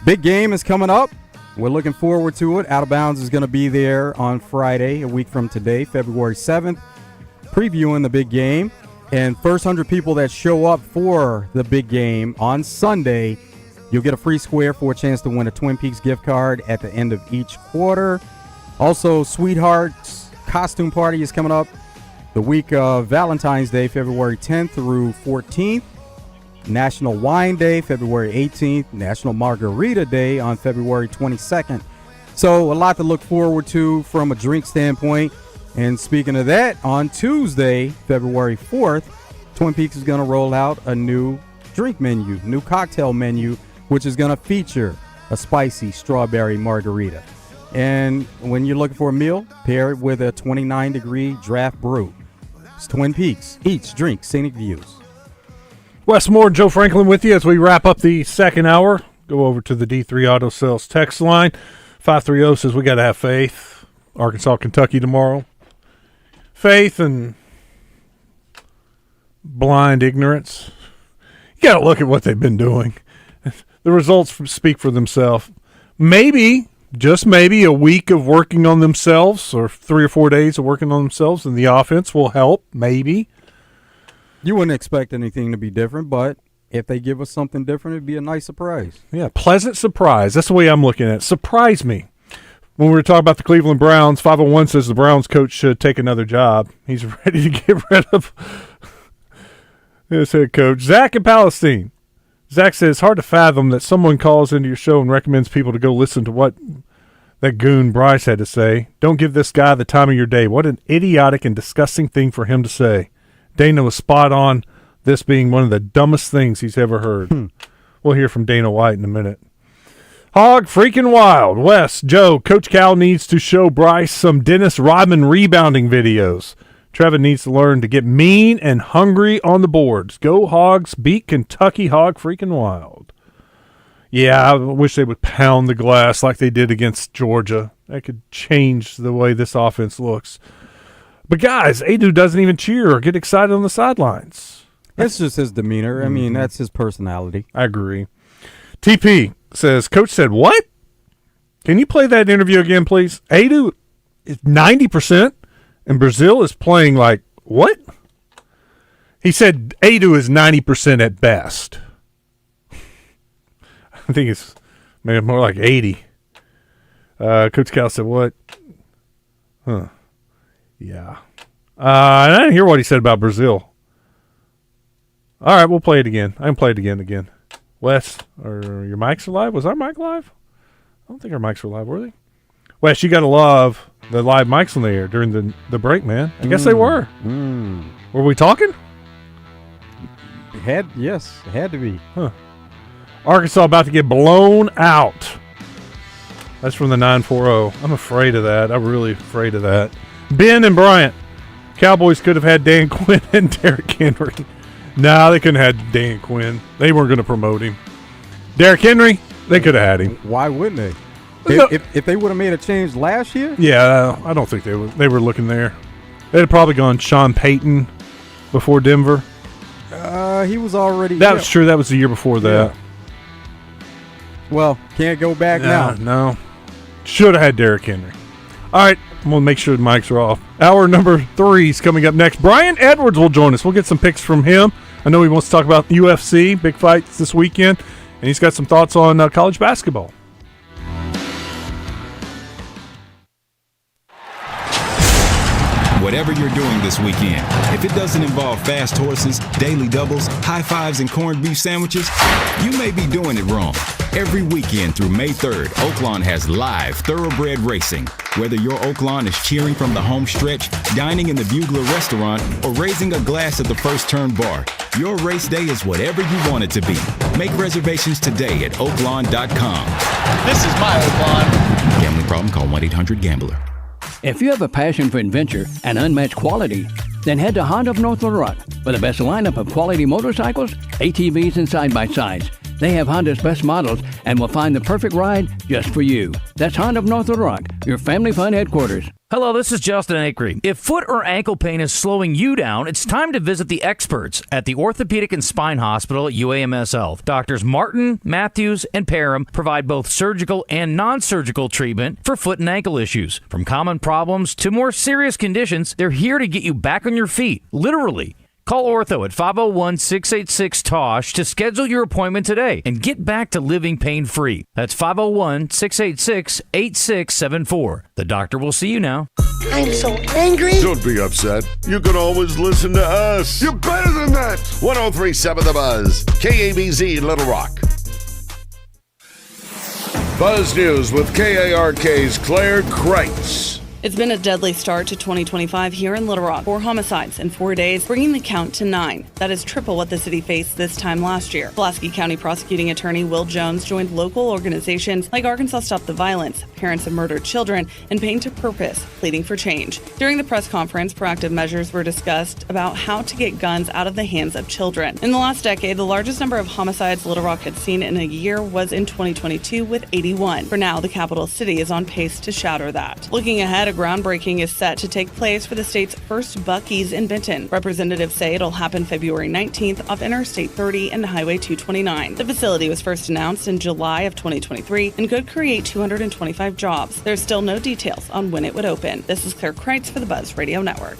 S9: Big game is coming up. We're looking forward to it. Out of Bounds is going to be there on Friday, a week from today, February 7th, previewing the big game. And first 100 people that show up for the big game on Sunday, you'll get a free square for a chance to win a Twin Peaks gift card at the end of each quarter. Also, Sweethearts Costume Party is coming up the week of Valentine's Day, February 10th through 14th. National Wine Day, February 18th. National Margarita Day on February 22nd. So a lot to look forward to from a drink standpoint. And speaking of that, on Tuesday, February 4th, Twin Peaks is going to roll out a new drink menu, new cocktail menu, which is going to feature a spicy strawberry margarita. And when you're looking for a meal, pair it with a 29-degree draft brew. It's Twin Peaks. Eats, drinks, scenic views.
S5: Wes Moore, Joe Franklin with you as we wrap up the second hour. Go over to the D3 Auto Sales text line. 530 says we got to have faith. Arkansas, Kentucky tomorrow. Faith and blind ignorance. You got to look at what they've been doing. The results speak for themselves. Maybe, just maybe, a week of working on themselves or 3 or 4 days of working on themselves and the offense will help, maybe.
S9: You wouldn't expect anything to be different, but if they give us something different, it'd be a nice surprise.
S5: Yeah, pleasant surprise. That's the way I'm looking at it. Surprise me. When we were talking about the Cleveland Browns, 501 says the Browns coach should take another job. He's ready to get rid of his head coach. Zach in Palestine. Zach says, it's hard to fathom that someone calls into your show and recommends people to go listen to what that goon Bryce had to say. Don't give this guy the time of your day. What an idiotic and disgusting thing for him to say. Dana was spot on, this being one of the dumbest things he's ever heard. We'll hear from Dana White in a minute. Hog freaking wild. Wes, Joe, Coach Cal needs to show Bryce some Dennis Rodman rebounding videos. Trevin needs to learn to get mean and hungry on the boards. Go Hogs, beat Kentucky. Hog freaking wild. Yeah, I wish they would pound the glass like they did against Georgia. That could change the way this offense looks. But guys, Adu doesn't even cheer or get excited on the sidelines.
S9: That's just his demeanor. I mean, that's his personality.
S5: I agree. TP says, Coach said, what? Can you play that interview again, please? Adu is 90%, and Brazil is playing like, what? He said Adu is 90% at best. I think it's maybe more like 80. Coach Cal said, what? Huh. Yeah. I didn't hear what he said about Brazil. All right, we'll play it again. I can play it again. Wes, are your mics alive? Was our mic live? I don't think our mics were live, were they? Wes, you got to love the live mics on the air during the break, man. I guess they were. Were we talking?
S9: Yes, it had to be.
S5: Huh. Arkansas about to get blown out. That's from the 940. I'm afraid of that. I'm really afraid of that. Ben and Bryant. Cowboys could have had Dan Quinn and Derrick Henry. No, they couldn't have had Dan Quinn. They weren't going to promote him. Derrick Henry, they could have had him.
S9: Why wouldn't they? If they would have made a change last year?
S5: Yeah, I don't think they were looking there. They'd have probably gone Sean Payton before Denver.
S9: He was already...
S5: That was true. That was the year before that.
S9: Yeah. Well, can't go back now.
S5: No. Should have had Derrick Henry. All right, I'm going to make sure the mics are off. Hour number 3 is coming up next. Brian Edwards will join us. We'll get some picks from him. I know he wants to talk about UFC, big fights this weekend, and he's got some thoughts on college basketball.
S2: Whatever you're doing this weekend, if it doesn't involve fast horses, daily doubles, high fives, and corned beef sandwiches, you may be doing it wrong. Every weekend through May 3rd, Oaklawn has live thoroughbred racing. Whether your Oaklawn is cheering from the home stretch, dining in the Bugler restaurant, or raising a glass at the First Turn bar, your race day is whatever you want it to be. Make reservations today at oaklawn.com.
S3: This is my Oaklawn.
S2: Gambling problem? Call 1-800-GAMBLER.
S3: If you have a passion for adventure and unmatched quality, then head to Honda of North Little Rock for the best lineup of quality motorcycles, ATVs, and side-by-sides. They have Honda's best models and will find the perfect ride just for you. That's Honda of North Little Rock, your family fun headquarters.
S7: Hello, this is Justin Acree. If foot or ankle pain is slowing you down, it's time to visit the experts at the Orthopedic and Spine Hospital at UAMS Health. Doctors Martin, Matthews, and Parham provide both surgical and non-surgical treatment for foot and ankle issues. From common problems to more serious conditions, they're here to get you back on your feet, literally. Call Ortho at 501-686-TOSH to schedule your appointment today and get back to living pain-free. That's 501-686-8674. The doctor will see you now.
S1: I'm so angry. Don't be upset. You can always listen to us. You're better than that. 103.7 The Buzz. KABZ Little Rock. Buzz News with KARK's Claire Kreitz.
S4: It's been a deadly start to 2025 here in Little Rock. 4 homicides in 4 days, bringing the count to 9. That is triple what the city faced this time last year. Pulaski County Prosecuting Attorney Will Jones joined local organizations like Arkansas Stop the Violence, Parents of Murdered Children, and Pain to Purpose, pleading for change. During the press conference, proactive measures were discussed about how to get guns out of the hands of children. In the last decade, the largest number of homicides Little Rock had seen in a year was in 2022 with 81. For now, the capital city is on pace to shatter that. Looking ahead, a groundbreaking is set to take place for the state's first Buc-ee's in Benton. Representatives say it'll happen February 19th off Interstate 30 and Highway 229. The facility was first announced in July of 2023 and could create 225 jobs. There's still no details on when it would open. This is Claire Kreitz for the Buzz Radio Network.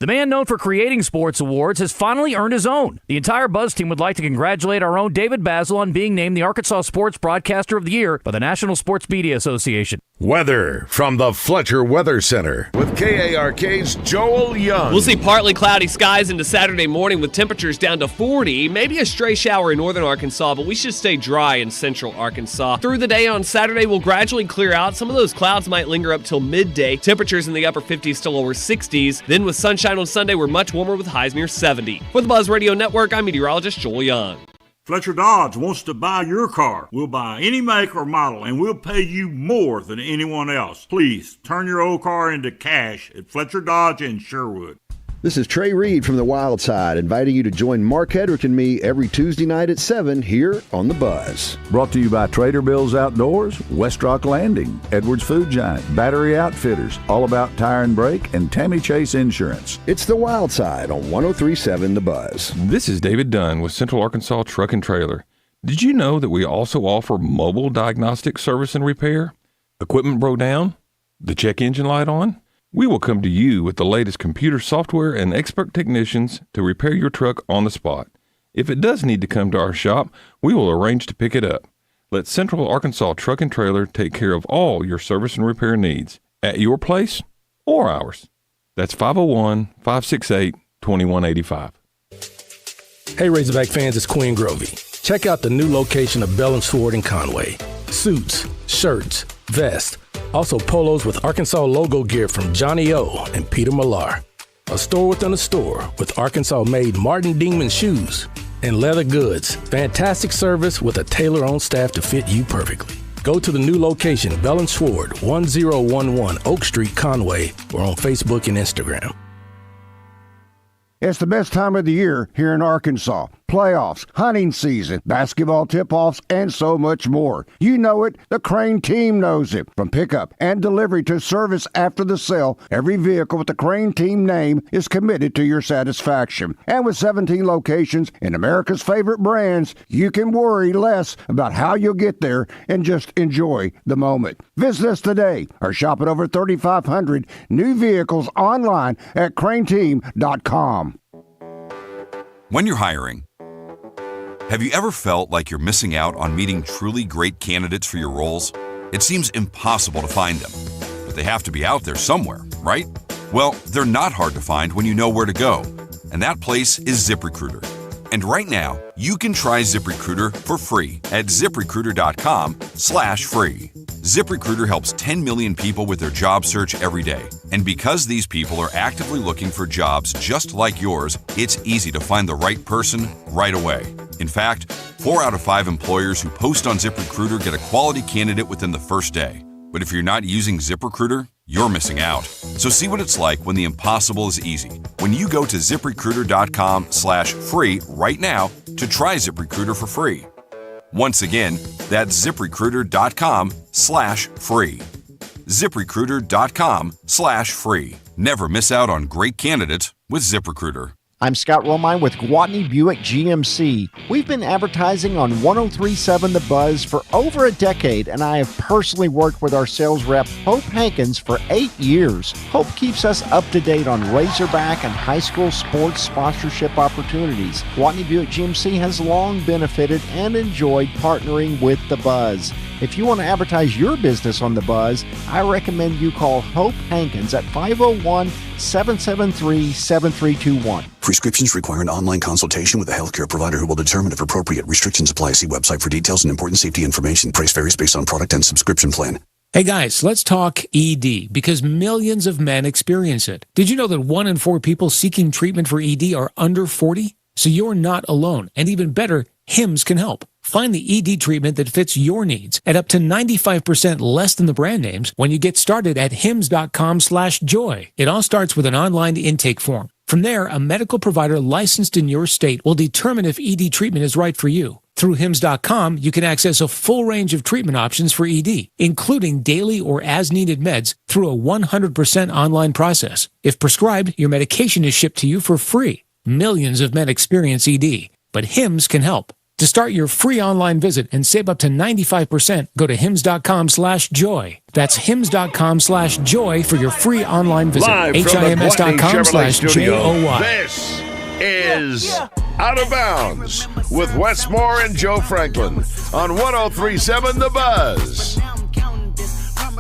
S7: The man known for creating sports awards has finally earned his own. The entire Buzz team would like to congratulate our own David Basil on being named the Arkansas Sports Broadcaster of the Year by the National Sports Media Association.
S1: Weather from the Fletcher Weather Center with KARK's Joel Young.
S8: We'll see partly cloudy skies into Saturday morning with temperatures down to 40. Maybe a stray shower in northern Arkansas, but we should stay dry in central Arkansas. Through the day on Saturday, we'll gradually clear out. Some of those clouds might linger up till midday. Temperatures in the upper 50s to lower 60s. Then with sunshine on Sunday, we're much warmer with highs near 70. For the Buzz Radio Network, I'm meteorologist Joel Young.
S10: Fletcher Dodge wants to buy your car. We'll buy any make or model, and we'll pay you more than anyone else. Please, turn your old car into cash at Fletcher Dodge in Sherwood.
S13: This is Trey Reed from the Wild Side, inviting you to join Mark Hedrick and me every Tuesday night at 7 here on The Buzz.
S18: Brought to you by Trader Bill's Outdoors, West Rock Landing, Edwards Food Giant, Battery Outfitters, All About Tire and Brake, and Tammy Chase Insurance.
S13: It's The Wild Side on 103.7 The Buzz.
S23: This is David Dunn with Central Arkansas Truck and Trailer. Did you know that we also offer mobile diagnostic service and repair? Equipment broke down? The check engine light on? We will come to you with the latest computer software and expert technicians to repair your truck on the spot. If it does need to come to our shop, we will arrange to pick it up. Let Central Arkansas Truck and Trailer take care of all your service and repair needs at your place or ours. That's 501-568-2185.
S24: Hey Razorback fans, it's Quinn Grovey. Check out the new location of Bell & Sword in Conway. Suits, shirts, vests, also polos with Arkansas logo gear from Johnny O and Peter Millar. A store within a store with Arkansas-made Martin Dingman shoes and leather goods. Fantastic service with a tailor on staff to fit you perfectly. Go to the new location, Bell & Sword, 1011 Oak Street, Conway, or on Facebook and Instagram.
S27: It's the best time of the year here in Arkansas. Playoffs, hunting season, basketball tip-offs, and so much more. You know it. The Crane team knows it. From pickup and delivery to service after the sale, every vehicle with the Crane team name is committed to your satisfaction. And with 17 locations in America's favorite brands, you can worry less about how you'll get there and just enjoy the moment. Visit us today or shop at over 3,500 new vehicles online at craneteam.com.
S28: When you're hiring, have you ever felt like you're missing out on meeting truly great candidates for your roles? It seems impossible to find them, but they have to be out there somewhere, right? Well, they're not hard to find when you know where to go, and that place is ZipRecruiter. And right now, you can try ZipRecruiter for free at ZipRecruiter.com/free. ZipRecruiter helps 10 million people with their job search every day. And because these people are actively looking for jobs just like yours, it's easy to find the right person right away. In fact, 4 out of 5 employers who post on ZipRecruiter get a quality candidate within the first day. But if you're not using ZipRecruiter, you're missing out. So see what it's like when the impossible is easy. When you go to ZipRecruiter.com/free right now to try ZipRecruiter for free. Once again, that's ZipRecruiter.com/free. ZipRecruiter.com/free. Never miss out on great candidates with ZipRecruiter.
S29: I'm Scott Romine with Gwatney Buick GMC. We've been advertising on 103.7 The Buzz for over a decade, and I have personally worked with our sales rep, Hope Hankins, for 8 years. Hope keeps us up to date on Razorback and high school sports sponsorship opportunities. Gwatney Buick GMC has long benefited and enjoyed partnering with The Buzz. If you want to advertise your business on The Buzz, I recommend you call Hope Hankins at 501-773-7321.
S30: Prescriptions require an online consultation with a healthcare provider who will determine if appropriate. Restrictions apply. See website for details and important safety information. Price varies based on product and subscription plan.
S31: Hey guys, let's talk ED because millions of men experience it. Did you know that 1 in 4 people seeking treatment for ED are under 40? So you're not alone. And even better, HIMS can help. Find the ED treatment that fits your needs at up to 95% less than the brand names when you get started at hims.com/joy. It all starts with an online intake form. From there, a medical provider licensed in your state will determine if ED treatment is right for you. Through hims.com, you can access a full range of treatment options for ED, including daily or as-needed meds through a 100% online process. If prescribed, your medication is shipped to you for free. Millions of men experience ED, but HIMS can help. To start your free online visit and save up to 95%, go to hims.com/joy. That's hims.com/joy for your free online visit. HIMS.com/JOY.
S1: This is Out of Bounds with Wes Moore and Joe Franklin on 103.7 The Buzz.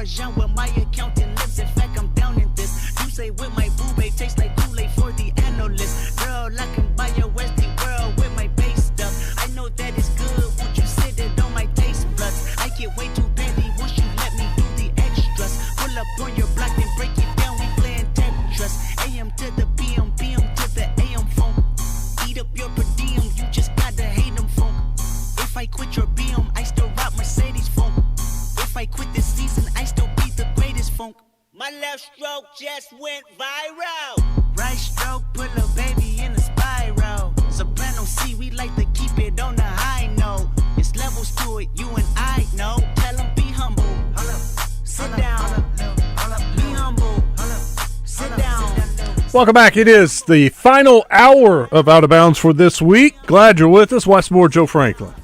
S6: Parmesan where my accountant lives. In fact, I'm down in this. You say with my boo babe tastes like Kool-Aid for the analyst. Girl, I can buy your Westie world with my base stuff. I know that it's good. Won't you sit it on my taste buds? I get way too petty once you let me do the extras. Pull up on your block and break it down. We playing Tetris. AM to the PM, PM to the AM phone. Eat up your per diem. You just gotta hate them phone. If I quit your BM, I still rock Mercedes phone. If I quit this season, I still be the greatest funk. My left stroke just went viral. Right stroke put a baby in a spiral. Soprano C, we like to keep it on the high note. It's levels to it, you and I know. Tell them be humble. Sit down. Be humble. Sit down.
S5: Welcome back. It is the final hour of Out of Bounds for this week. Glad you're with us. Watch more Joe Franklin.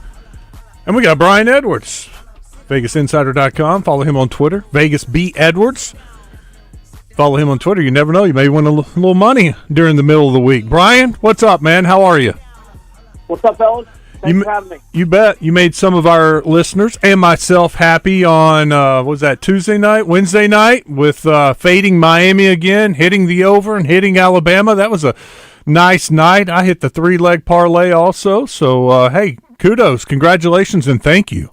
S5: And we got Brian Edwards, VegasInsider.com. Follow him on Twitter, Vegas B Edwards. Follow him on Twitter. You never know. You may win a little money during the middle of the week. Brian, what's up, man? How are you?
S12: What's up, fellas? Thanks for having me.
S5: You bet. You made some of our listeners and myself happy on, what was that, Wednesday night with fading Miami again, hitting the over and hitting Alabama. That was a nice night. I hit the 3-leg parlay also. So, hey, kudos, congratulations, and thank you.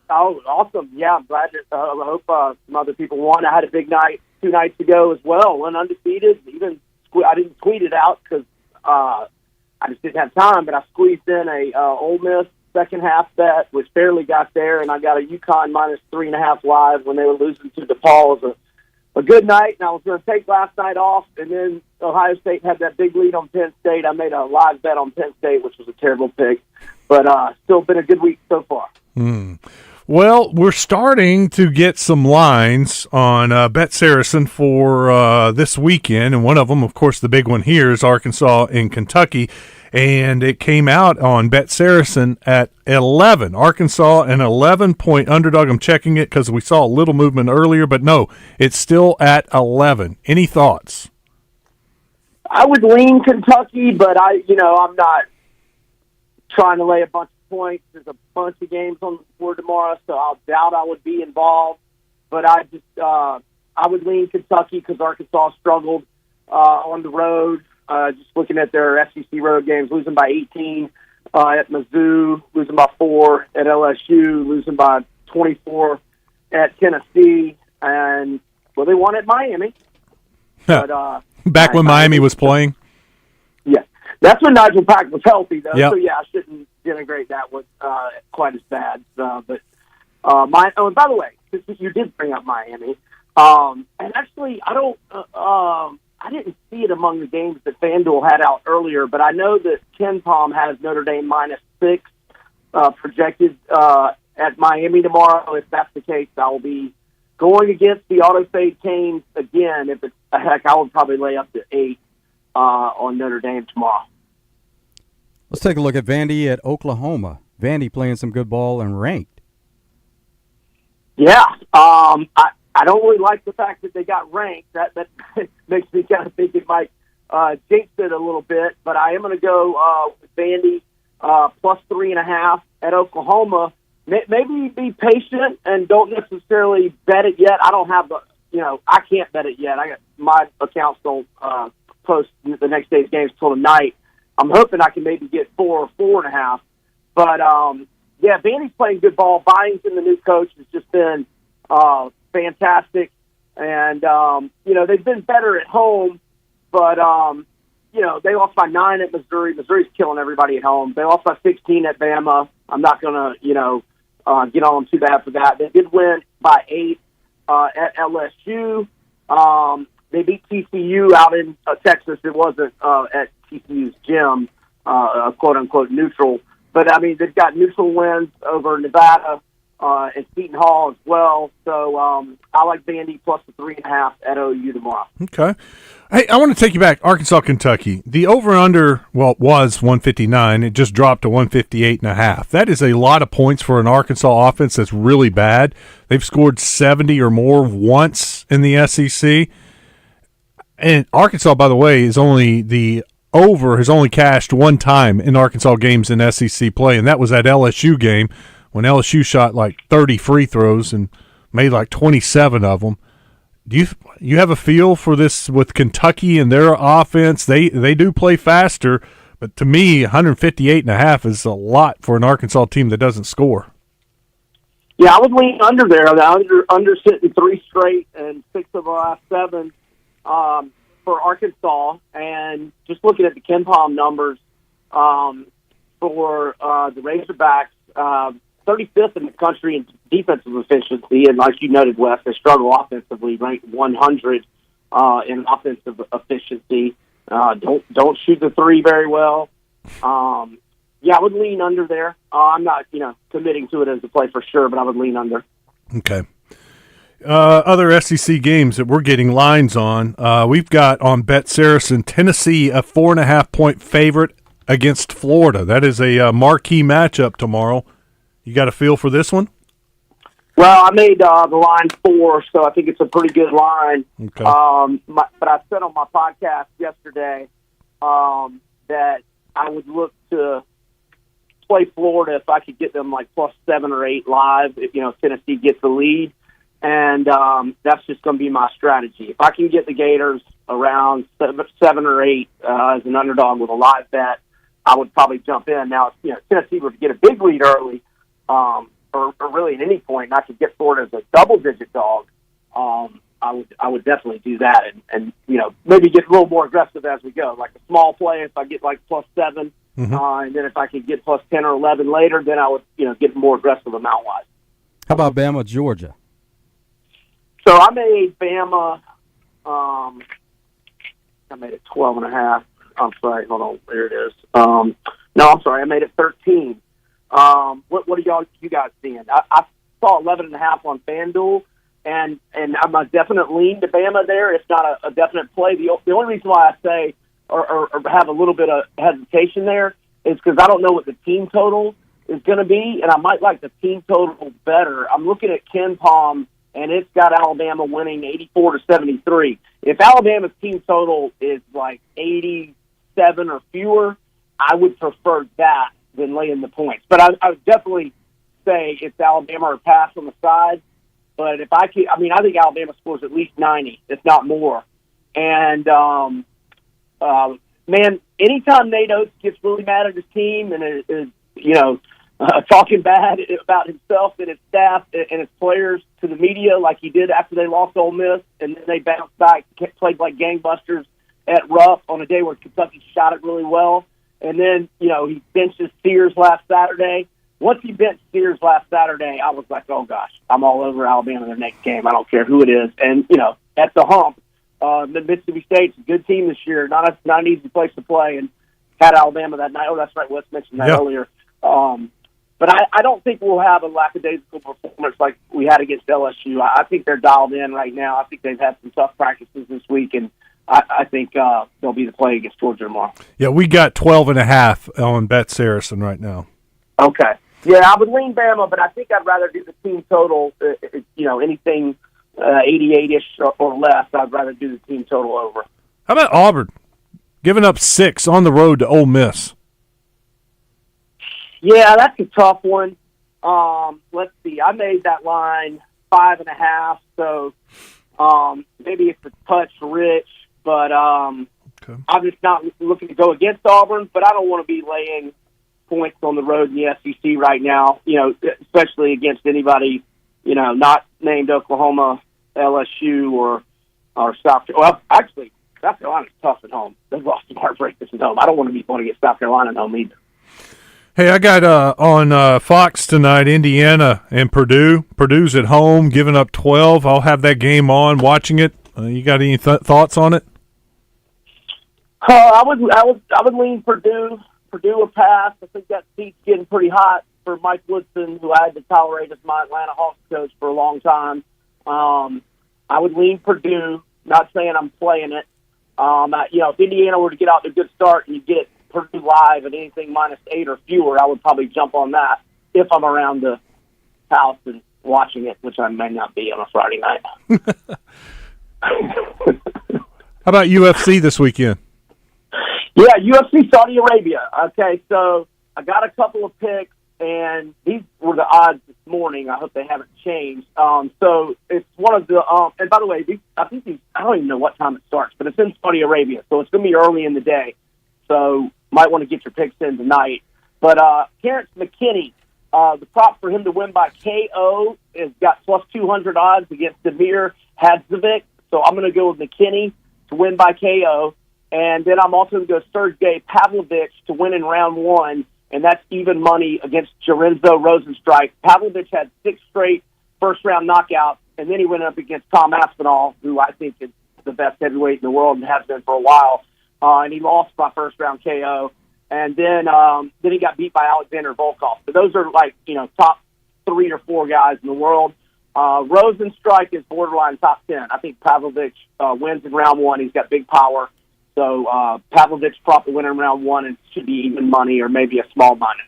S12: Oh, awesome. Yeah, I'm glad. I hope some other people won. I had a big night 2 nights ago as well. Went undefeated. I didn't tweet it out because I just didn't have time, but I squeezed in a Ole Miss second half bet, which barely got there, and I got a UConn minus 3.5 live when they were losing to DePaul. It was a good night, and I was going to take last night off, and then Ohio State had that big lead on Penn State. I made a live bet on Penn State, which was a terrible pick, but still been a good week so far.
S5: Well, we're starting to get some lines on Bet Saracen for this weekend, and one of them, of course, the big one here is Arkansas and Kentucky, and it came out on Bet Saracen at 11. Arkansas, an 11-point underdog. I'm checking it because we saw a little movement earlier, but no, it's still at 11. Any thoughts?
S12: I would lean Kentucky, but I'm not trying to lay a bunch of points. There's a bunch of games on the board tomorrow, so I doubt I would be involved. But I would lean Kentucky because Arkansas struggled on the road. Just looking at their SEC road games, losing by 18 at Mizzou, losing by 4 at LSU, losing by 24 at Tennessee, and they won at Miami. But
S5: back when Miami was playing.
S12: Yeah, that's when Nigel Pack was healthy, though.
S5: Yep.
S12: So yeah, I shouldn't denigrate that one quite as bad. And by the way, you did bring up Miami, and actually, I didn't see it among the games that FanDuel had out earlier, but I know that Ken Palm has Notre Dame minus 6 projected at Miami tomorrow. If that's the case, I will be going against the auto-fade Canes again. If it's a heck, I would probably lay up to 8 on Notre Dame tomorrow.
S9: Let's take a look at Vandy at Oklahoma. Vandy playing some good ball and ranked.
S12: Yeah, I don't really like the fact that they got ranked. That makes me kind of think it might jinx it a little bit. But I am going to go with Vandy plus 3.5 at Oklahoma. Maybe be patient and don't necessarily bet it yet. I don't have I can't bet it yet. My accounts don't post the next day's games till tonight. I'm hoping I can maybe get 4 or 4.5. But yeah, Vandy's playing good ball. Byington, in the new coach, has just been fantastic, and they've been better at home, but they lost by 9 at Missouri. Missouri's killing everybody at home. They lost by 16 at Bama. I'm not gonna get on them too bad for that. They did win by 8 at LSU. They beat TCU out in Texas. It wasn't at TCU's gym, quote unquote neutral, but I mean they've got neutral wins over Nevada and Seton Hall as well. So I like Vandy plus the 3.5 at OU tomorrow.
S5: Okay. Hey, I want to take you back. Arkansas, Kentucky. The over-under, was 159. It just dropped to 158.5. That is a lot of points for an Arkansas offense that's really bad. They've scored 70 or more once in the SEC. And Arkansas, by the way, has only cashed one time in Arkansas games in SEC play, and that was that LSU game when LSU shot like 30 free throws and made like 27 of them. Do you have a feel for this with Kentucky and their offense? They do play faster, but to me, 158.5 is a lot for an Arkansas team that doesn't score.
S12: Yeah, I would lean under there. The under sitting 3 straight and 6 of the last 7 for Arkansas. And just looking at the KenPom numbers for the Razorbacks, 35th in the country in defensive efficiency, and like you noted, Wes, they struggle offensively, ranked 100 in offensive efficiency. Don't shoot the 3 very well. Yeah, I would lean under there. I'm not, committing to it as a play for sure, but I would lean under.
S5: Okay. Other SEC games that we're getting lines on, we've got on Bet Saracen, Tennessee, a 4.5-point favorite against Florida. That is a marquee matchup tomorrow. You got a feel for this one?
S12: Well, I made the line 4, so I think it's a pretty good line.
S5: Okay.
S12: But I said on my podcast yesterday that I would look to play Florida if I could get them like plus 7 or 8 live, if Tennessee gets the lead. And that's just going to be my strategy. If I can get the Gators around 7 or 8 as an underdog with a live bet, I would probably jump in. Now, if Tennessee were to get a big lead early, or really at any point, and I could get Florida as a double-digit dog, I would definitely do that, and maybe get a little more aggressive as we go. Like a small play, if I get like plus 7, and then if I could get plus 10 or 11 later, then I would get more aggressive amount-wise.
S9: How about Bama, Georgia?
S12: So I made Bama. I made it 12.5. I'm sorry. Hold on. There it is. No, I'm sorry. I made it 13. What are you guys seeing? I saw 11.5 on FanDuel, and I'm a definite lean to Bama there. It's not a definite play. The only reason why I say or have a little bit of hesitation there is because I don't know what the team total is going to be, and I might like the team total better. I'm looking at KenPom, and it's got Alabama winning 84-73. If Alabama's team total is like 87 or fewer, I would prefer that than laying the points. But I would definitely say it's Alabama or pass on the side. But if I think Alabama scores at least 90, if not more. And, man, anytime Nate Oates gets really mad at his team and is talking bad about himself and his staff and his players to the media like he did after they lost Ole Miss, and then they bounced back, played like gangbusters at Rupp on a day where Kentucky shot it really well. And then, he benches Sears last Saturday. Once he benched Sears last Saturday, I was like, oh, gosh, I'm all over Alabama in their next game. I don't care who it is. And, at the hump, Mississippi State's a good team this year, not an easy place to play, and had Alabama that night. Oh, that's right, Wes mentioned that earlier. But I don't think we'll have a lackadaisical performance like we had against LSU. I think they're dialed in right now. I think they've had some tough practices this week, and I think they'll be the play against Georgia tomorrow.
S5: Yeah, we got 12.5 on Bet Saracen right now.
S12: Okay. Yeah, I would lean Bama, but I think I'd rather do the team total, anything 88-ish or less. I'd rather do the team total over.
S5: How about Auburn giving up 6 on the road to Ole Miss?
S12: Yeah, that's a tough one. Let's see. I made that line 5.5, so maybe it's a touch rich, but I'm just not looking to go against Auburn, but I don't want to be laying points on the road in the SEC right now, especially against anybody, not named Oklahoma, LSU, or South Carolina. Well, actually, South Carolina's tough at home. They've lost some heartbreakers at home. I don't want to get South Carolina at home either.
S5: Hey, I got on Fox tonight, Indiana and Purdue. Purdue's at home, giving up 12. I'll have that game on, watching it. You got any thoughts on it?
S12: I would lean Purdue. Purdue will pass. I think that seat's getting pretty hot for Mike Woodson, who I had to tolerate as my Atlanta Hawks coach for a long time. I would lean Purdue. Not saying I'm playing it. If Indiana were to get out to a good start and you get Purdue live at anything -8 or fewer, I would probably jump on that if I'm around the house and watching it, which I may not be on a Friday night.
S5: How about UFC this weekend?
S12: Yeah, UFC Saudi Arabia. Okay, so I got a couple of picks, and these were the odds this morning. I hope they haven't changed. So it's one of the and by the way, I don't even know what time it starts, but it's in Saudi Arabia, so it's going to be early in the day. So might want to get your picks in tonight. But Terrence McKinney, the prop for him to win by KO has got plus 200 odds against Damir Hadzovic. So I'm going to go with McKinney to win by KO. And then I'm also going to go Sergey Pavlovich to win in round 1, and that's even money against Lorenzo Rosenstrike. Pavlovich had 6 straight first-round knockouts, and then he went up against Tom Aspinall, who I think is the best heavyweight in the world and has been for a while. And he lost by first-round KO. And then he got beat by Alexander Volkov. So those are top 3 or 4 guys in the world. Rosenstrike is borderline top 10. I think Pavlovich wins in round 1. He's got big power. So Pavlovich probably win in round 1 and should be even money or maybe a small minus.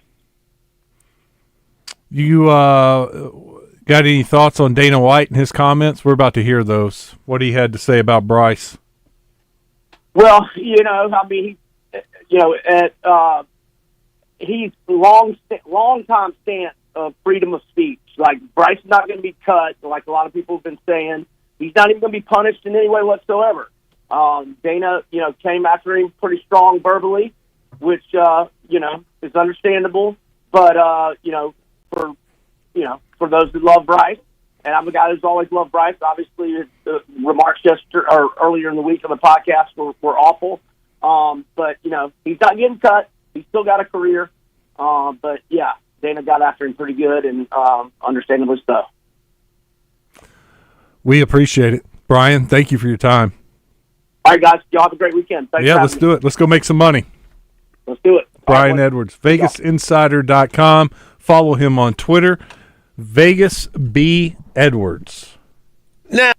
S5: You got any thoughts on Dana White and his comments? We're about to hear those. What he had to say about Bryce.
S12: Well, he's long time stance of freedom of speech. Like, Bryce is not going to be cut, like a lot of people have been saying. He's not even going to be punished in any way whatsoever. Dana, came after him pretty strong verbally, which, is understandable. But, for those who love Bryce, and I'm a guy who's always loved Bryce, obviously the remarks earlier in the week on the podcast were awful. But, he's not getting cut. He's still got a career. But, yeah, Dana got after him pretty good and understandably so.
S5: We appreciate it. Brian, thank you for your time.
S12: All right, guys. Y'all have a great weekend. Thanks for
S5: let's
S12: having
S5: do it. Let's go make some money.
S12: Let's do it.
S5: Brian Edwards, VegasInsider.com. Follow him on Twitter, Vegas B. Edwards.
S1: Now,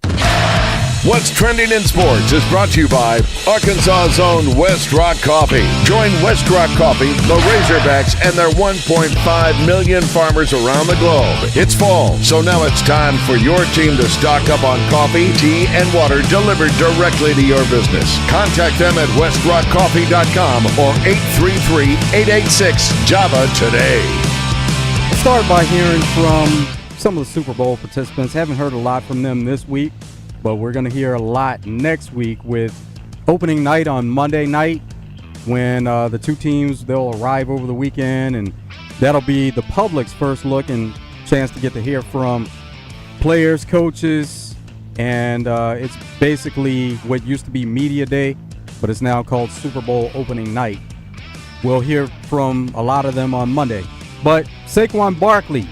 S1: what's trending in sports is brought to you by Arkansas's own West Rock Coffee. Join West Rock Coffee, the Razorbacks, and their 1.5 million farmers around the globe. It's fall, so now it's time for your team to stock up on coffee, tea, and water delivered directly to your business. Contact them at westrockcoffee.com or 833-886-JAVA today.
S9: Let's start by hearing from some of the Super Bowl participants. Haven't heard a lot from them this week, but we're going to hear a lot next week with opening night on Monday night when the two teams, they'll arrive over the weekend, and that'll be the public's first look and chance to get to hear from players, coaches, and it's basically what used to be Media Day, but it's now called Super Bowl opening night. We'll hear from a lot of them on Monday. But Saquon Barkley,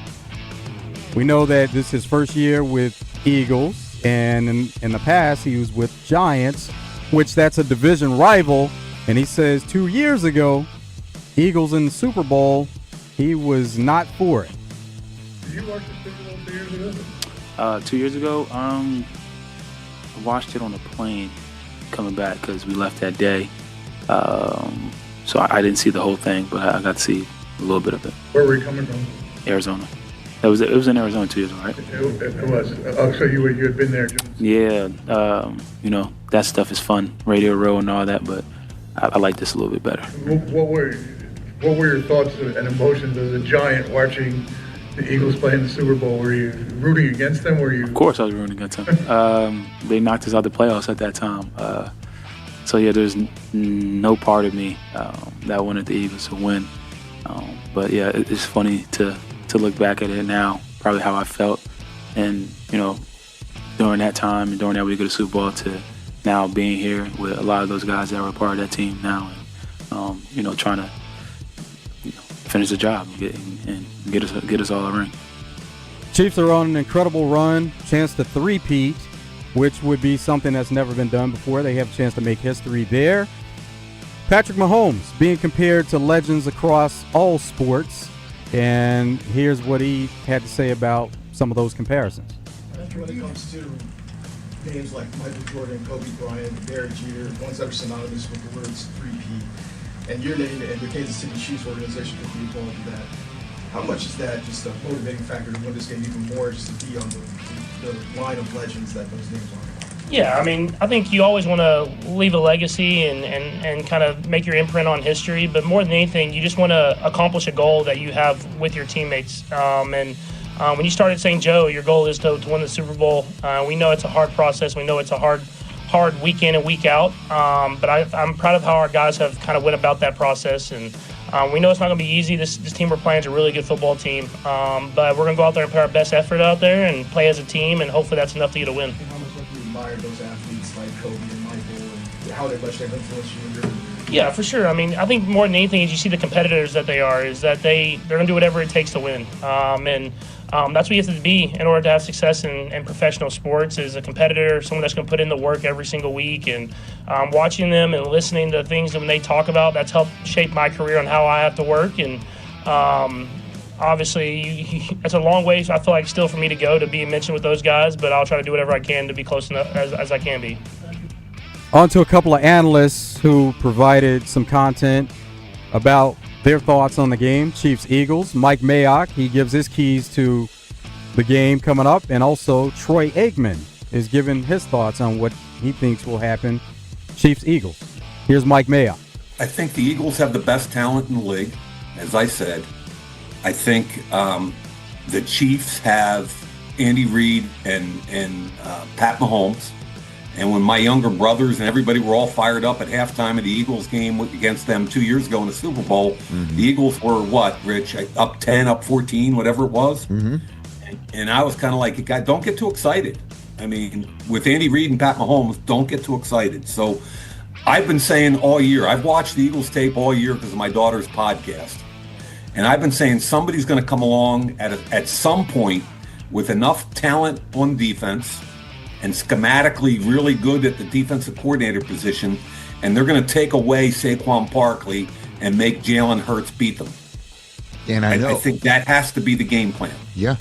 S9: we know that this is his first year with Eagles, and in the past he was with Giants, which that's a division rival, and he says 2 years ago, Eagles in the Super Bowl, he was not for it.
S11: Did you watch the Super Bowl 2 years ago? 2 years ago, I watched it on a plane coming back because we left that day. So I didn't see the whole thing, but I got to see a little bit of it. Where were you coming from? Arizona. It was in Arizona 2 years ago, right? It was. Oh, so you had been there. Yeah. That stuff is fun, Radio Row and all that, but I like this a little bit better. What were your thoughts and emotions as a Giant watching the Eagles play in the Super Bowl? Were you rooting against them? Of course I was rooting against them. They knocked us out of the playoffs at that time. So, yeah, there's no part of me that wanted the Eagles to win. But, yeah, it's funny to look back at it now, probably how I felt. And, during that time and during that week of the Super Bowl to now being here with a lot of those guys that were a part of that team now and, trying to finish the job and get us all a ring.
S9: Chiefs are on an incredible run, chance to three-peat, which would be something that's never been done before. They have a chance to make history there. Patrick Mahomes being compared to legends across all sports, and here's what he had to say about some of those comparisons.
S14: When it comes to names like Michael Jordan, Kobe Bryant, Derek Jeter, ones that are synonymous with the words three-peat, and your name and the Kansas City Chiefs organization could be involved in that, how much is that just a motivating factor to win this game even more, just to be on the line of legends that those names are?
S2: Yeah, I mean, I think you always want to leave a legacy and kind of make your imprint on history. But more than anything, you just want to accomplish a goal that you have with your teammates. When you started St. Joe, your goal is to win the Super Bowl. We know it's a hard process. We know it's a hard week in and week out. But I'm proud of how our guys have kind of went about that process. And we know it's not going to be easy. This team we're playing is a really good football team. But we're going to go out there and put our best effort out there and play as a team, and hopefully that's enough to get a win.
S14: Admire those athletes like Kobe and Michael and how they much they've influenced you in your.
S2: Yeah, for sure. I mean, I think more than anything is you see the competitors that they are, is that they're going to do whatever it takes to win. That's what you have to be in order to have success in professional sports, is a competitor, someone that's going to put in the work every single week. And watching them and listening to things that when they talk about, that's helped shape my career on how I have to work. And obviously, it's a long way, I feel like, still for me to go to be mentioned with those guys, but I'll try to do whatever I can to be close enough as I can be.
S9: On to a couple of analysts who provided some content about their thoughts on the game. Chiefs-Eagles, Mike Mayock, he gives his keys to the game coming up, and also Troy Aikman is giving his thoughts on what he thinks will happen. Chiefs-Eagles. Here's Mike Mayock.
S3: I think the Eagles have the best talent in the league, as I said. I think the Chiefs have Andy Reid and Pat Mahomes. And when my younger brothers and everybody were all fired up at halftime of the Eagles game against them 2 years ago in the Super Bowl, the Eagles were what, Rich? Up 10, up 14, whatever it was. And I was kind of like, don't get too excited. I mean, with Andy Reid and Pat Mahomes, don't get too excited. So I've been saying all year, I've watched the Eagles tape all year because of my daughter's podcast. And I've been saying somebody's going to come along at some point with enough talent on defense and schematically really good at the defensive coordinator position, and they're going to take away Saquon Barkley and make Jalen Hurts beat them.
S15: And I
S3: think that has to be the game plan.
S15: Yeah.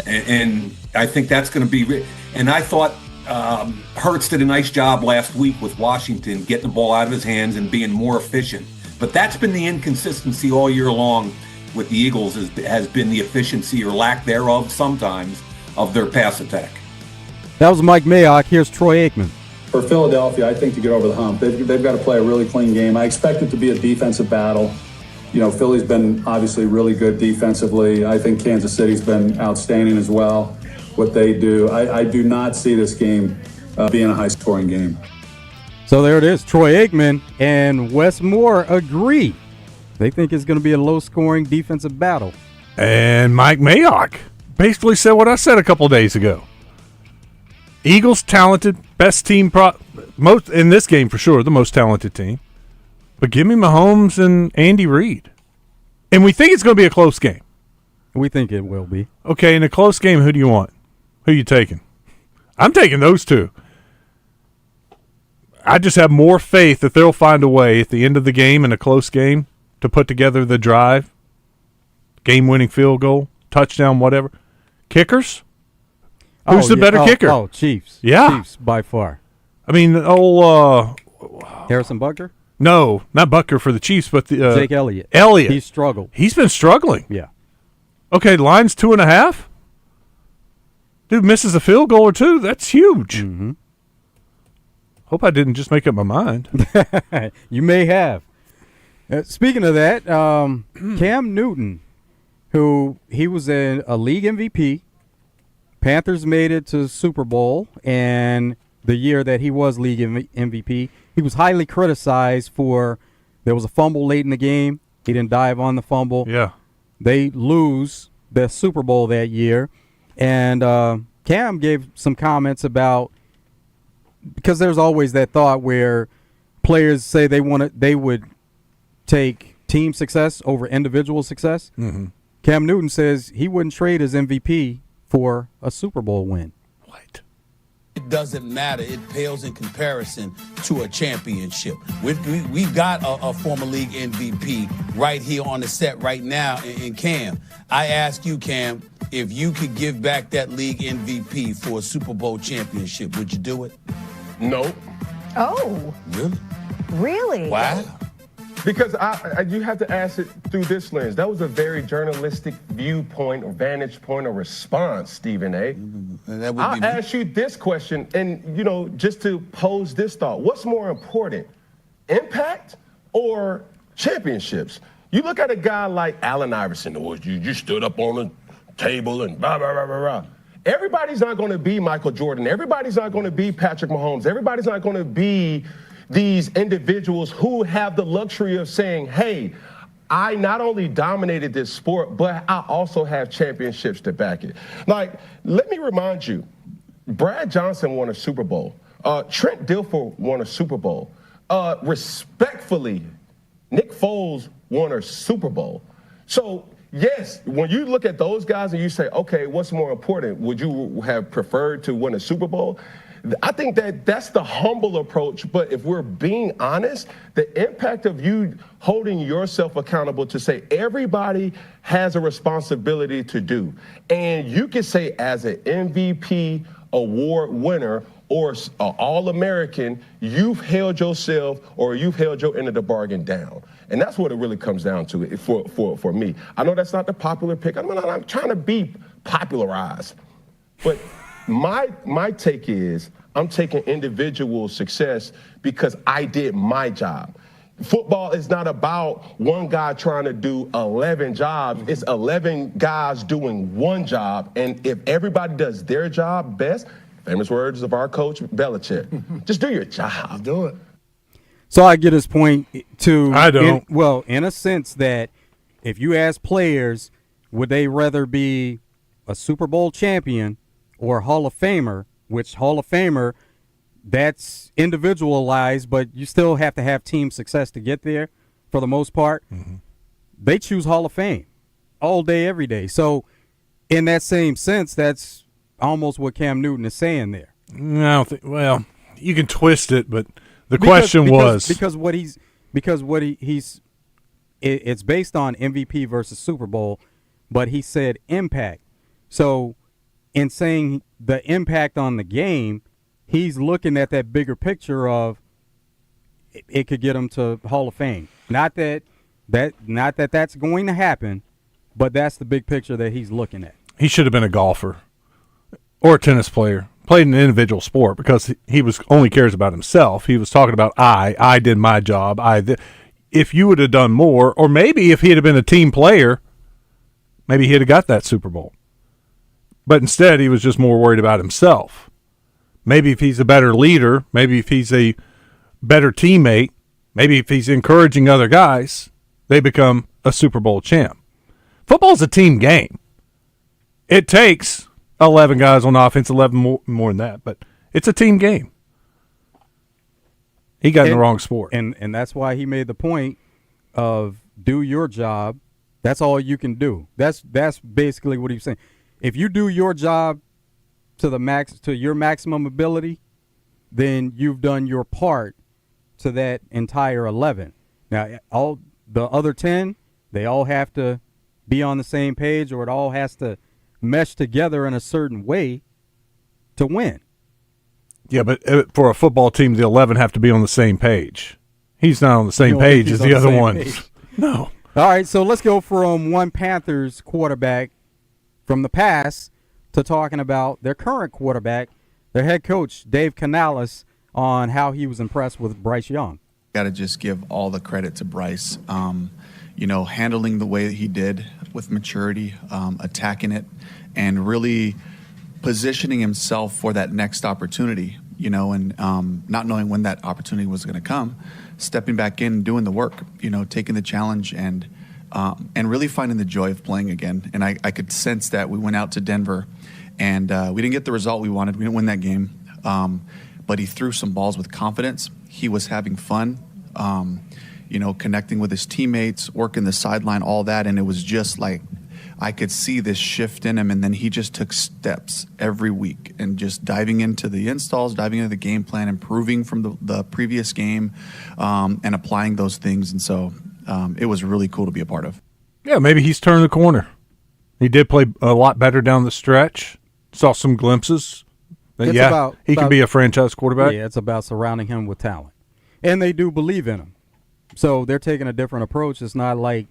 S3: And I think that's going to be and I thought Hurts did a nice job last week with Washington, getting the ball out of his hands and being more efficient. But that's been the inconsistency all year long with the Eagles, has been the efficiency or lack thereof sometimes of their pass attack.
S9: That was Mike Mayock. Here's Troy Aikman.
S16: For Philadelphia, I think to get over the hump, they've got to play a really clean game. I expect it to be a defensive battle. You know, Philly's been obviously really good defensively. I think Kansas City's been outstanding as well, what they do. I do not see this game being a high-scoring game.
S9: So there it is. Troy Aikman and Wes Moore agree. They think it's going to be a low-scoring defensive battle.
S5: And Mike Mayock basically said what I said a couple days ago. Eagles talented, best team, most in this game for sure, the most talented team. But give me Mahomes and Andy Reid. And we think it's going to be a close game.
S9: We think it will be.
S5: Okay, in a close game, who do you want? Who are you taking? I'm taking those two. I just have more faith that they'll find a way at the end of the game in a close game to put together the drive, game-winning field goal, touchdown, whatever. Kickers? Who's the better kicker?
S9: Oh, Chiefs.
S5: Yeah.
S9: Chiefs by far.
S5: I mean,
S9: Harrison Butker?
S5: No, not Butker for the Chiefs, but the
S9: Jake Elliott.
S5: Elliott.
S9: He's struggled.
S5: He's been struggling.
S9: Yeah.
S5: Okay, line's 2.5. Dude misses a field goal or two. That's huge.
S9: Mm-hmm.
S5: Hope I didn't just make up my mind.
S9: You may have. Speaking of that, Cam Newton, who he was a league MVP. Panthers made it to Super Bowl, and the year that he was league MVP, he was highly criticized for there was a fumble late in the game. He didn't dive on the fumble.
S5: Yeah.
S9: They lose the Super Bowl that year, and Cam gave some comments about, because there's always that thought where players say they would take team success over individual success.
S5: Mm-hmm.
S9: Cam Newton says he wouldn't trade his MVP for a Super Bowl win.
S5: What?
S17: It doesn't matter. It pales in comparison to a championship. We've got a former league MVP right here on the set right now in Cam. I ask you, Cam, if you could give back that league MVP for a Super Bowl championship, would you do it? No.
S19: Oh.
S17: Really?
S19: Really?
S17: Why?
S4: Because you have to ask it through this lens. That was a very journalistic viewpoint or vantage point or response, Stephen A. I'll ask you this question, and just to pose this thought: what's more important, impact or championships? You look at a guy like Allen Iverson, or you stood up on the table and blah blah blah blah blah. Everybody's not going to be Michael Jordan. Everybody's not going to be Patrick Mahomes. Everybody's not going to be these individuals who have the luxury of saying, hey, I not only dominated this sport, but I also have championships to back it. Like, let me remind you, Brad Johnson won a Super Bowl. Trent Dilfer won a Super Bowl. Respectfully, Nick Foles won a Super Bowl. So, yes, when you look at those guys and you say, okay, what's more important? Would you have preferred to win a Super Bowl? I think that's the humble approach, but if we're being honest, the impact of you holding yourself accountable to say everybody has a responsibility to do. And you can say as an MVP award winner or an All-American, you've held yourself or you've held your end of the bargain down. And that's what it really comes down to for me. I know that's not the popular pick. I'm trying to be popularized, but my take is I'm taking individual success because I did my job. Football is not about one guy trying to do 11 jobs. It's 11 guys doing one job. And if everybody does their job best, famous words of our coach Belichick, just do your job.
S7: Do it.
S9: So I get his point too.
S5: I don't.
S9: In a sense that if you ask players, would they rather be a Super Bowl champion or Hall of Famer, which Hall of Famer, that's individualized, but you still have to have team success to get there for the most part. Mm-hmm. They choose Hall of Fame all day, every day. So in that same sense, that's almost what Cam Newton is saying there.
S5: I don't think, well, you can twist it, but the question was.
S9: It's based on MVP versus Super Bowl, but he said impact. So in saying the impact on the game, he's looking at that bigger picture of it could get him to Hall of Fame. Not that that's going to happen, but that's the big picture that he's looking at.
S5: He should have been a golfer or a tennis player. Played an individual sport because he was only cares about himself. He was talking about I did my job. If you would have done more, or maybe if he had been a team player, maybe he'd have got that Super Bowl. But instead, he was just more worried about himself. Maybe if he's a better leader, maybe if he's a better teammate, maybe if he's encouraging other guys, they become a Super Bowl champ. Football's a team game. It takes 11 guys on offense, 11 more than that, but it's a team game. He got in the wrong sport.
S9: And that's why he made the point of do your job. That's all you can do. That's basically what he's saying. If you do your job to your maximum ability, then you've done your part to that entire 11. Now, all the other 10, they all have to be on the same page, or it all has to mesh together in a certain way to win.
S5: Yeah, but for a football team, the 11 have to be on the same page. He's not on the same page as the other ones. No.
S9: All right, so let's go from one Panthers quarterback from the past to talking about their current quarterback, their head coach, Dave Canales, on how he was impressed with Bryce Young.
S8: Got to just give all the credit to Bryce. Handling the way that he did with maturity, attacking it, and really positioning himself for that next opportunity, and not knowing when that opportunity was going to come, stepping back in and doing the work, taking the challenge and really finding the joy of playing again. And I could sense that. We went out to Denver, and we didn't get the result we wanted. We didn't win that game, but he threw some balls with confidence. He was having fun, connecting with his teammates, working the sideline, all that, and it was just like I could see this shift in him, and then he just took steps every week and just diving into the installs, diving into the game plan, improving from the previous game, and applying those things. And so it was really cool to be a part of.
S5: Yeah, maybe he's turned the corner. He did play a lot better down the stretch. Saw some glimpses. He can be a franchise quarterback.
S9: Yeah, it's about surrounding him with talent. And they do believe in him. So they're taking a different approach. It's not like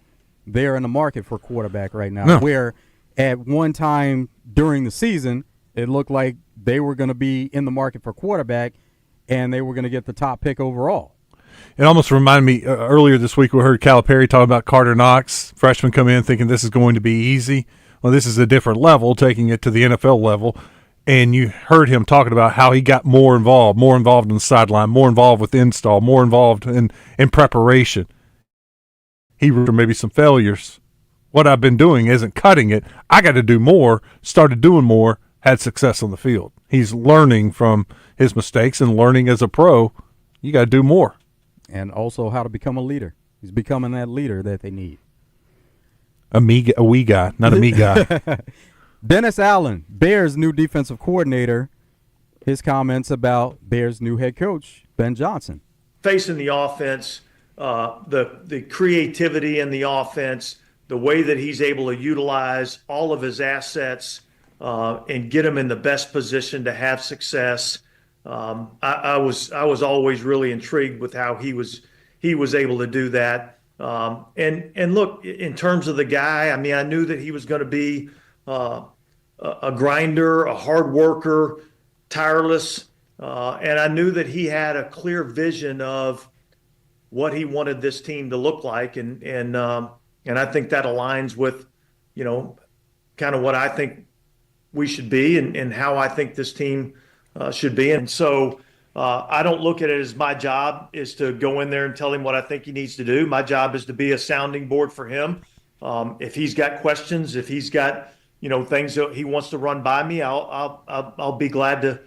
S9: they're in the market for quarterback right now,
S5: No.
S9: where at one time during the season, it looked like they were going to be in the market for quarterback and they were going to get the top pick overall.
S5: It almost reminded me earlier this week we heard Calipari talk about Carter Knox, freshman come in thinking this is going to be easy. Well, this is a different level, taking it to the NFL level. And you heard him talking about how he got more involved on the sideline, more involved with install, more involved in preparation. He maybe some failures. What I've been doing isn't cutting it. I got to do more, started doing more, had success on the field. He's learning from his mistakes and learning as a pro. You got to do more.
S9: And also how to become a leader. He's becoming that leader that they need.
S5: A wee guy, not a me guy.
S9: Dennis Allen, Bears' new defensive coordinator, his comments about Bears' new head coach, Ben Johnson.
S7: Facing the offense, the creativity in the offense, the way that he's able to utilize all of his assets and get them in the best position to have success. I was always really intrigued with how he was able to do that. And look, in terms of the guy, I mean, I knew that he was going to be a grinder, a hard worker, tireless, and I knew that he had a clear vision of what he wanted this team to look like, and I think that aligns with, kind of what I think we should be and how I think this team should be. And so I don't look at it as my job is to go in there and tell him what I think he needs to do. My job is to be a sounding board for him. If he's got questions, if he's got things that he wants to run by me, I'll be glad to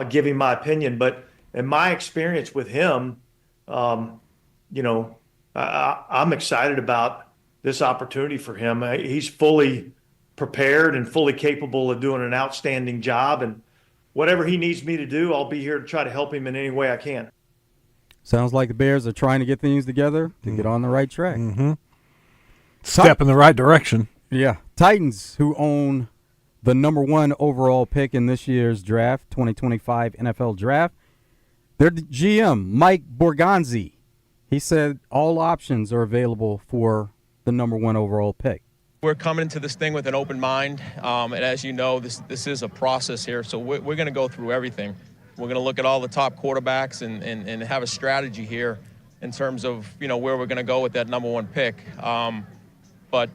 S7: give him my opinion. But in my experience with him, I'm excited about this opportunity for him. He's fully prepared and fully capable of doing an outstanding job. And whatever he needs me to do, I'll be here to try to help him in any way I can.
S9: Sounds like the Bears are trying to get things together to get on the right track.
S5: Mm-hmm. Step in the right direction.
S9: Yeah. Titans, who own the number 1 overall pick in this year's draft, 2025 NFL draft. Their GM, Mike Borgonzi, he said all options are available for the number 1 overall pick.
S10: We're coming into this thing with an open mind, and as you know, this is a process here, so we're going to go through everything. We're going to look at all the top quarterbacks and have a strategy here in terms of where we're going to go with that number 1 pick. But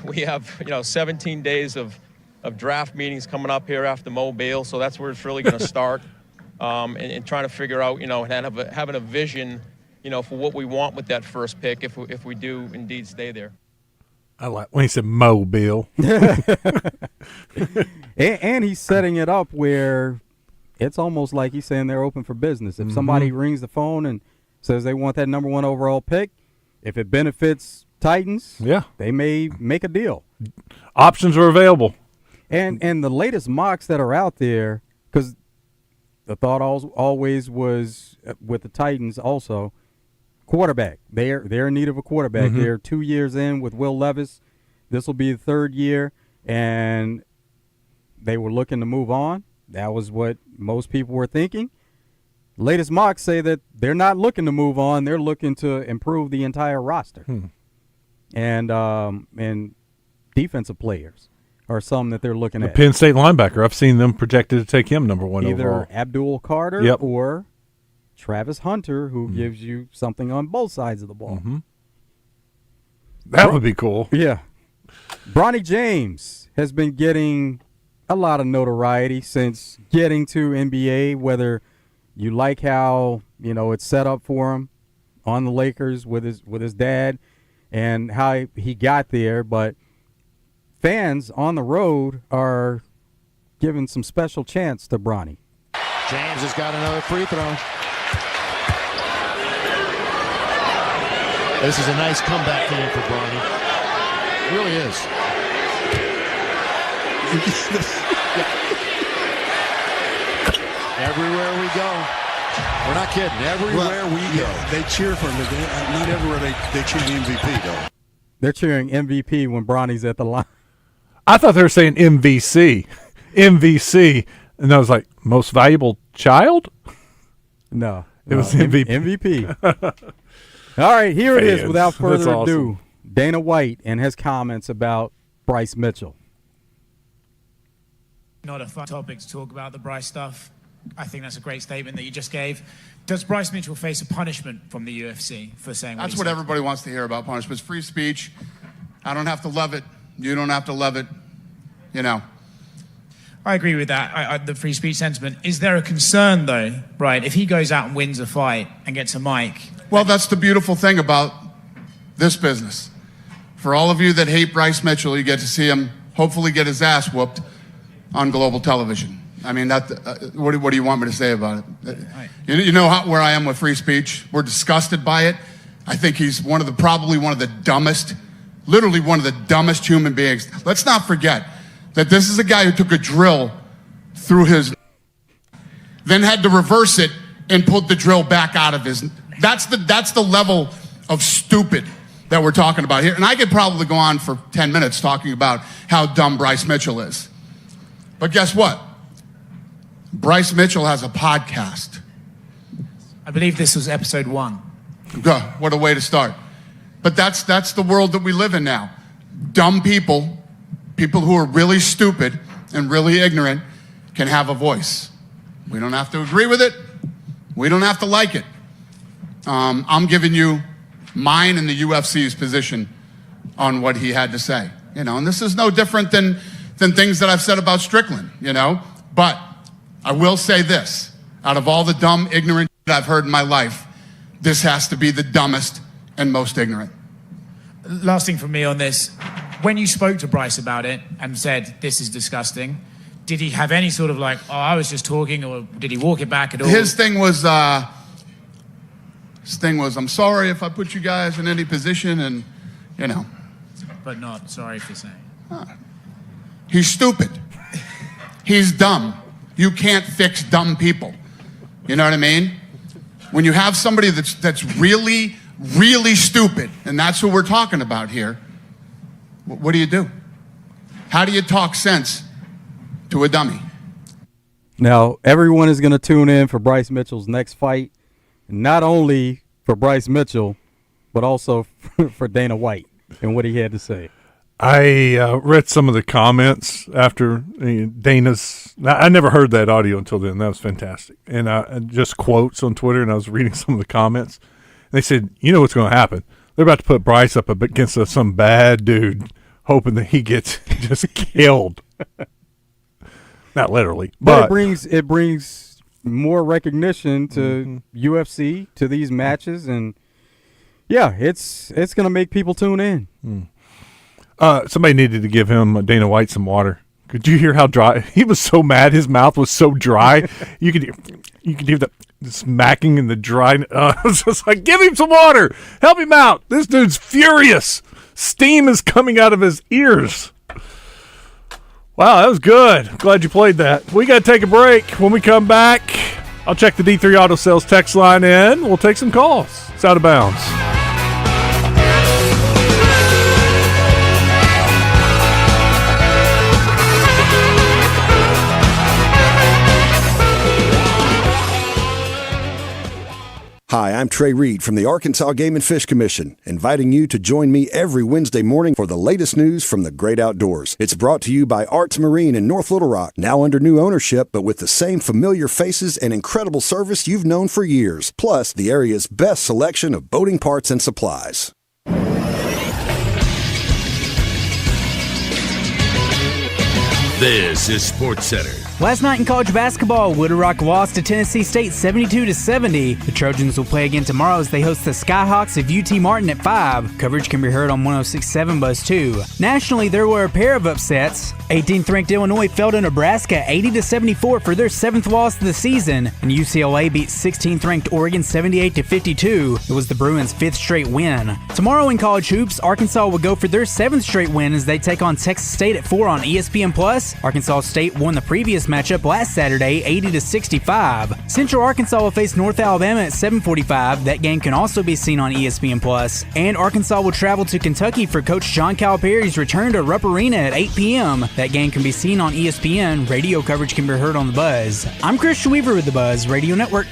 S10: we have 17 days of draft meetings coming up here after Mobile, so that's where it's really going to start, and trying to figure out having a vision for what we want with that first pick if we do indeed stay there.
S5: I like when he said Mobile.
S9: and he's setting it up where it's almost like he's saying they're open for business. If somebody rings the phone and says they want that number 1 overall pick, if it benefits Titans, they may make a deal.
S5: Options are available.
S9: And the latest mocks that are out there, because the thought always was with the Titans also, quarterback. They're in need of a quarterback.
S5: Mm-hmm.
S9: They're 2 years in with Will Levis. This will be the 3rd year, and they were looking to move on. That was what most people were thinking. Latest mocks say that they're not looking to move on. They're looking to improve the entire roster. And defensive players are some that they're looking
S5: the
S9: at.
S5: Penn State linebacker. I've seen them projected to take him number 1
S9: Either
S5: overall.
S9: Abdul Carter or Travis Hunter, who gives you something on both sides of the ball.
S5: That would be cool.
S9: Yeah. Bronny James has been getting a lot of notoriety since getting to NBA, whether you like how, it's set up for him on the Lakers with his dad and how he got there, but fans on the road are giving some special chance to Bronny.
S13: James has got another free throw. This is a nice comeback game for Bronny. It really is. Everywhere we go. We're not kidding. Everywhere we go.
S15: They cheer for him. Not everywhere they cheer the MVP, though.
S9: They're cheering MVP when Bronny's at the line.
S5: I thought they were saying MVC. MVC. And I was like, most valuable child?
S9: No.
S5: It was MVP.
S9: MVP. All right, here it is.
S5: Fans.
S9: Without further
S5: That's
S9: ado,
S5: awesome.
S9: Dana White and his comments about Bryce Mitchell.
S18: Not a fun topic to talk about, the Bryce stuff. I think that's a great statement that you just gave. Does Bryce Mitchell face a punishment from the UFC for saying
S19: That's what everybody wants to hear about punishment. It's free speech. I don't have to love it. You don't have to love it. You know.
S18: I agree with that, the free speech sentiment. Is there a concern, though, right, if he goes out and wins a fight and gets a mic?
S19: Well, that's the beautiful thing about this business. For all of you that hate Bryce Mitchell, you get to see him hopefully get his ass whooped on global television. I mean, what do you want me to say about it? You know where I am with free speech. We're disgusted by it. I think he's probably one of the dumbest, literally one of the dumbest human beings. Let's not forget that this is a guy who took a drill through his, then had to reverse it and put the drill back out of his. That's the level of stupid that we're talking about here. And I could probably go on for 10 minutes talking about how dumb Bryce Mitchell is. But guess what? Bryce Mitchell has a podcast.
S18: I believe this was episode 1.
S19: What a way to start. But that's the world that we live in now. Dumb people who are really stupid and really ignorant can have a voice. We don't have to agree with it. We don't have to like it. I'm giving you mine and the UFC's position on what he had to say. And this is no different than things that I've said about Strickland, But I will say this. Out of all the dumb, ignorant shit I've heard in my life, this has to be the dumbest and most ignorant.
S18: Last thing from me on this. When you spoke to Bryce about it and said, this is disgusting, did he have any sort of I was just talking, or did he walk it back at all?
S19: His thing was, I'm sorry if I put you guys in any position and,
S18: But not sorry for saying.
S19: He's stupid. He's dumb. You can't fix dumb people. You know what I mean? When you have somebody that's really, really stupid, and that's what we're talking about here, what do? How do you talk sense to a dummy?
S9: Now, everyone is going to tune in for Bryce Mitchell's next fight, not only for Bryce Mitchell, but also for Dana White and what he had to say.
S5: I read some of the comments after Dana's. I never heard that audio until then. That was fantastic. And just quotes on Twitter, and I was reading some of the comments. They said, you know what's going to happen? They're about to put Bryce up against some bad dude, hoping that he gets just killed. Not literally.
S9: But it brings more recognition to UFC, to these matches. And, yeah, it's going to make people tune in.
S5: Somebody needed to give him, Dana White, some water. Could you hear how dry? He was so mad. His mouth was so dry. You could hear the smacking in the dry. I was just like, give him some water. Help him out. This dude's furious. Steam is coming out of his ears. Wow, that was good. Glad you played that. We got to take a break. When we come back, I'll check the D3 Auto Sales text line in. We'll take some calls. It's Out of Bounds.
S20: Hi, I'm Trey Reed from the Arkansas Game and Fish Commission, inviting you to join me every Wednesday morning for the latest news from the great outdoors. It's brought to you by Arts Marine in North Little Rock, now under new ownership, but with the same familiar faces and incredible service you've known for years, plus the area's best selection of boating parts and supplies.
S1: This is SportsCenter.
S21: Last night in college basketball, Little Rock lost to Tennessee State 72-70. The Trojans will play again tomorrow as they host the Skyhawks of UT Martin at 5. Coverage can be heard on 106.7 Buzz 2. Nationally, there were a pair of upsets. 18th ranked Illinois fell to Nebraska 80-74 for their 7th loss of the season, and UCLA beat 16th ranked Oregon 78-52. It was the Bruins' 5th straight win. Tomorrow in college hoops, Arkansas will go for their 7th straight win as they take on Texas State at 4 on ESPN+. Arkansas State won the previous matchup last Saturday 80-65. Central Arkansas will face North Alabama at 7:45. That game can also be seen on ESPN+. And Arkansas will travel to Kentucky for Coach John Calipari's return to Rupp Arena at 8 p.m. That game can be seen on ESPN. Radio coverage can be heard on The Buzz. I'm Christian Weaver with The Buzz Radio Network.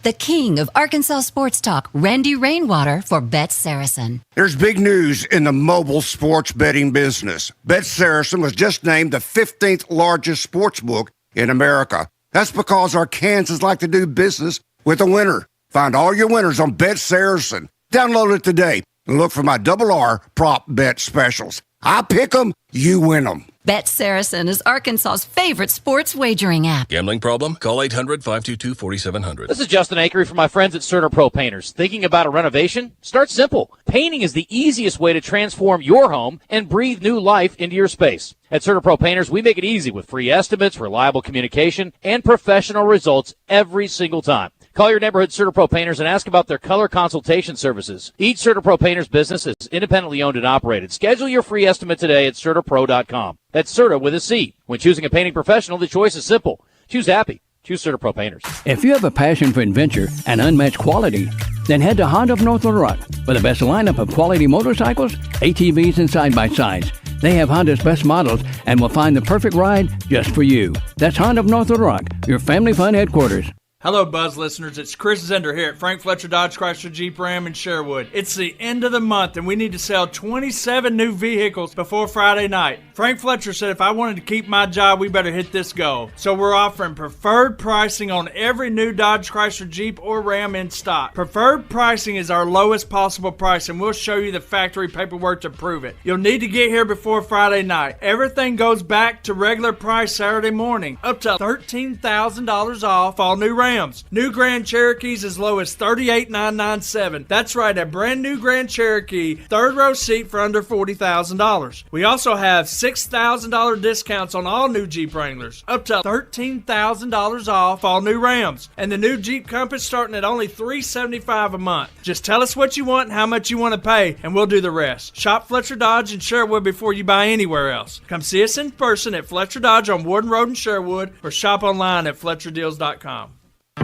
S6: the king of Arkansas sports talk, Randy Rainwater, for Bet Saracen.
S22: There's big news in the mobile sports betting business. Bet Saracen was just named the 15th largest sports book in America. That's because our Kansans like to do business with a winner. Find all your winners on Bet Saracen. Download it today and look for my RR prop bet specials. I pick them, you win them.
S6: Bet Saracen is Arkansas's favorite sports wagering app.
S23: Gambling problem? Call 800-522-4700.
S24: This is Justin Akery from my friends at Cerner Pro Painters. Thinking about a renovation? Start simple. Painting is the easiest way to transform your home and breathe new life into your space. At Cerner Pro Painters, we make it easy with free estimates, reliable communication, and professional results every single time. Call your neighborhood Cerner Pro Painters and ask about their color consultation services. Each Cerner Pro Painters business is independently owned and operated. Schedule your free estimate today at CertaPro.com. That's Certa with a C. When choosing a painting professional, the choice is simple. Choose happy. Choose Certa Pro Painters.
S25: If you have a passion for adventure and unmatched quality, then head to Honda of North Little Rock for the best lineup of quality motorcycles, ATVs, and side-by-sides. They have Honda's best models and will find the perfect ride just for you. That's Honda of North Little Rock, your family fun headquarters.
S26: Hello, Buzz listeners. It's Chris Zender here at Frank Fletcher Dodge Chrysler Jeep Ram in Sherwood. It's the end of the month, and we need to sell 27 new vehicles before Friday night. Frank Fletcher said if I wanted to keep my job, we better hit this goal. So we're offering preferred pricing on every new Dodge Chrysler Jeep or Ram in stock. Preferred pricing is our lowest possible price, and we'll show you the factory paperwork to prove it. You'll need to get here before Friday night. Everything goes back to regular price Saturday morning, up to $13,000 off all new Rams. New Grand Cherokees as low as $38,997. That's right, a brand new Grand Cherokee, third row seat for under $40,000. We also have $6,000 discounts on all new Jeep Wranglers, up to $13,000 off all new Rams. And the new Jeep Compass starting at only $375 a month. Just tell us what you want and how much you want to pay, and we'll do the rest. Shop Fletcher Dodge in Sherwood before you buy anywhere else. Come see us in person at Fletcher Dodge on Warden Road in Sherwood, or shop online at FletcherDeals.com.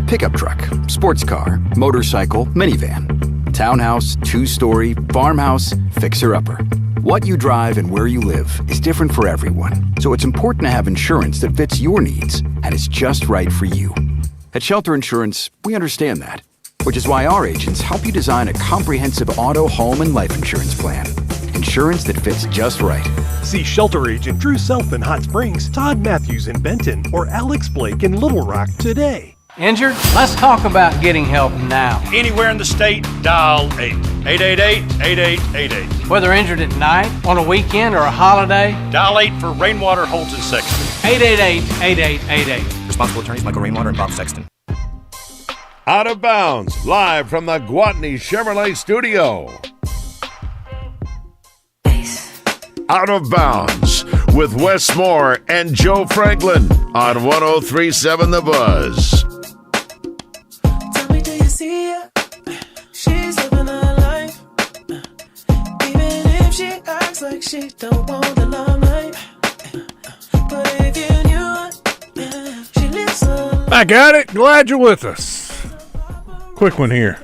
S27: Pickup truck, sports car, motorcycle, minivan, townhouse, two-story, farmhouse, fixer-upper. What you drive and where you live is different for everyone, so it's important to have insurance that fits your needs and is just right for you. At Shelter Insurance, we understand that, which is why our agents help you design a comprehensive auto, home, and life insurance plan. Insurance that fits just right.
S28: See Shelter Agent Drew Self in Hot Springs, Todd Matthews in Benton, or Alex Blake in Little Rock today.
S29: Injured? Let's talk about getting help now.
S28: Anywhere in the state, dial 888-8888.
S29: Whether injured at night, on a weekend, or a holiday,
S28: dial 8 for Rainwater, Holton, Sexton.
S29: 888-8888.
S28: Responsible attorneys Michael Rainwater and Bob Sexton.
S1: Out of Bounds, live from the Gwatney Chevrolet studio. Out of Bounds with Wes Moore and Joe Franklin on 103.7 The Buzz.
S30: Tell me, do you see her? She's living her life. Even if she acts like she don't want the limelight. But if you knew her, she lives her life.
S5: Back at it. Glad you're with us. Quick one here.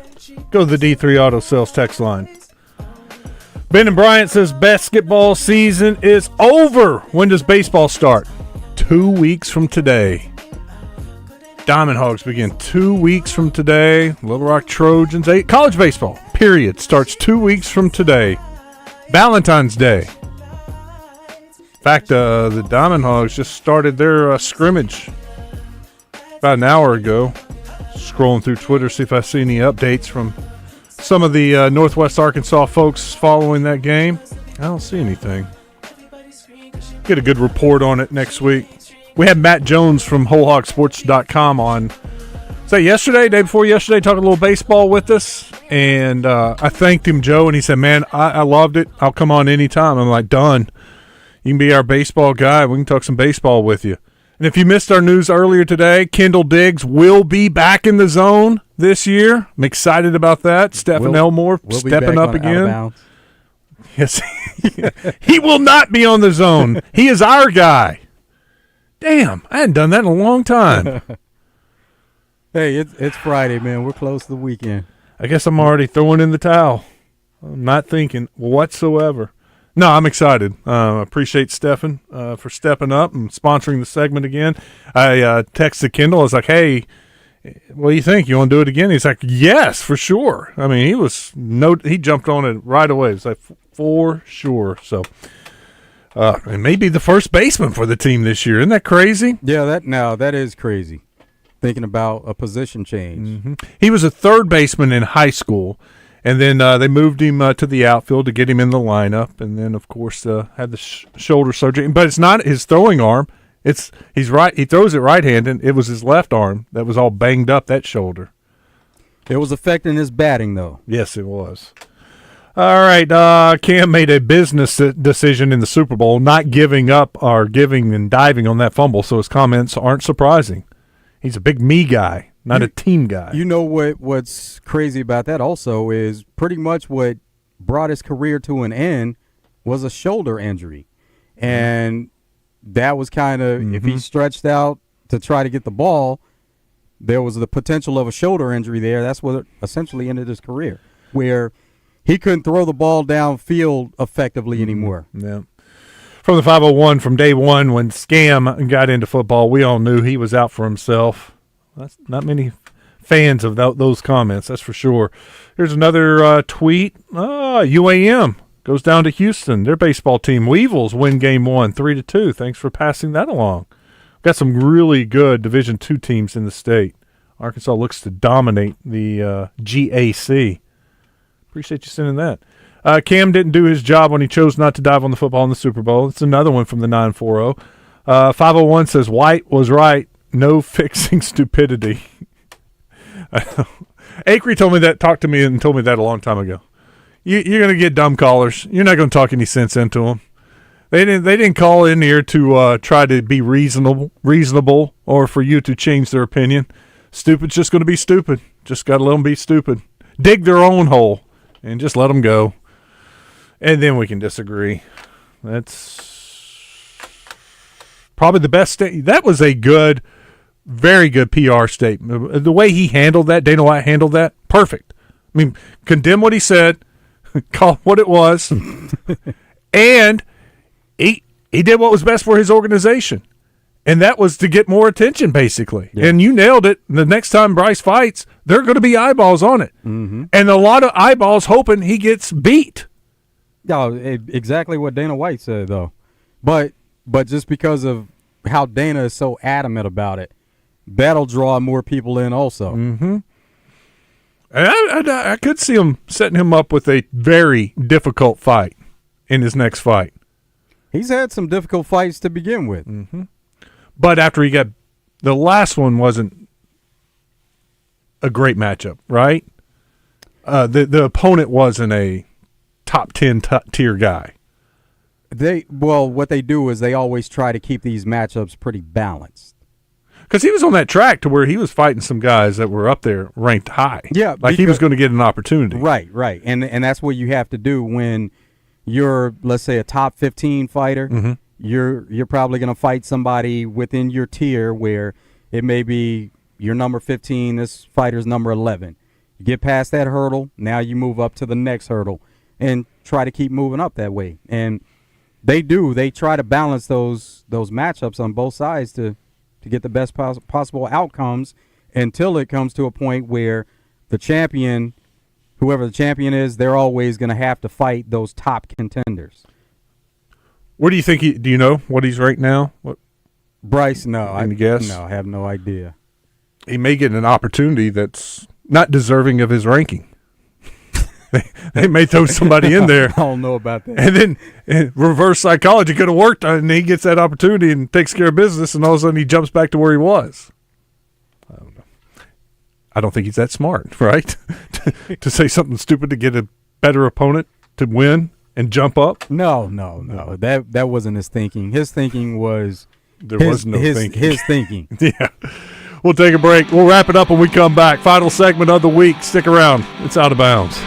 S5: Go to the D3 Auto Sales text line. Ben and Bryant says basketball season is over. When does baseball start? 2 weeks from today. Diamond Hogs begin 2 weeks from today. Little Rock Trojans, college baseball, period, starts 2 weeks from today. Valentine's Day. In fact, the Diamond Hogs just started their scrimmage about an hour ago. Scrolling through Twitter, see if I see any updates from some of the Northwest Arkansas folks following that game. I don't see anything. Get a good report on it next week. We had Matt Jones from WholeHogSports.com on, yesterday, day before yesterday, talking a little baseball with us. And I thanked him, Joe, and he said, man, I loved it. I'll come on anytime. I'm like, done. You can be our baseball guy. We can talk some baseball with you. And if you missed our news earlier today, Kendall Diggs will be back in the zone this year. I'm excited about that. Stephen Elmore stepping up again. Yes, he will not be on the zone. He is our guy. Damn, I hadn't done that in a long time.
S9: Hey, it's Friday, man. We're close to the weekend.
S5: I guess I'm already throwing in the towel. I'm not thinking whatsoever. No, I'm excited. I appreciate Stephen for stepping up and sponsoring the segment again. I texted Kendall. I was like, hey, What do you think? You want to do it again? He's like, yes, for sure. I mean, he jumped on it right away. It's like, for sure. So, it may be the first baseman for the team this year. Isn't that crazy?
S9: Yeah, that is crazy. Thinking about a position change.
S5: Mm-hmm. He was a third baseman in high school, and then they moved him to the outfield to get him in the lineup, and then, of course, had the shoulder surgery. But it's not his throwing arm. He's right. He throws it right-handed. It was his left arm that was all banged up, that shoulder.
S9: It was affecting his batting, though.
S5: Yes, it was. All right, Cam made a business decision in the Super Bowl, not giving up or giving and diving on that fumble, so his comments aren't surprising. He's a big me guy, not a team guy.
S9: You know what's crazy about that also is pretty much what brought his career to an end was a shoulder injury. And that was kind of, if he stretched out to try to get the ball, there was the potential of a shoulder injury there. That's what essentially ended his career, where he couldn't throw the ball downfield effectively anymore.
S5: Yeah. From the 501, from day one, when Scam got into football, we all knew he was out for himself. That's not many fans of those comments, that's for sure. Here's another tweet. UAM goes down to Houston. Their baseball team, Weevils, win game 1, 3-2. Thanks for passing that along. Got some really good Division II teams in the state. Arkansas looks to dominate the GAC. Appreciate you sending that. Cam didn't do his job when he chose not to dive on the football in the Super Bowl. It's another one from the 940. 501 says, White was right. No fixing stupidity. Acree talked to me and told me that a long time ago. You're going to get dumb callers. You're not going to talk any sense into them. They didn't call in here to try to be reasonable or for you to change their opinion. Stupid's just going to be stupid. Just got to let them be stupid. Dig their own hole and just let them go. And then we can disagree. That's probably the best that was a good, very good PR statement. The way he handled that, Dana White handled that, perfect. I mean, condemn what he said, call what it was, and he did what was best for his organization. And that was to get more attention, basically. Yeah. And you nailed it. The next time Bryce fights, there are going to be eyeballs on it. Mm-hmm. And a lot of eyeballs hoping he gets beat.
S9: No, exactly what Dana White said, though. But just because of how Dana is so adamant about it, that'll draw more people in also.
S5: Mm-hmm. And I could see him setting him up with a very difficult fight in his next fight.
S9: He's had some difficult fights to begin with.
S5: Mm-hmm. But after he got – the last one wasn't a great matchup, right? The opponent wasn't a top 10 tier guy.
S9: What they do is they always try to keep these matchups pretty balanced.
S5: Because he was on that track to where he was fighting some guys that were up there ranked high.
S9: Yeah.
S5: Like he was going to get an opportunity.
S9: Right. And that's what you have to do when you're, let's say, a top 15 fighter. Mm-hmm. You're probably going to fight somebody within your tier where it may be your number 15, this fighter's number 11. You get past that hurdle, now you move up to the next hurdle and try to keep moving up that way. And they try to balance those matchups on both sides to get the best possible outcomes until it comes to a point where the champion, whoever the champion is, they're always going to have to fight those top contenders.
S5: Where do you think do you know what he's ranked now? What?
S9: Bryce, no.
S5: Can you guess?
S9: No, I have no idea.
S5: He may get an opportunity that's not deserving of his ranking. they may throw somebody in there.
S9: I don't know about that.
S5: And then reverse psychology could have worked, and he gets that opportunity and takes care of business, and all of a sudden he jumps back to where he was. I don't know. I don't think he's that smart, right? to say something stupid to get a better opponent to win. And jump up?
S9: No. That wasn't his thinking. His thinking was his thinking.
S5: Yeah. We'll take a break. We'll wrap it up when we come back. Final segment of the week. Stick around. It's Out of Bounds.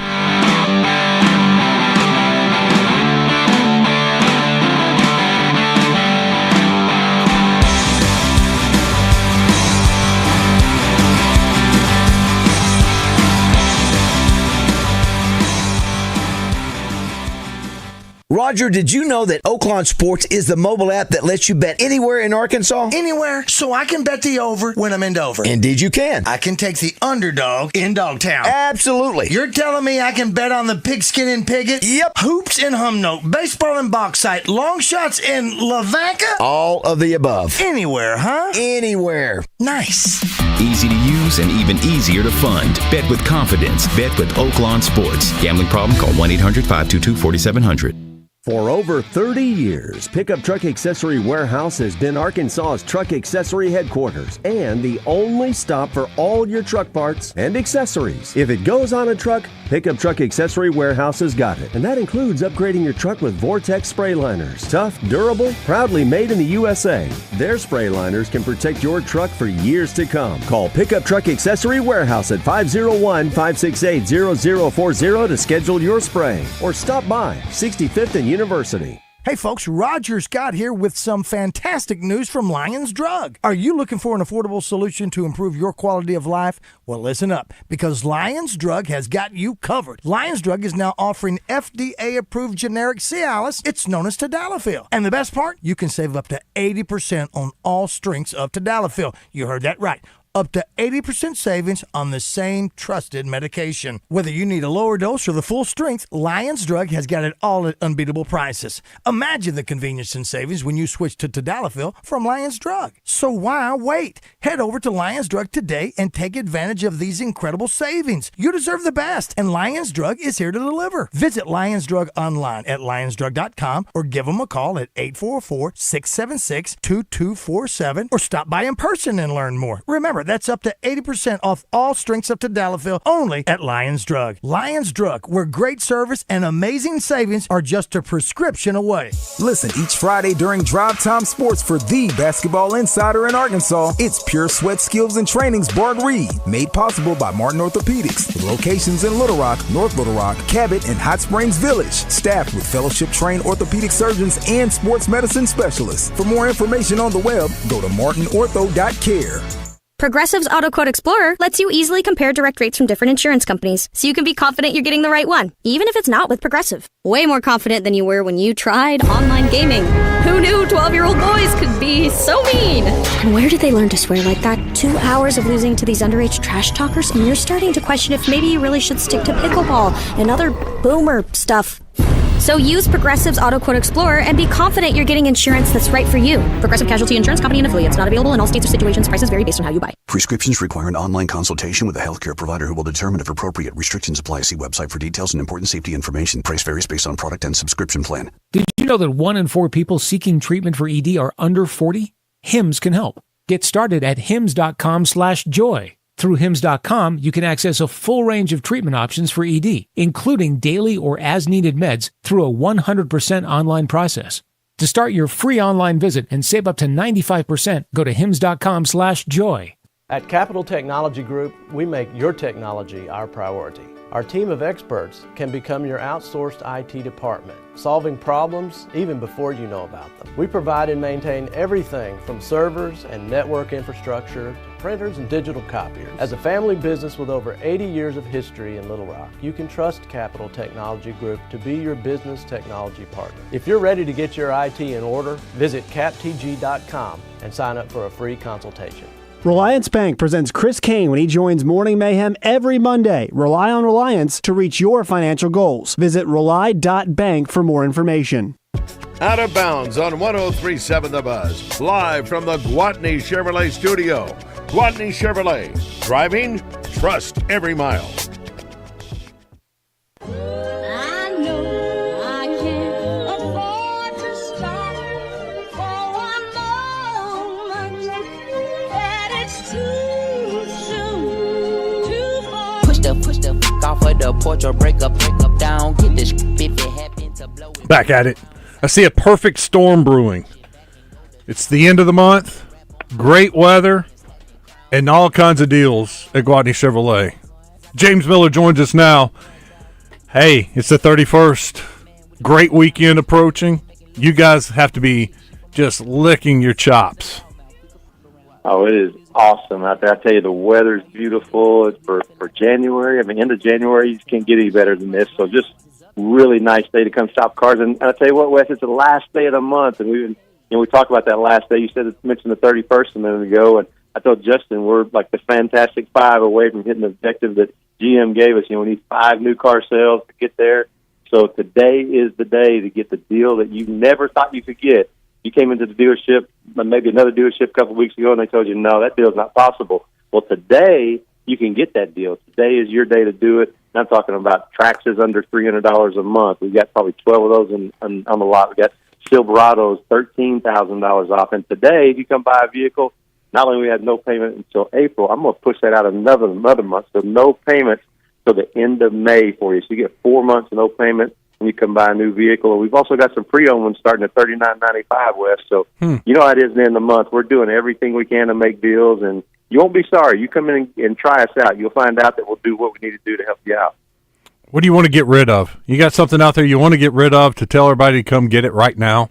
S2: Roger, did you know that Oaklawn Sports is the mobile app that lets you bet anywhere in Arkansas?
S3: Anywhere, so I can bet the over when I'm in Dover.
S2: Indeed you can.
S3: I can take the underdog in Dogtown.
S2: Absolutely.
S3: You're telling me I can bet on the Pigskin and Piggott?
S2: Yep.
S3: Hoops in Humnoke, baseball in Bauxite, long shots in Lavaca?
S2: All of the above.
S3: Anywhere, huh?
S2: Anywhere.
S3: Nice.
S4: Easy to use and even easier to fund. Bet with confidence. Bet with Oaklawn Sports. Gambling problem? Call 1-800-522-4700.
S7: For over 30 years, Pickup Truck Accessory Warehouse has been Arkansas's truck accessory headquarters and the only stop for all your truck parts and accessories. If it goes on a truck, Pickup Truck Accessory Warehouse has got it. And that includes upgrading your truck with Vortex spray liners. Tough, durable, proudly made in the USA. Their spray liners can protect your truck for years to come. Call Pickup Truck Accessory Warehouse at 501-568-0040 to schedule your spraying. Or stop by 65th and University.
S8: Hey folks, Roger Scott here with some fantastic news from Lions Drug. Are you looking for an affordable solution to improve your quality of life? Well, listen up, because Lions Drug has got you covered. Lions Drug is now offering FDA-approved generic Cialis. It's known as Tadalafil. And the best part? You can save up to 80% on all strengths of Tadalafil. You heard that right. Up to 80% savings on the same trusted medication. Whether you need a lower dose or the full strength, Lions Drug has got it all at unbeatable prices. Imagine the convenience and savings when you switch to Tadalafil from Lions Drug. So why wait? Head over to Lions Drug today and take advantage of these incredible savings. You deserve the best, and Lions Drug is here to deliver. Visit Lions Drug online at lionsdrug.com or give them a call at 844-676-2247 or stop by in person and learn more. Remember, that's up to 80% off all strengths of Tadalafil only at Lions Drug. Lions Drug, where great service and amazing savings are just a prescription away.
S11: Listen each Friday during Drive Time Sports for the basketball insider in Arkansas. It's Pure Sweat Skills and Training's Bart Reed, made possible by Martin Orthopedics, with locations in Little Rock, North Little Rock, Cabot, and Hot Springs Village. Staffed with fellowship-trained orthopedic surgeons and sports medicine specialists. For more information on the web, go to martinortho.care.
S12: Progressive's Auto Quote Explorer lets you easily compare direct rates from different insurance companies, so you can be confident you're getting the right one, even if it's not with Progressive. Way more confident than you were when you tried online gaming. Who knew 12-year-old boys could be so mean? And where did they learn to swear like that? 2 hours of losing to these underage trash talkers, and you're starting to question if maybe you really should stick to pickleball and other boomer stuff. So use Progressive's Auto Quote Explorer and be confident you're getting insurance that's right for you. Progressive Casualty Insurance Company and affiliates. Not available in all states or situations. Prices vary based on how you buy.
S14: Prescriptions require an online consultation with a healthcare provider who will determine if appropriate. Restrictions apply. See website for details and important safety information. Price varies based on product and subscription plan.
S16: Did you know that 1 in 4 people seeking treatment for ED are under 40? HIMS can help. Get started at hims.com/joy. Through hims.com, you can access a full range of treatment options for ED, including daily or as-needed meds through a 100% online process. To start your free online visit and save up to 95%, go to hims.com/joy.
S17: At Capital Technology Group, we make your technology our priority. Our team of experts can become your outsourced IT department, solving problems even before you know about them. We provide and maintain everything from servers and network infrastructure to printers and digital copiers. As a family business with over 80 years of history in Little Rock, you can trust Capital Technology Group to be your business technology partner. If you're ready to get your IT in order, visit captg.com and sign up for a free consultation.
S31: Reliance Bank presents Chris Kane when he joins Morning Mayhem every Monday. Rely on Reliance to reach your financial goals. Visit rely.bank for more information.
S1: Out of Bounds on 103.7 The Buzz. Live from the Gwatney Chevrolet studio. Gwatney Chevrolet. Driving, trust every mile.
S32: Push the off of the porch or break up down. Get this if it happen to blow it.
S5: Back at it. I see a perfect storm brewing. It's the end of the month, great weather, and all kinds of deals at Gwatney Chevrolet. James Miller joins us now. Hey, it's the 31st. Great weekend approaching. You guys have to be just licking your chops.
S33: Oh, it is awesome out there. I tell you, the weather's beautiful. It's for January. I mean, end of January, you can't get any better than this. So just really nice day to come shop cars. And I tell you what, Wes, it's the last day of the month, and we talked about that last day. You mentioned the 31st a minute ago, and I told Justin we're like the Fantastic Five away from hitting the objective that GM gave us. We need 5 new car sales to get there. So today is the day to get the deal that you never thought you could get. You came into the dealership, maybe another dealership a couple of weeks ago, and they told you, no, that deal's not possible. Well, today you can get that deal. Today is your day to do it. And I'm talking about Traxxas under $300 a month. We've got probably 12 of those on the lot. We've got Silverados, $13,000 off. And today, if you come buy a vehicle, not only we have no payment until April, I'm going to push that out another month. So no payments till the end of May for you. So you get 4 months of no payment when you come buy a new vehicle. And we've also got some pre-owned ones starting at $39.95, Wes. So you know how it is at the end of the month. We're doing everything we can to make deals, and you won't be sorry. You come in and try us out. You'll find out that we'll do what we need to do to help you out.
S5: What do you want to get rid of? You got something out there you want to get rid of to tell everybody to come get it right now?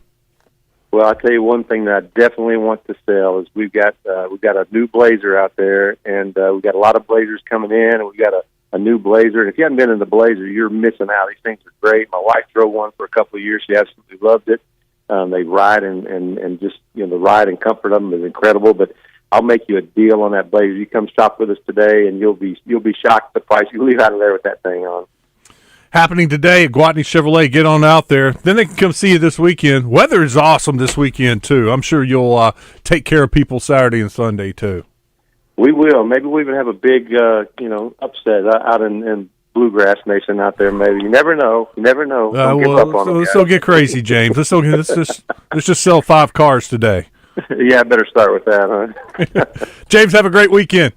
S33: Well, I'll tell you one thing that I definitely want to sell is we've got a new Blazer out there, and we've got a lot of Blazers coming in, and we've got a new Blazer. And if you haven't been in the Blazer, you're missing out. These things are great. My wife drove one for a couple of years. She absolutely loved it. They ride and just the ride and comfort of them is incredible. But I'll make you a deal on that Blazer. You come shop with us today, and you'll be shocked at the price. You leave out of there with that thing on.
S5: Happening today at Gwatney Chevrolet. Get on out there. Then they can come see you this weekend. Weather is awesome this weekend, too. I'm sure you'll take care of people Saturday and Sunday, too.
S33: We will. Maybe we'll even have a big, upset out in Bluegrass Nation out there, maybe. You never know. Don't give up on them.
S5: Let's don't get crazy, James. Let's just sell 5 cars today.
S33: Yeah, I better start with that, huh?
S5: James, have a great weekend.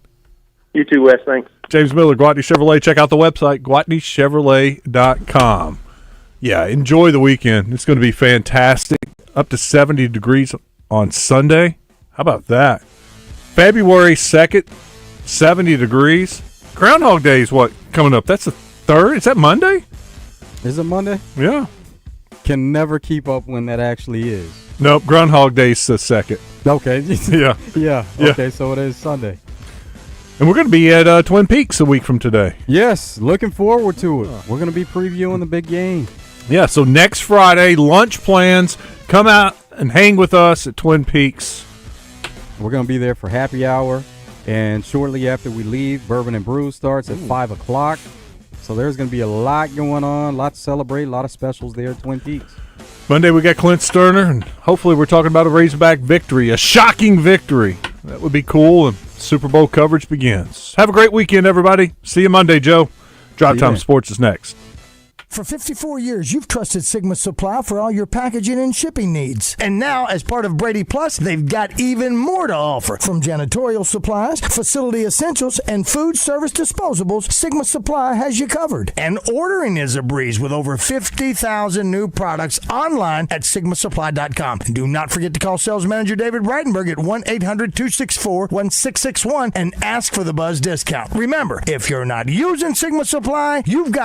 S33: You too, Wes. Thanks.
S5: James Miller, Gwatney Chevrolet. Check out the website, GwatneyChevrolet.com. Yeah, enjoy the weekend. It's going to be fantastic. Up to 70 degrees on Sunday. How about that? February 2nd, 70 degrees. Groundhog Day is what coming up? That's the 3rd? Is that Monday?
S9: Is it Monday?
S5: Yeah.
S9: Can never keep up when that actually is.
S5: Nope, Groundhog Day's the 2nd.
S9: Okay.
S5: Yeah.
S9: Okay, so it is Sunday.
S5: And we're going to be at Twin Peaks a week from today.
S9: Yes, looking forward to it. We're going to be previewing the big game.
S5: Yeah, so next Friday, lunch plans. Come out and hang with us at Twin Peaks.
S9: We're going to be there for happy hour. And shortly after we leave, Bourbon and Brew starts at 5 o'clock. So there's going to be a lot going on, a lot to celebrate, a lot of specials there at Twin Peaks.
S5: Monday we got Clint Sterner, and hopefully we're talking about a Razorback victory, a shocking victory. That would be cool, and Super Bowl coverage begins. Have a great weekend, everybody. See you Monday, Joe. Drive Time Sports is next.
S8: For 54 years, you've trusted Sigma Supply for all your packaging and shipping needs. And now, as part of Brady Plus, they've got even more to offer. From janitorial supplies, facility essentials, and food service disposables, Sigma Supply has you covered. And ordering is a breeze with over 50,000 new products online at SigmaSupply.com. And do not forget to call Sales Manager David Breitenberg at 1-800-264-1661 and ask for the Buzz discount. Remember, if you're not using Sigma Supply, you've got